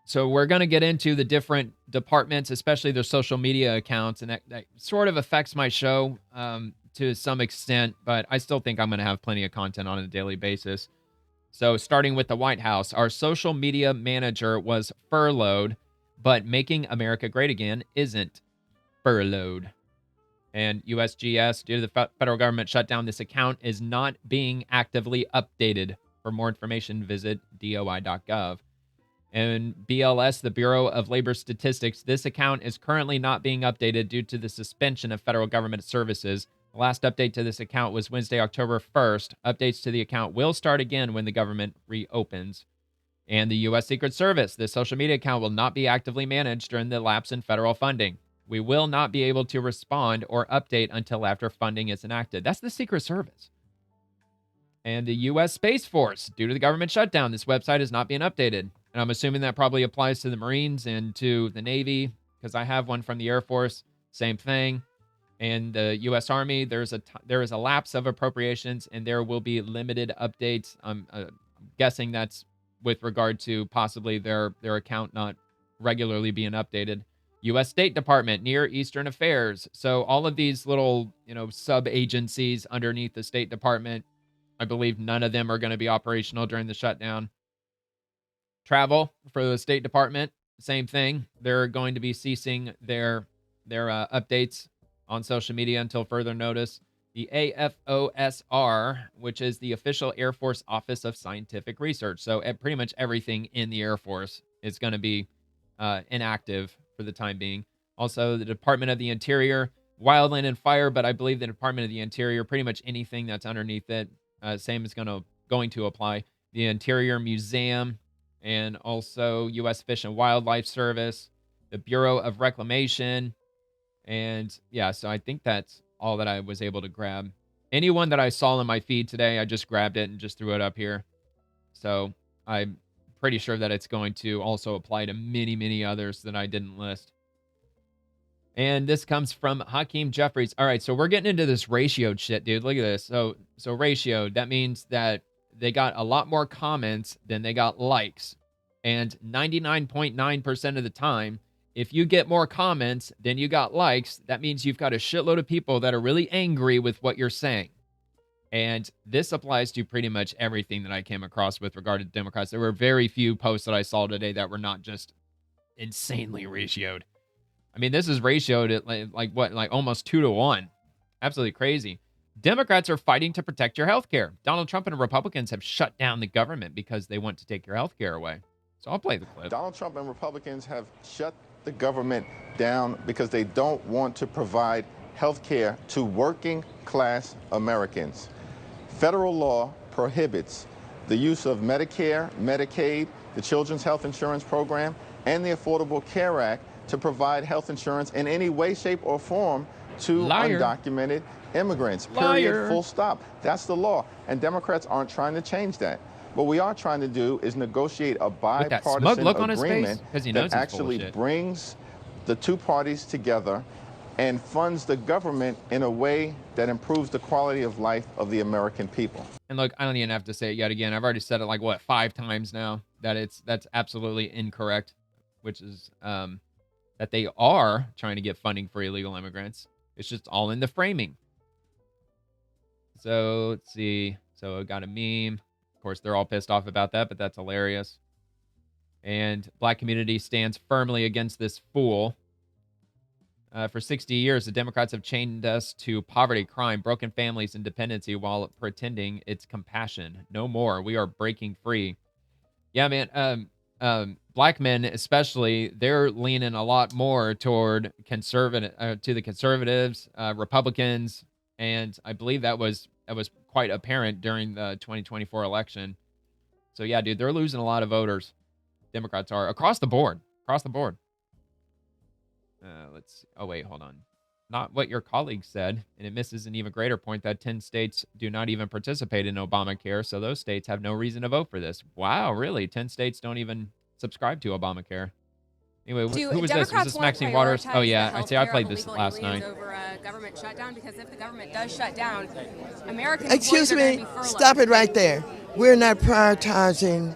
Speaker 1: so we're going to get into the different departments, especially their social media accounts, and that sort of affects my show to some extent, but I still think I'm going to have plenty of content on a daily basis. So starting with the White House, our social media manager was furloughed, but Making America Great Again isn't furloughed. And USGS, due to the federal government shutdown, this account is not being actively updated. For more information, visit DOI.gov. And BLS, the Bureau of Labor Statistics, this account is currently not being updated due to the suspension of federal government services. The last update to this account was Wednesday, October 1st. Updates to the account will start again when the government reopens. And the U.S. Secret Service, the social media account will not be actively managed during the lapse in federal funding. We will not be able to respond or update until after funding is enacted. That's the Secret Service. And the U.S. Space Force, due to the government shutdown, this website is not being updated. And I'm assuming that probably applies to the Marines and to the Navy, because I have one from the Air Force. Same thing. And the U.S. Army, there is a lapse of appropriations, and there will be limited updates. I'm guessing that's with regard to possibly their account not regularly being updated. U.S. State Department, Near Eastern Affairs. So all of these little, sub-agencies underneath the State Department, I believe none of them are going to be operational during the shutdown. Travel for the State Department, same thing. They're going to be ceasing their updates on social media until further notice. The AFOSR, which is the official Air Force Office of Scientific Research. So pretty much everything in the Air Force is going to be inactive for the time being. Also, the Department of the Interior, Wildland and Fire, but I believe the Department of the Interior, pretty much anything that's underneath it, same is going to apply. The Interior Museum, and also U.S. Fish and Wildlife Service, the Bureau of Reclamation, and yeah, so I think that's all that I was able to grab. Anyone that I saw in my feed today, I just grabbed it and just threw it up here. So I'm pretty sure that it's going to also apply to many, many others that I didn't list. And this comes from Hakeem Jeffries. All right, so we're getting into this ratioed shit, dude. Look at this. So ratioed, that means that they got a lot more comments than they got likes. And 99.9% of the time, if you get more comments than you got likes, that means you've got a shitload of people that are really angry with what you're saying. And this applies to pretty much everything that I came across with regard to Democrats. There were very few posts that I saw today that were not just insanely ratioed. I mean, this is ratioed at like almost 2-to-1. Absolutely crazy. Democrats are fighting to protect your health care. Donald Trump and Republicans have shut down the government because they want to take your health care away. So I'll play the clip.
Speaker 6: Donald Trump and Republicans have shut the government down because they don't want to provide health care to working class Americans. Federal law prohibits the use of Medicare, Medicaid, the Children's Health Insurance Program, and the Affordable Care Act to provide health insurance in any way, shape, or form to undocumented immigrants. Period. Full stop. That's the law. And Democrats aren't trying to change that. What we are trying to do is negotiate a bipartisan agreement that actually brings the two parties together and funds the government in a way that improves the quality of life of the American people.
Speaker 1: And look, I don't even have to say it yet again. I've already said it like, 5 times now, that that's absolutely incorrect, which is that they are trying to get funding for illegal immigrants. It's just all in the framing. So let's see. So I got a meme. Of course, they're all pissed off about that, but that's hilarious. And Black community stands firmly against this fool. For 60 years, the Democrats have chained us to poverty, crime, broken families, and dependency while pretending it's compassion. No more. We are breaking free. Yeah, man. Black men, especially, they're leaning a lot more toward to the conservatives, Republicans, and I believe that was quite apparent during the 2024 election. So yeah, dude, they're losing a lot of voters. Democrats are across the board. Let's see. Oh, wait, hold on. Not what your colleague said, and it misses an even greater point that 10 states do not even participate in Obamacare, so those states have no reason to vote for this. Wow, really? 10 states don't even subscribe to Obamacare. Anyway, who was this? Was this Maxine Waters? Oh, yeah. I played this last night.
Speaker 7: Over a government shutdown, because if the government does shut down, Americans...
Speaker 23: Excuse me. Stop it right there. We're not prioritizing.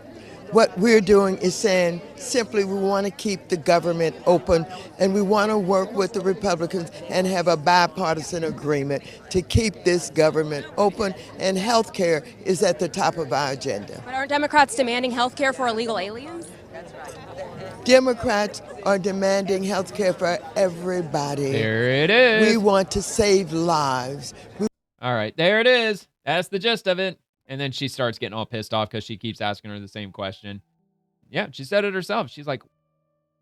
Speaker 23: What we're doing is saying simply we want to keep the government open and we want to work with the Republicans and have a bipartisan agreement to keep this government open, and health care is at the top of our agenda.
Speaker 7: But aren't Democrats demanding health care for illegal aliens?
Speaker 23: Democrats are demanding health care for everybody.
Speaker 1: There it is.
Speaker 23: We want to save lives.
Speaker 1: All right, there it is. That's the gist of it. And then she starts getting all pissed off because she keeps asking her the same question. Yeah, she said it herself. She's like,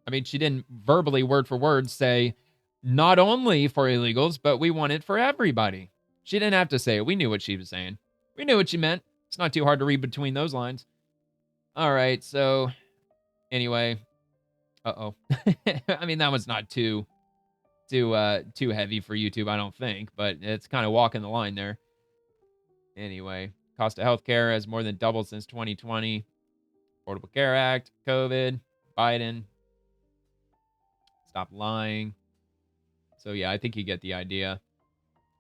Speaker 1: I mean, she didn't verbally, word for word, say, not only for illegals, but we want it for everybody. She didn't have to say it. We knew what she was saying. We knew what she meant. It's not too hard to read between those lines. All right, so anyway. Uh-oh. I mean, that was not too heavy for YouTube, I don't think, but it's kind of walking the line there. Anyway. Cost of healthcare has more than doubled since 2020. Affordable Care Act, COVID, Biden. Stop lying. So yeah, I think you get the idea.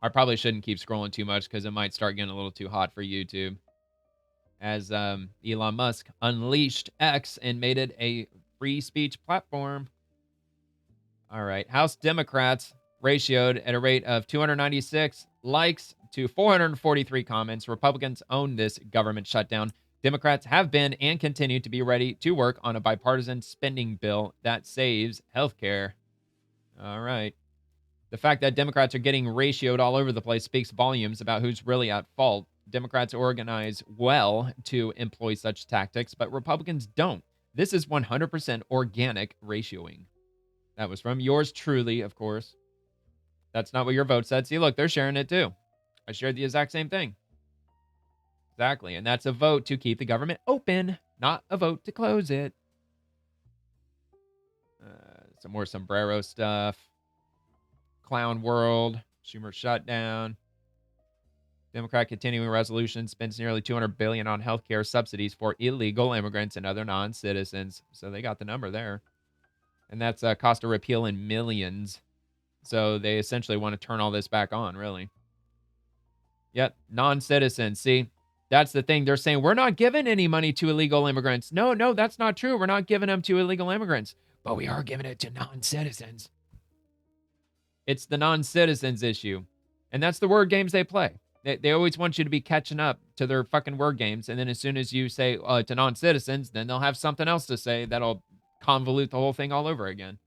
Speaker 1: I probably shouldn't keep scrolling too much because it might start getting a little too hot for YouTube. As Elon Musk unleashed X and made it a free speech platform. All right, House Democrats ratioed at a rate of 296 likes to 443 comments. Republicans own this government shutdown. Democrats have been and continue to be ready to work on a bipartisan spending bill that saves healthcare. All right. The fact that Democrats are getting ratioed all over the place speaks volumes about who's really at fault. Democrats organize well to employ such tactics, but Republicans don't. This is 100% organic ratioing. That was from yours truly, of course. That's not what your vote said. See, look, they're sharing it too. I shared the exact same thing. Exactly. And that's a vote to keep the government open, not a vote to close it. Some more sombrero stuff. Clown world. Schumer shutdown. Democrat continuing resolution spends nearly $200 billion on healthcare subsidies for illegal immigrants and other non-citizens. So they got the number there. And that's a cost of repeal in millions. So they essentially want to turn all this back on, really. Yep, non-citizens. See, that's the thing. They're saying, we're not giving any money to illegal immigrants. No, that's not true. We're not giving them to illegal immigrants. But we are giving it to non-citizens. It's the non-citizens issue. And that's the word games they play. They always want you to be catching up to their fucking word games. And then as soon as you say to non-citizens, then they'll have something else to say that'll convolute the whole thing all over again.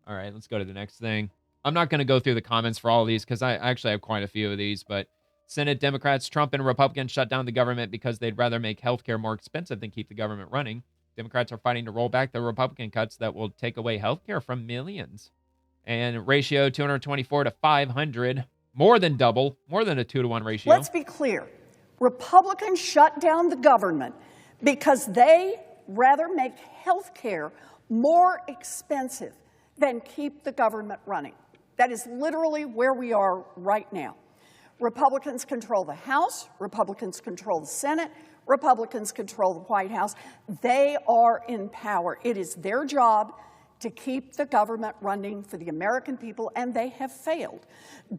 Speaker 1: All right, let's go to the next thing. I'm not going to go through the comments for all of these because I actually have quite a few of these. But Senate Democrats, Trump and Republicans shut down the government because they'd rather make healthcare more expensive than keep the government running. Democrats are fighting to roll back the Republican cuts that will take away healthcare from millions. And ratio 224 to 500, more than double, more than a 2-to-1 ratio.
Speaker 3: Let's be clear. Republicans shut down the government because they rather make health care more expensive than keep the government running. That is literally where we are right now. Republicans control the House. Republicans control the Senate. Republicans control the White House. They are in power. It is their job to keep the government running for the American people, and they have failed.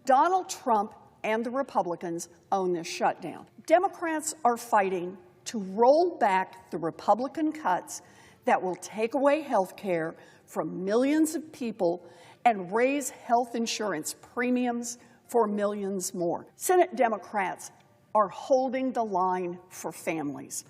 Speaker 3: Donald Trump and the Republicans own this shutdown. Democrats are fighting to roll back the Republican cuts that will take away health care from millions of people and raise health insurance premiums for millions more. Senate Democrats are holding the line for families.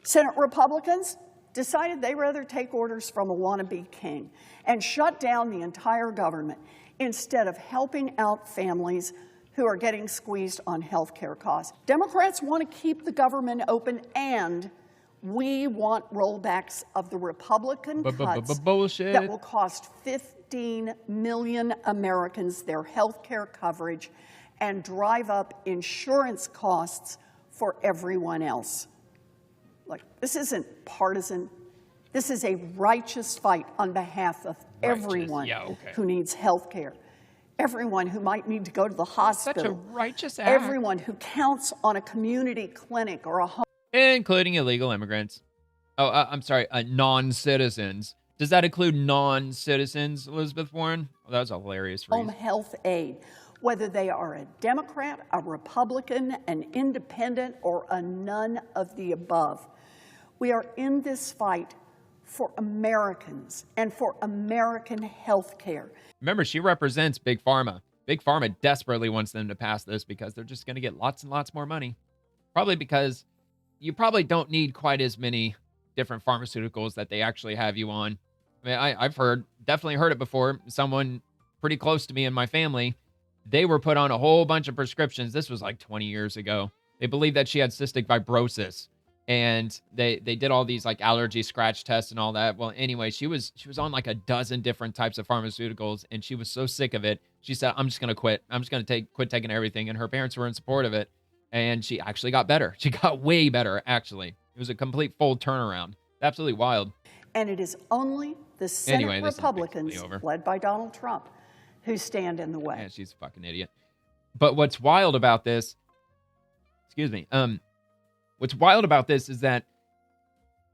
Speaker 3: Senate Republicans decided they'd rather take orders from a wannabe king and shut down the entire government instead of helping out families who are getting squeezed on health care costs. Democrats want to keep the government open, and we want rollbacks of the Republican cuts
Speaker 1: bullshit
Speaker 3: that will cost 15 million Americans their health care coverage and drive up insurance costs for everyone else. Look, this isn't partisan. This is a righteous fight on behalf of everyone who needs health care. Everyone who might need to go to the hospital.
Speaker 1: Such a righteous act.
Speaker 3: Everyone who counts on a community clinic or a home.
Speaker 1: Including illegal immigrants. I'm sorry, non-citizens. Does that include non-citizens, Elizabeth Warren? Well, that was a hilarious reason.
Speaker 3: Home health aid, whether they are a Democrat, a Republican, an independent, or a none of the above. We are in this fight for Americans and for American health care.
Speaker 1: Remember, she represents Big Pharma. Big Pharma desperately wants them to pass this because they're just going to get lots and lots more money. Probably because you probably don't need quite as many different pharmaceuticals that they actually have you on. I mean, I've definitely heard it before. Someone pretty close to me in my family, they were put on a whole bunch of prescriptions. This was like 20 years ago. They believed that she had cystic fibrosis. And they did all these like allergy scratch tests and all that. Well, anyway, she was on like a dozen different types of pharmaceuticals, and she was so sick of it. She said, I'm just going to quit. I'm just going to quit taking everything. And her parents were in support of it. And she actually got better. She got way better, actually. It was a complete full turnaround. Absolutely wild.
Speaker 3: And it is only the Senate Republicans, led by Donald Trump, who stand in the way.
Speaker 1: Yeah, she's a fucking idiot. But what's wild about this, what's wild about this is that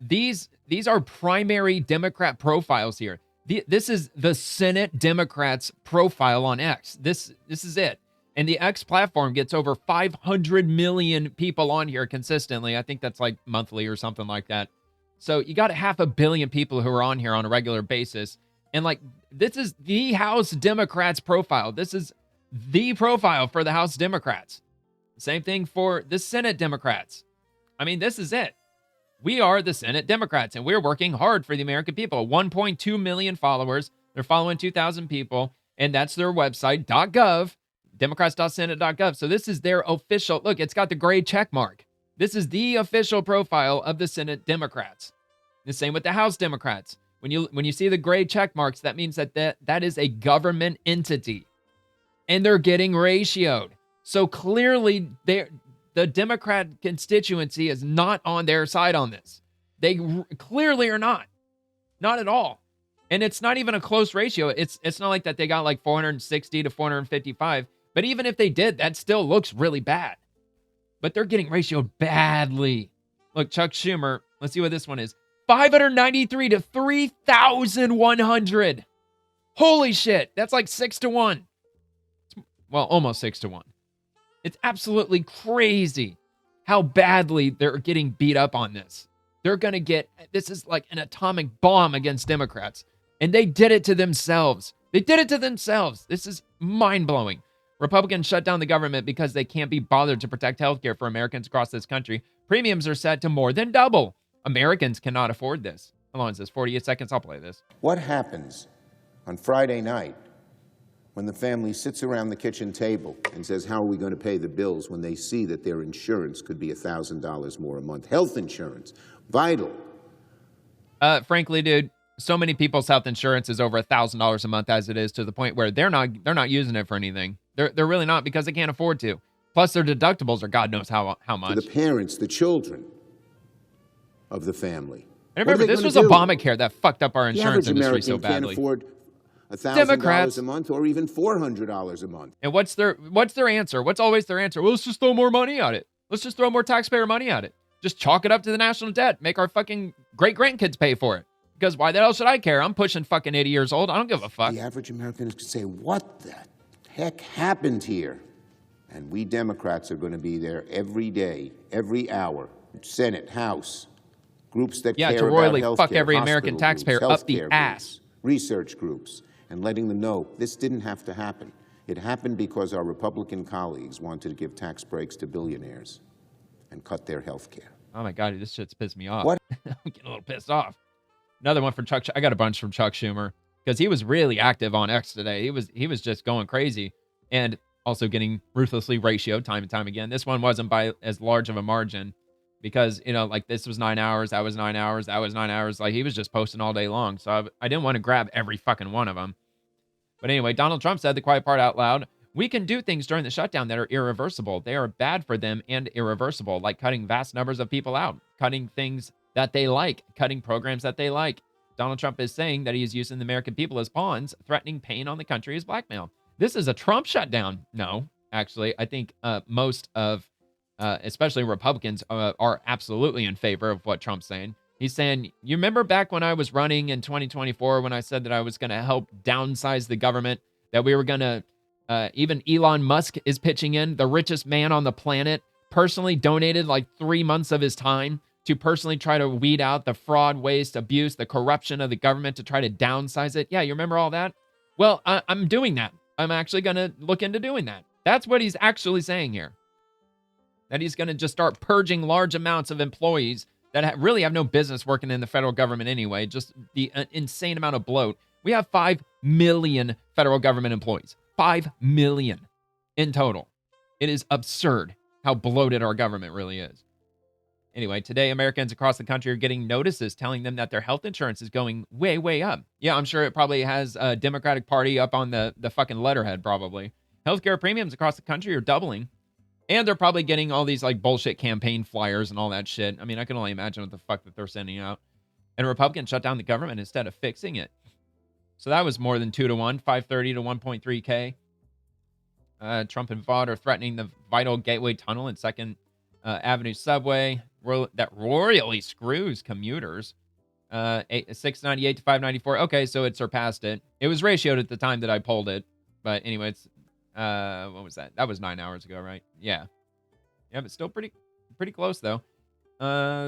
Speaker 1: these are primary Democrat profiles here. This is the Senate Democrats' profile on X. This is it. And the X platform gets over 500 million people on here consistently. I think that's like monthly or something like that. So you got 500 million people who are on here on a regular basis. And like, this is the House Democrats profile. This is the profile for the House Democrats. Same thing for the Senate Democrats. I mean, this is it. We are the Senate Democrats, and we're working hard for the American people. 1.2 million followers. They're following 2,000 people, and that's their website, .gov, democrats.senate.gov. So this is their official, look, it's got the gray check mark. This is the official profile of the Senate Democrats. The same with the House Democrats. When you see the gray check marks, that means that is a government entity, and they're getting ratioed. So clearly, the Democrat constituency is not on their side on this. They clearly are not at all. And it's not even a close ratio. It's not like that they got like 460 to 455. But even if they did, that still looks really bad. But they're getting ratioed badly. Look, Chuck Schumer, let's see what this one is. 593 to 3,100. Holy shit. That's like 6-1. Well, almost 6-1. It's absolutely crazy how badly they're getting beat up on this. They're going to this is like an atomic bomb against Democrats. And they did it to themselves. This is mind-blowing. Republicans shut down the government because they can't be bothered to protect healthcare for Americans across this country. Premiums are set to more than double. Americans cannot afford this. How long is this? 48 seconds? I'll play this.
Speaker 8: What happens on Friday night when the family sits around the kitchen table and says, how are we going to pay the bills, when they see that their insurance could be $1,000 more a month? Health insurance, vital.
Speaker 1: Frankly, dude, so many people's health insurance is over $1,000 a month as it is, to the point where they're not using it for anything. They're really not, because they can't afford to. Plus, their deductibles are God knows how much.
Speaker 8: To the parents, the children of the family.
Speaker 1: And remember, this was Obamacare that fucked up our insurance industry so badly.
Speaker 8: Can't afford $1,000 a month or even $400 a month.
Speaker 1: And what's their answer? What's always their answer? Well, let's just throw more money at it. Let's just throw more taxpayer money at it. Just chalk it up to the national debt. Make our fucking great-grandkids pay for it. Because why the hell should I care? I'm pushing fucking 80 years old. I don't give a fuck.
Speaker 8: The average American is going to say, what the heck happened here? And we Democrats are going to be there every day, every hour. Senate, House, groups that care
Speaker 1: to
Speaker 8: about
Speaker 1: royally
Speaker 8: healthcare,
Speaker 1: fuck every American
Speaker 8: groups,
Speaker 1: taxpayer up the ass.
Speaker 8: Research groups, and letting them know this didn't have to happen. It happened because our Republican colleagues wanted to give tax breaks to billionaires and cut their health care.
Speaker 1: Oh my God, this shit's pissed me off.
Speaker 8: What?
Speaker 1: I'm getting a little pissed off. Another one from Chuck. I got a bunch from Chuck Schumer, because he was really active on X today. He was just going crazy, and also getting ruthlessly ratioed time and time again. This one wasn't by as large of a margin, because, like, this was 9 hours, that was 9 hours, that was 9 hours. Like, he was just posting all day long. So I didn't want to grab every fucking one of them. But anyway, Donald Trump said the quiet part out loud. We can do things during the shutdown that are irreversible. They are bad for them and irreversible, like cutting vast numbers of people out, cutting things that they like, cutting programs that they like. Donald Trump is saying that he is using the American people as pawns, threatening pain on the country as blackmail. This is a Trump shutdown. No, actually, I think most of, especially Republicans, are absolutely in favor of what Trump's saying. He's saying, you remember back when I was running in 2024, when I said that I was going to help downsize the government, that we were going to, even Elon Musk is pitching in, the richest man on the planet, personally donated like 3 months of his time to personally try to weed out the fraud, waste, abuse, the corruption of the government to try to downsize it. Yeah, you remember all that? Well, I'm doing that. I'm actually going to look into doing that. That's what he's actually saying here. That he's going to just start purging large amounts of employees that really have no business working in the federal government anyway. Just the insane amount of bloat. We have 5 million federal government employees. 5 million in total. It is absurd how bloated our government really is. Anyway, today, Americans across the country are getting notices telling them that their health insurance is going way, way up. Yeah, I'm sure it probably has a Democratic Party up on the fucking letterhead, probably. Healthcare premiums across the country are doubling. And they're probably getting all these like bullshit campaign flyers and all that shit. I mean, I can only imagine what the fuck that they're sending out. And Republicans shut down the government instead of fixing it. So that was more than 2-1, 530 to 1.3K. Trump and Vaught are threatening the vital Gateway Tunnel and 2nd Avenue subway that royally screws commuters. 698 to 594. Okay, so it surpassed it. It was ratioed at the time that I pulled it. But anyway, it's what was that? That was 9 hours ago, right? Yeah. Yeah, but still pretty close though.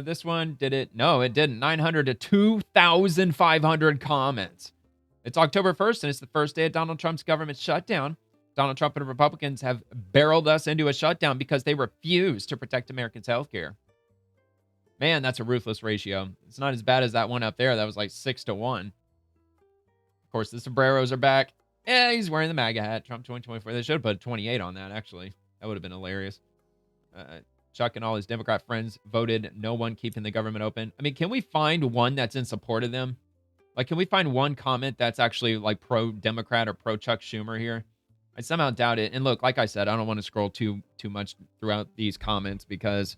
Speaker 1: This one did it? No, it didn't. 900 to 2,500 comments. It's October 1st, and it's the first day of Donald Trump's government shutdown. Donald Trump and Republicans have barreled us into a shutdown because they refuse to protect Americans' health care. Man, that's a ruthless ratio. It's not as bad as that one up there. That was like 6-1. Of course, the sombreros are back. Yeah, he's wearing the MAGA hat. Trump 2024. They should have put a 28 on that, actually. That would have been hilarious. Chuck and all his Democrat friends voted no one keeping the government open. I mean, can we find one that's in support of them? Like, can we find one comment that's actually like pro-Democrat or pro-Chuck Schumer here? I somehow doubt it. And look, like I said, I don't want to scroll too much throughout these comments because,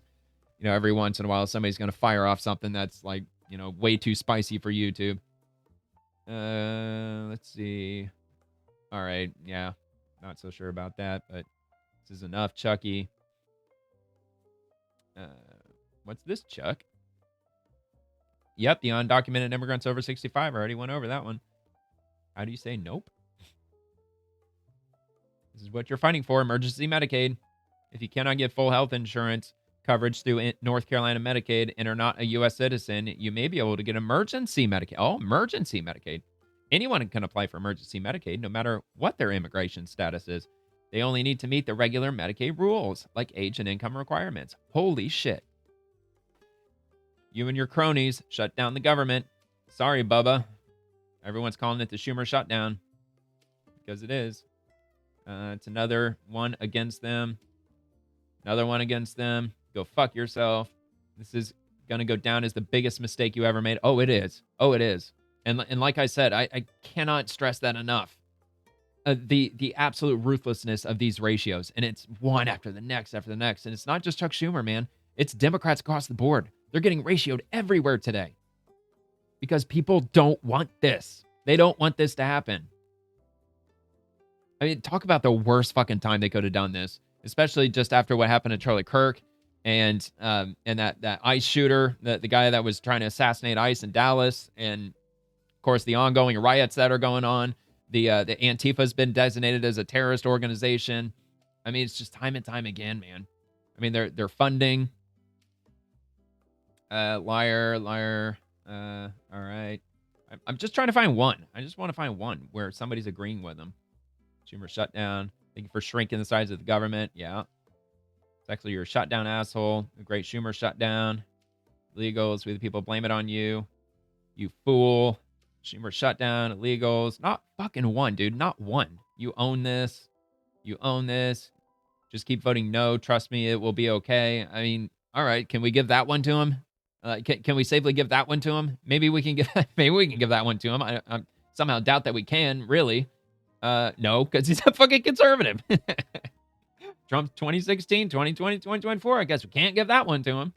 Speaker 1: you know, every once in a while somebody's going to fire off something that's like, you know, way too spicy for YouTube. Let's see. All right, yeah, not so sure about that, but this is enough, Chucky. What's this, Chuck? Yep, the undocumented immigrants over 65. I already went over that one. How do you say nope? This is what you're fighting for, emergency Medicaid. If you cannot get full health insurance coverage through North Carolina Medicaid and are not a U.S. citizen, you may be able to get emergency Medicaid. Oh, emergency Medicaid. Anyone can apply for emergency Medicaid, no matter what their immigration status is. They only need to meet the regular Medicaid rules, like age and income requirements. Holy shit. You and your cronies shut down the government. Sorry, Bubba. Everyone's calling it the Schumer shutdown. Because it is. It's another one against them. Another one against them. Go fuck yourself. This is going to go down as the biggest mistake you ever made. Oh, it is. Oh, it is. And like I said, I cannot stress that enough. The absolute ruthlessness of these ratios. And it's one after the next after the next. And it's not just Chuck Schumer, man. It's Democrats across the board. They're getting ratioed everywhere today. Because people don't want this. They don't want this to happen. I mean, talk about the worst fucking time they could have done this. Especially just after what happened to Charlie Kirk and that ICE shooter, the guy that was trying to assassinate ICE in Dallas, and of course the ongoing riots that are going on. The Antifa's been designated as a terrorist organization. I mean, it's just time and time again, man. I mean, they're funding. Liar. All right. I'm just trying to find one. I just want to find one where somebody's agreeing with them. Schumer shutdown. Thank you for shrinking the size of the government. Yeah. It's actually your shutdown, asshole. The great Schumer shutdown. Illegals, we the people blame it on you. You fool. Schumer shutdown, illegals. Not fucking one, dude. Not one. You own this. You own this. Just keep voting no. Trust me, it will be okay. I mean, all right. Can we give that one to him? Can we safely give that one to him? Maybe we can give that one to him. I somehow doubt that we can, really. No, because he's a fucking conservative. Trump 2016, 2020, 2024. I guess we can't give that one to him.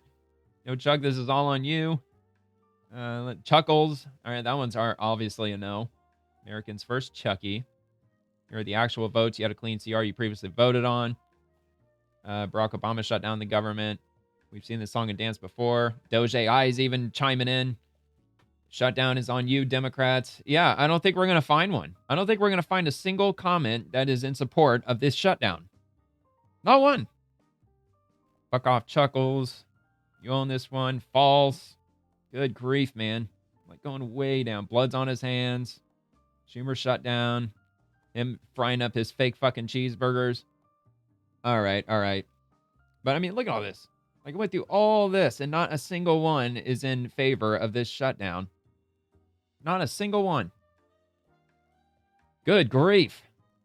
Speaker 1: No, Chuck, this is all on you. Chuckles. All right, that one's obviously a no. Americans First, Chucky. Here are the actual votes. You had a clean CR you previously voted on. Barack Obama shut down the government. We've seen this song and dance before. Doge AI is even chiming in. Shutdown is on you, Democrats. Yeah, I don't think we're going to find one. I don't think we're going to find a single comment that is in support of this shutdown. Not one. Fuck off, Chuckles. You own this one. False. Good grief, man. Like going way down. Blood's on his hands. Schumer shutdown. Him frying up his fake fucking cheeseburgers. All right. But I mean, look at all this. Like, I went through all this, and not a single one is in favor of this shutdown. Not a single one. Good grief.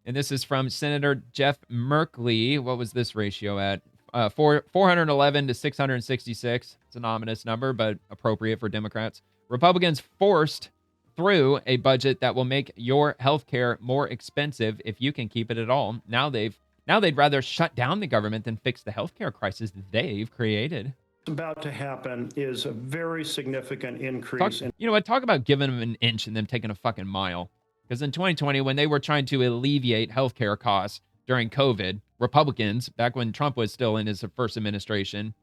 Speaker 1: And this is from Senator Jeff Merkley. What was this ratio at? 411 to 666. It's an ominous number, but appropriate for Democrats. Republicans forced through a budget that will make your health care more expensive if you can keep it at all. Now they'd rather shut down the government than fix the healthcare crisis they've created.
Speaker 13: About to happen is a very significant increase.
Speaker 1: You know what? Talk about giving them an inch and them taking a fucking mile. Because in 2020, when they were trying to alleviate healthcare costs during COVID, Republicans, back when Trump was still in his first administration,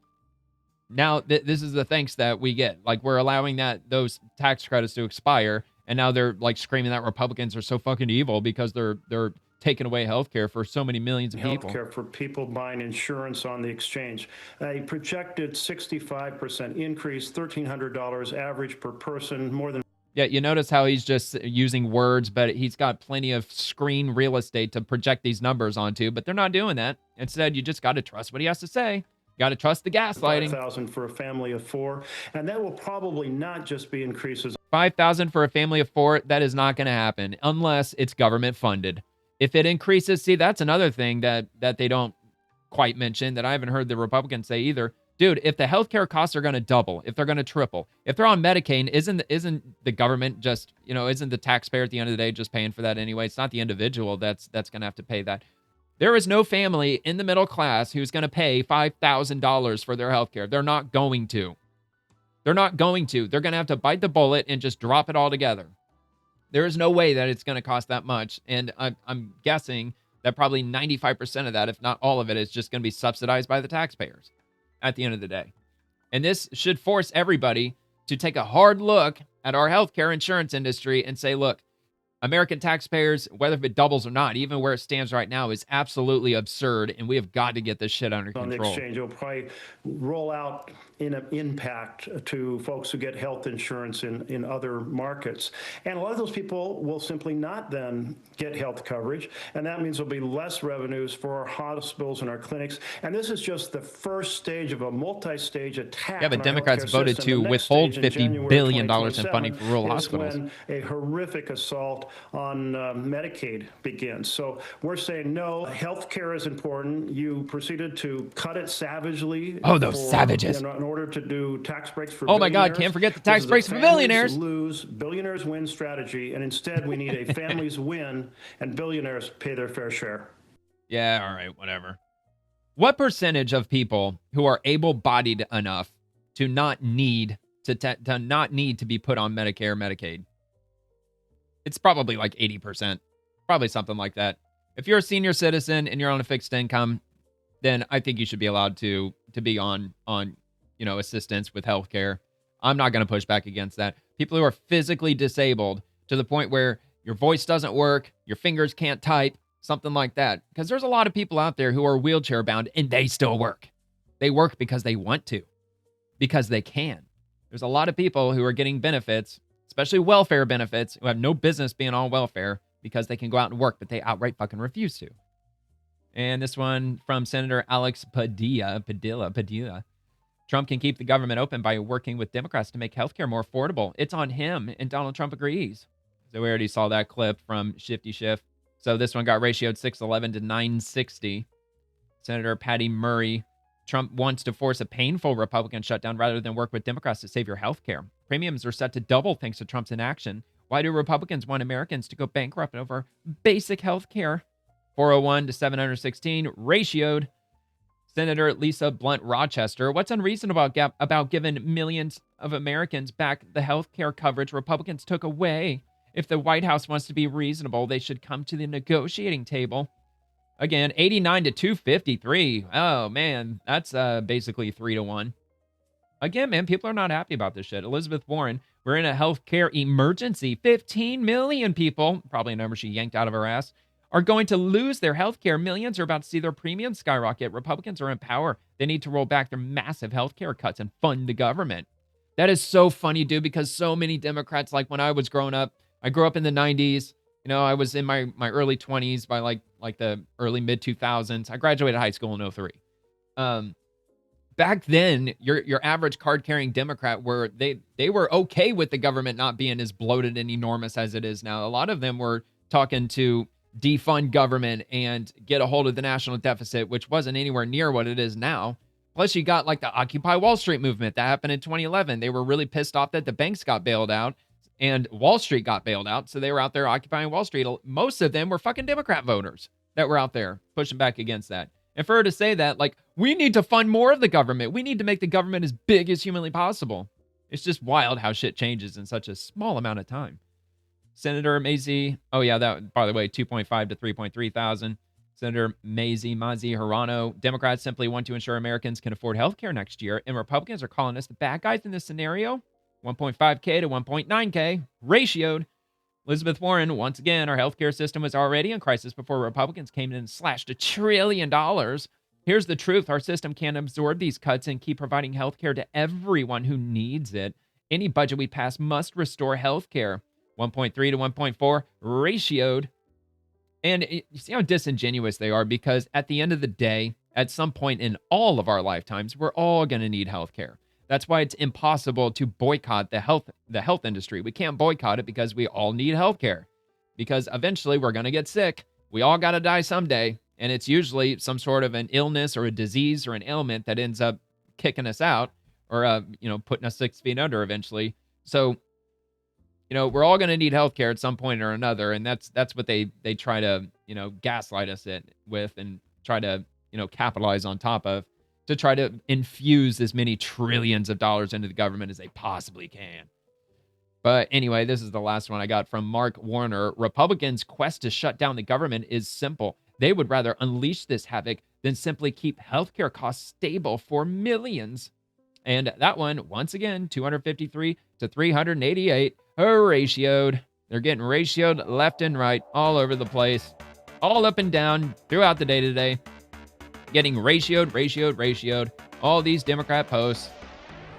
Speaker 1: now this is the thanks that we get. Like, we're allowing those tax credits to expire, and now they're like screaming that Republicans are so fucking evil because they're taking away healthcare for so many millions of people.
Speaker 13: Healthcare for people buying insurance on the exchange. A projected 65% increase, $1,300 average per person, more than...
Speaker 1: Yeah, you notice how he's just using words, but he's got plenty of screen real estate to project these numbers onto, but they're not doing that. Instead, you just got to trust what he has to say. Got to trust the gaslighting.
Speaker 13: $5,000 for a family of four, and that will probably not just be increases.
Speaker 1: $5,000 for a family of four, that is not going to happen unless it's government funded. If it increases, see, that's another thing that they don't quite mention that I haven't heard the Republicans say either. Dude, if the healthcare costs are going to double, if they're going to triple, if they're on Medicaid, isn't the government just, isn't the taxpayer at the end of the day just paying for that anyway? It's not the individual that's going to have to pay that. There is no family in the middle class who's going to pay $5,000 for their healthcare. They're not going to. They're not going to. They're going to have to bite the bullet and just drop it all together. There is no way that it's going to cost that much. And I'm guessing that probably 95% of that, if not all of it, is just going to be subsidized by the taxpayers at the end of the day. And this should force everybody to take a hard look at our healthcare insurance industry and say, look, American taxpayers, whether if it doubles or not, even where it stands right now, is absolutely absurd, and we have got to get this shit under control.
Speaker 9: On the exchange, it'll probably roll out in an impact to folks who get health insurance in other markets. And a lot of those people will simply not then get health coverage, and that means there'll be less revenues for our hospitals and our clinics. And this is just the first stage of a multi-stage attack.
Speaker 1: Yeah, but Democrats voted to withhold $50 billion in funding for rural hospitals.
Speaker 9: When a horrific assault on Medicaid begins. So we're saying no, health care is important. You proceeded to cut it savagely.
Speaker 1: Oh, those savages.
Speaker 9: In order to do tax breaks for
Speaker 1: oh my God, can't forget the tax breaks for billionaires.
Speaker 9: Lose, billionaires win strategy, and instead we need a families win and billionaires pay their fair share.
Speaker 1: Yeah, all right, whatever. What percentage of people who are able-bodied enough to not need to be put on Medicare, Medicaid? It's probably like 80%, probably something like that. If you're a senior citizen and you're on a fixed income, then I think you should be allowed to be on assistance with healthcare. I'm not going to push back against that. People who are physically disabled to the point where your voice doesn't work, your fingers can't type, something like that. Because there's a lot of people out there who are wheelchair bound and they still work. They work because they want to, because they can. There's a lot of people who are getting benefits, especially welfare benefits, who have no business being on welfare because they can go out and work, but they outright fucking refuse to. And this one from Senator Alex Padilla. Trump can keep the government open by working with Democrats to make healthcare more affordable. It's on him, and Donald Trump agrees. So we already saw that clip from Shifty Schiff. So this one got ratioed 611 to 960. Senator Patty Murray. Trump wants to force a painful Republican shutdown rather than work with Democrats to save your health care. Premiums are set to double thanks to Trump's inaction. Why do Republicans want Americans to go bankrupt over basic health care? 401 to 716, ratioed. Senator Lisa Blunt Rochester. What's unreasonable about giving millions of Americans back the health care coverage Republicans took away? If the White House wants to be reasonable, they should come to the negotiating table. Again, 89 to 253. Oh, man, that's basically 3-1. Again, man, people are not happy about this shit. Elizabeth Warren, we're in a healthcare emergency. 15 million people, probably a number she yanked out of her ass, are going to lose their healthcare. Millions are about to see their premiums skyrocket. Republicans are in power. They need to roll back their massive healthcare cuts and fund the government. That is so funny, dude, because so many Democrats, like when I was growing up, I grew up in the 90s. I was in my early 20s by like the early mid 2000s. I graduated high school in 03. Back then, your average card-carrying Democrat they were okay with the government not being as bloated and enormous as it is now. A lot of them were talking to defund government and get a hold of the national deficit, which wasn't anywhere near what it is now. Plus, you got like the Occupy Wall Street movement that happened in 2011. They were really pissed off that the banks got bailed out and Wall Street got bailed out. So they were out there occupying Wall Street. Most of them were fucking Democrat voters that were out there pushing back against that. And for her to say that, like, we need to fund more of the government. We need to make the government as big as humanly possible. It's just wild how shit changes in such a small amount of time. Senator Mazie, oh yeah, that, by the way, 2.5 to 3.3 thousand. Senator Mazie Hirano, Democrats simply want to ensure Americans can afford health care next year, and Republicans are calling us the bad guys in this scenario. 1.5K to 1.9K, ratioed. Elizabeth Warren, once again, our healthcare system was already in crisis before Republicans came in and slashed $1 trillion. Here's the truth. Our system can't absorb these cuts and keep providing healthcare to everyone who needs it. Any budget we pass must restore healthcare. 1.3 to 1.4, ratioed. And you see how disingenuous they are, because at the end of the day, at some point in all of our lifetimes, we're all going to need healthcare. That's why it's impossible to boycott the health industry. We can't boycott it because we all need healthcare. Because eventually we're going to get sick. We all got to die someday. And it's usually some sort of an illness or a disease or an ailment that ends up kicking us out or, putting us 6 feet under eventually. So, we're all going to need healthcare at some point or another. And that's what they try to, gaslight us with and try to, capitalize on top of, to try to infuse as many trillions of dollars into the government as they possibly can. But anyway, this is the last one I got from Mark Warner. Republicans' quest to shut down the government is simple. They would rather unleash this havoc than simply keep healthcare costs stable for millions. And that one, once again, 253 to 388, ratioed. They're getting ratioed left and right, all over the place, all up and down throughout the day today. Getting ratioed, all these Democrat posts.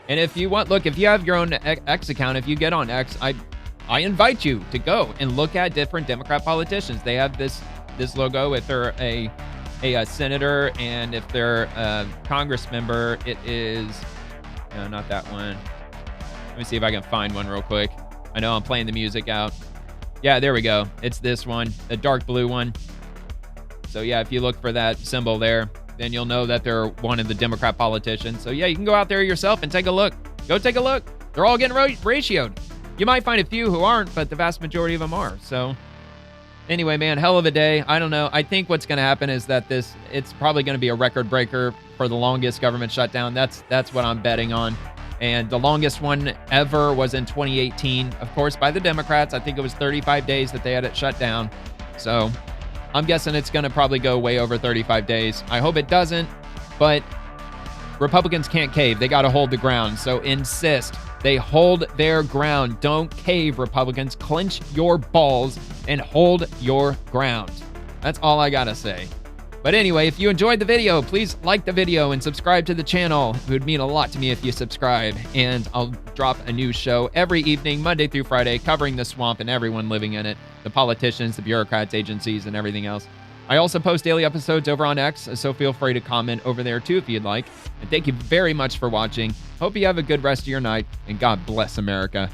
Speaker 1: And if you want, look, if you have your own X account, if you get on X, I invite you to go and look at different Democrat politicians. They have this logo. If they're a senator, and if they're a Congress member, it is, no, not that one. Let me see if I can find one real quick. I know I'm playing the music out. Yeah, there we go. It's this one, the dark blue one. So yeah, if you look for that symbol there, then you'll know that they're one of the Democrat politicians. So yeah, you can go out there yourself and take a look. Go take a look. They're all getting ratioed. You might find a few who aren't, but the vast majority of them are. So anyway, man, hell of a day. I don't know. I think what's going to happen is that it's probably going to be a record breaker for the longest government shutdown. That's what I'm betting on. And the longest one ever was in 2018, of course, by the Democrats. I think it was 35 days that they had it shut down. So I'm guessing it's going to probably go way over 35 days. I hope it doesn't, but Republicans can't cave. They got to hold the ground. So insist they hold their ground. Don't cave, Republicans. Clench your balls and hold your ground. That's all I got to say. But anyway, if you enjoyed the video, please like the video and subscribe to the channel. It would mean a lot to me if you subscribe. And I'll drop a new show every evening, Monday through Friday, covering the swamp and everyone living in it, the politicians, the bureaucrats, agencies, and everything else. I also post daily episodes over on X, so feel free to comment over there too if you'd like. And thank you very much for watching. Hope you have a good rest of your night, and God bless America.